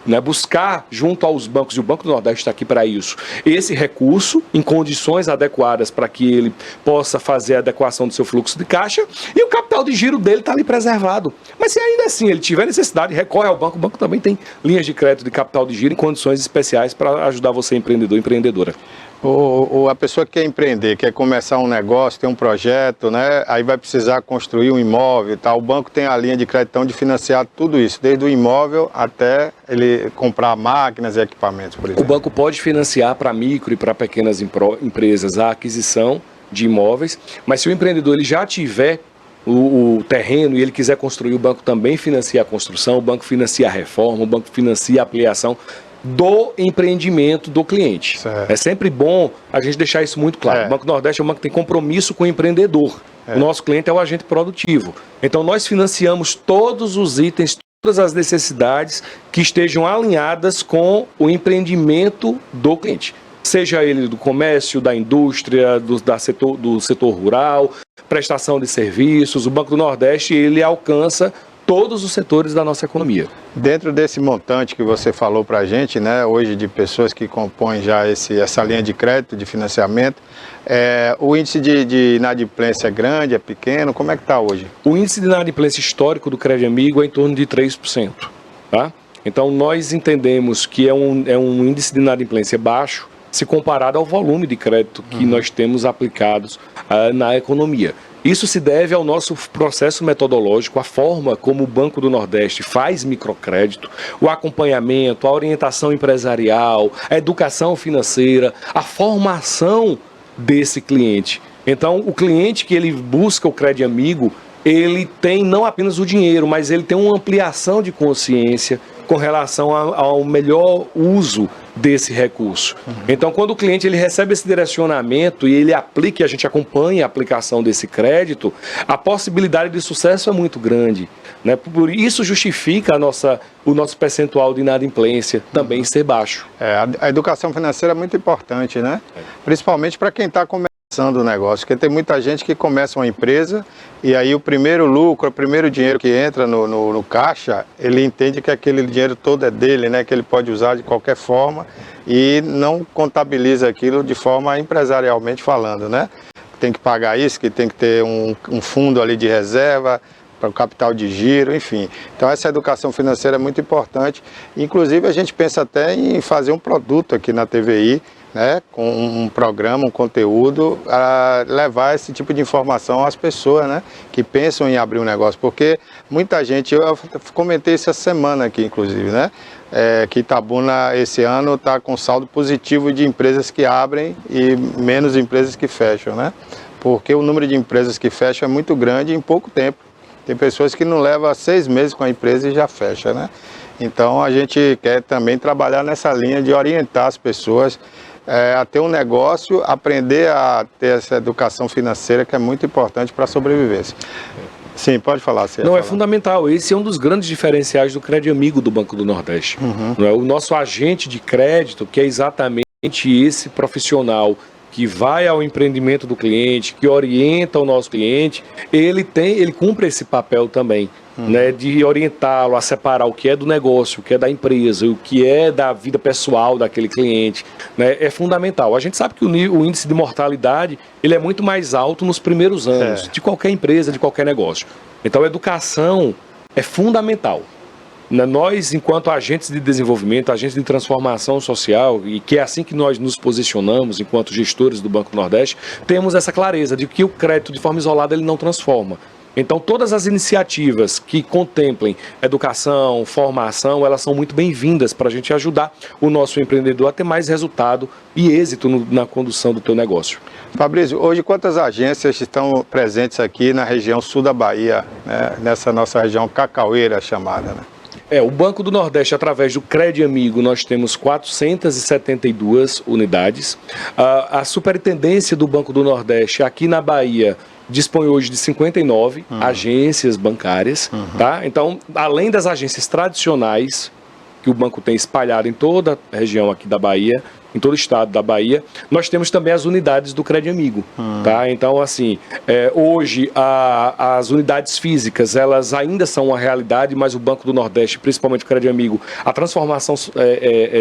né, buscar junto aos bancos, e o Banco do Nordeste está aqui para isso, esse recurso em condições adequadas para que ele possa fazer a adequação do seu fluxo de caixa, e o capital de giro dele está ali preservado. Mas se ainda assim ele tiver necessidade, recorre ao banco, o banco também tem linhas de crédito de capital de giro em condições especiais para ajudar você, empreendedor e empreendedora. A pessoa que quer empreender, quer começar um negócio, tem um projeto, né? Aí vai precisar construir um imóvel e tal. O banco tem a linha de crédito de financiar tudo isso, desde o imóvel até ele comprar máquinas e equipamentos, por exemplo. O banco pode financiar para micro e para pequenas empresas a aquisição de imóveis, mas se o empreendedor ele já tiver o terreno e ele quiser construir, o banco também financia a construção, o banco financia a reforma, o banco financia a ampliação do empreendimento do cliente. É sempre bom a gente deixar isso muito claro. O Banco do Nordeste é um banco que tem compromisso com o empreendedor. O nosso cliente é o agente produtivo. Então nós financiamos todos os itens, todas as necessidades que estejam alinhadas com o empreendimento do cliente. Seja ele do comércio, da indústria, do setor rural, prestação de serviços. O Banco do Nordeste ele alcança todos os setores da nossa economia. Dentro desse montante que você falou para a gente, né, hoje de pessoas que compõem já essa linha de crédito, de financiamento, o índice de inadimplência é grande, é pequeno? Como é que está hoje? O índice de inadimplência histórico do Crédito Amigo é em torno de 3%. Tá? Então nós entendemos que é um índice de inadimplência baixo se comparado ao volume de crédito que nós temos aplicados na economia. Isso se deve ao nosso processo metodológico, a forma como o Banco do Nordeste faz microcrédito, o acompanhamento, a orientação empresarial, a educação financeira, a formação desse cliente. Então, o cliente que ele busca o Crédito Amigo, ele tem não apenas o dinheiro, mas ele tem uma ampliação de consciência com relação ao melhor uso desse recurso. Então, quando o cliente ele recebe esse direcionamento e ele aplica, e a gente acompanha a aplicação desse crédito, a possibilidade de sucesso é muito grande, né? Por isso justifica o nosso percentual de inadimplência também ser baixo. A educação financeira é muito importante, né? Principalmente para quem está começando o negócio, porque tem muita gente que começa uma empresa e aí o primeiro lucro, o primeiro dinheiro que entra no caixa, ele entende que aquele dinheiro todo é dele, né? Que ele pode usar de qualquer forma e não contabiliza aquilo de forma empresarialmente falando, né? Tem que pagar isso, que tem que ter um fundo ali de reserva para o capital de giro, enfim. Então essa educação financeira é muito importante. Inclusive a gente pensa até em fazer um produto aqui na TVI, né, com um programa, um conteúdo, a levar esse tipo de informação às pessoas, né, que pensam em abrir um negócio, porque muita gente, eu comentei isso essa semana aqui, inclusive, né, que Itabuna esse ano está com saldo positivo de empresas que abrem e menos empresas que fecham, né, porque o número de empresas que fecham é muito grande em pouco tempo. Tem pessoas que não levam 6 meses com a empresa e já fecha, né. Então a gente quer também trabalhar nessa linha de orientar as pessoas a ter um negócio, aprender a ter essa educação financeira que é muito importante para a sobrevivência. Sim, pode falar. Não, é fundamental. Esse é um dos grandes diferenciais do Crédito Amigo do Banco do Nordeste. O nosso agente de crédito, que é exatamente esse profissional que vai ao empreendimento do cliente, que orienta o nosso cliente, ele cumpre esse papel também, né, de orientá-lo a separar o que é do negócio, o que é da empresa, o que é da vida pessoal daquele cliente, né, é fundamental. A gente sabe que o índice de mortalidade ele é muito mais alto nos primeiros anos de qualquer empresa, de qualquer negócio. Então, a educação é fundamental. Nós, enquanto agentes de desenvolvimento, agentes de transformação social, e que é assim que nós nos posicionamos enquanto gestores do Banco do Nordeste, temos essa clareza de que o crédito de forma isolada ele não transforma. Então, todas as iniciativas que contemplem educação, formação, elas são muito bem-vindas para a gente ajudar o nosso empreendedor a ter mais resultado e êxito na condução do teu negócio. Fabrício, hoje quantas agências estão presentes aqui na região sul da Bahia, né, nessa nossa região cacaueira chamada, né? O Banco do Nordeste, através do Crédito Amigo, nós temos 472 unidades. A Superintendência do Banco do Nordeste, aqui na Bahia, dispõe hoje de 59 agências bancárias. Tá? Então, além das agências tradicionais, que o banco tem espalhado em toda a região aqui da Bahia, em todo o estado da Bahia, nós temos também as unidades do Crédito Amigo. Tá? Então, assim, hoje as unidades físicas, elas ainda são uma realidade, mas o Banco do Nordeste, principalmente o Crédito Amigo, a transformação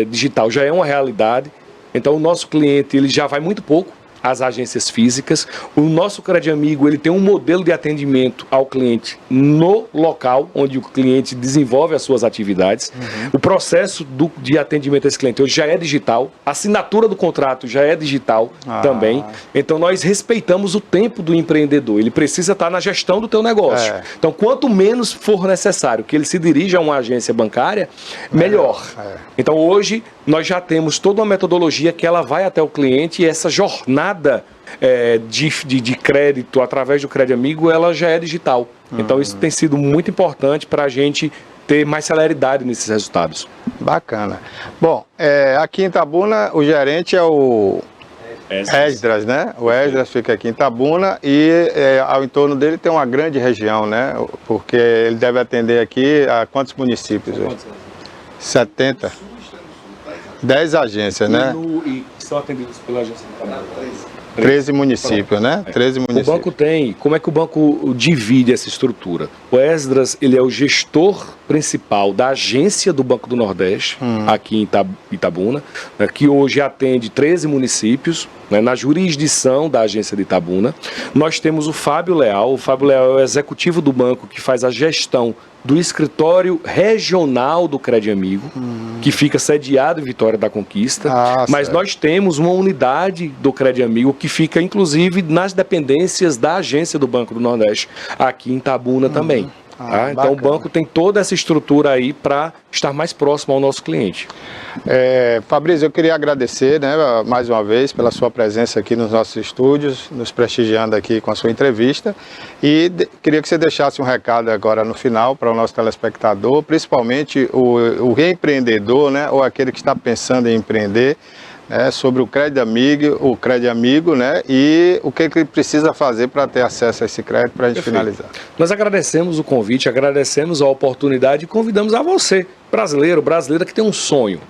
digital já é uma realidade. Então, o nosso cliente ele já vai muito pouco às agências físicas. O nosso Crédito Amigo ele tem um modelo de atendimento ao cliente no local onde o cliente desenvolve as suas atividades. O processo de atendimento a esse cliente hoje já é digital, a assinatura do contrato já é digital também. Então nós respeitamos o tempo do empreendedor, ele precisa estar na gestão do teu negócio. Então quanto menos for necessário que ele se dirija a uma agência bancária, melhor. Então hoje nós já temos toda uma metodologia que ela vai até o cliente e essa jornada de crédito através do Crédito Amigo, ela já é digital. Então isso tem sido muito importante para a gente ter mais celeridade nesses resultados. Bacana. Bom, aqui em Itabuna o gerente é o Esdras, né? O Esdras fica aqui em Itabuna e ao entorno dele tem uma grande região, né? Porque ele deve atender aqui a quantos municípios? 70. 10 agências, né? E são atendidos pela agência do Canal. 13 municípios, né? 13 municípios. O banco tem... Como é que o banco divide essa estrutura? O Esdras, ele é o gestor principal da agência do Banco do Nordeste, aqui em Itabuna, né, que hoje atende 13 municípios, né, na jurisdição da agência de Itabuna. Nós temos o Fábio Leal. O Fábio Leal é o executivo do banco que faz a gestão do escritório regional do Crédito Amigo, que fica sediado em Vitória da Conquista. Mas nós temos uma unidade do Crédito Amigo que fica, inclusive, nas dependências da agência do Banco do Nordeste, aqui em Itabuna também. Então o banco tem toda essa estrutura aí para estar mais próximo ao nosso cliente. Fabrício, eu queria agradecer, né, mais uma vez pela sua presença aqui nos nossos estúdios, nos prestigiando aqui com a sua entrevista, e queria que você deixasse um recado agora no final para o nosso telespectador, principalmente o reempreendedor, né, ou aquele que está pensando em empreender, sobre o Crédito Amigo, né, e o que ele precisa fazer para ter acesso a esse crédito, para a gente finalizar. Nós agradecemos o convite, agradecemos a oportunidade e convidamos a você, brasileiro, brasileira que tem um sonho,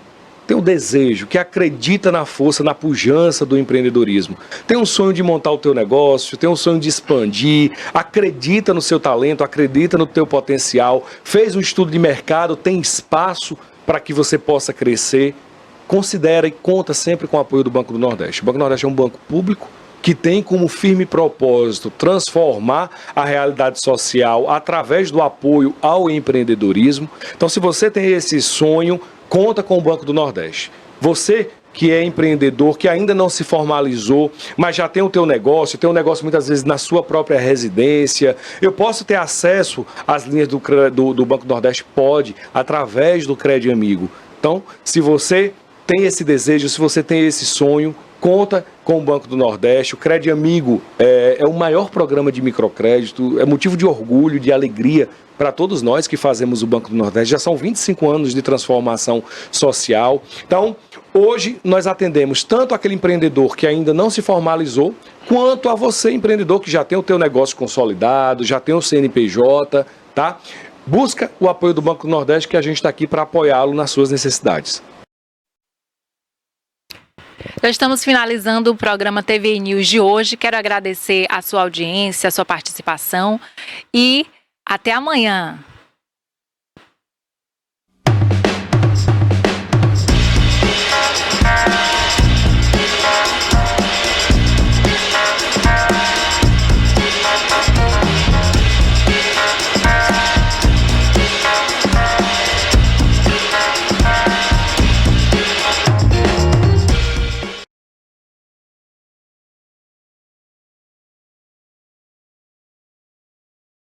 tem um desejo, que acredita na força, na pujança do empreendedorismo, tem um sonho de montar o teu negócio, tem um sonho de expandir, acredita no seu talento, acredita no teu potencial, fez um estudo de mercado, tem espaço para que você possa crescer. Considera e conta sempre com o apoio do Banco do Nordeste. O Banco do Nordeste é um banco público que tem como firme propósito transformar a realidade social através do apoio ao empreendedorismo. Então, se você tem esse sonho, conta com o Banco do Nordeste. Você que é empreendedor, que ainda não se formalizou, mas já tem o teu negócio muitas vezes na sua própria residência. Eu posso ter acesso às linhas do Banco do Nordeste? Pode, através do Crédito Amigo. Então, se você tem esse desejo, se você tem esse sonho, conta com o Banco do Nordeste. O Crédito Amigo é o maior programa de microcrédito, é motivo de orgulho, de alegria para todos nós que fazemos o Banco do Nordeste. Já são 25 anos de transformação social. Então, hoje nós atendemos tanto aquele empreendedor que ainda não se formalizou, quanto a você, empreendedor, que já tem o teu negócio consolidado, já tem o CNPJ, tá? Busca o apoio do Banco do Nordeste, que a gente está aqui para apoiá-lo nas suas necessidades. Já estamos finalizando o programa TV News de hoje. Quero agradecer a sua audiência, a sua participação e até amanhã.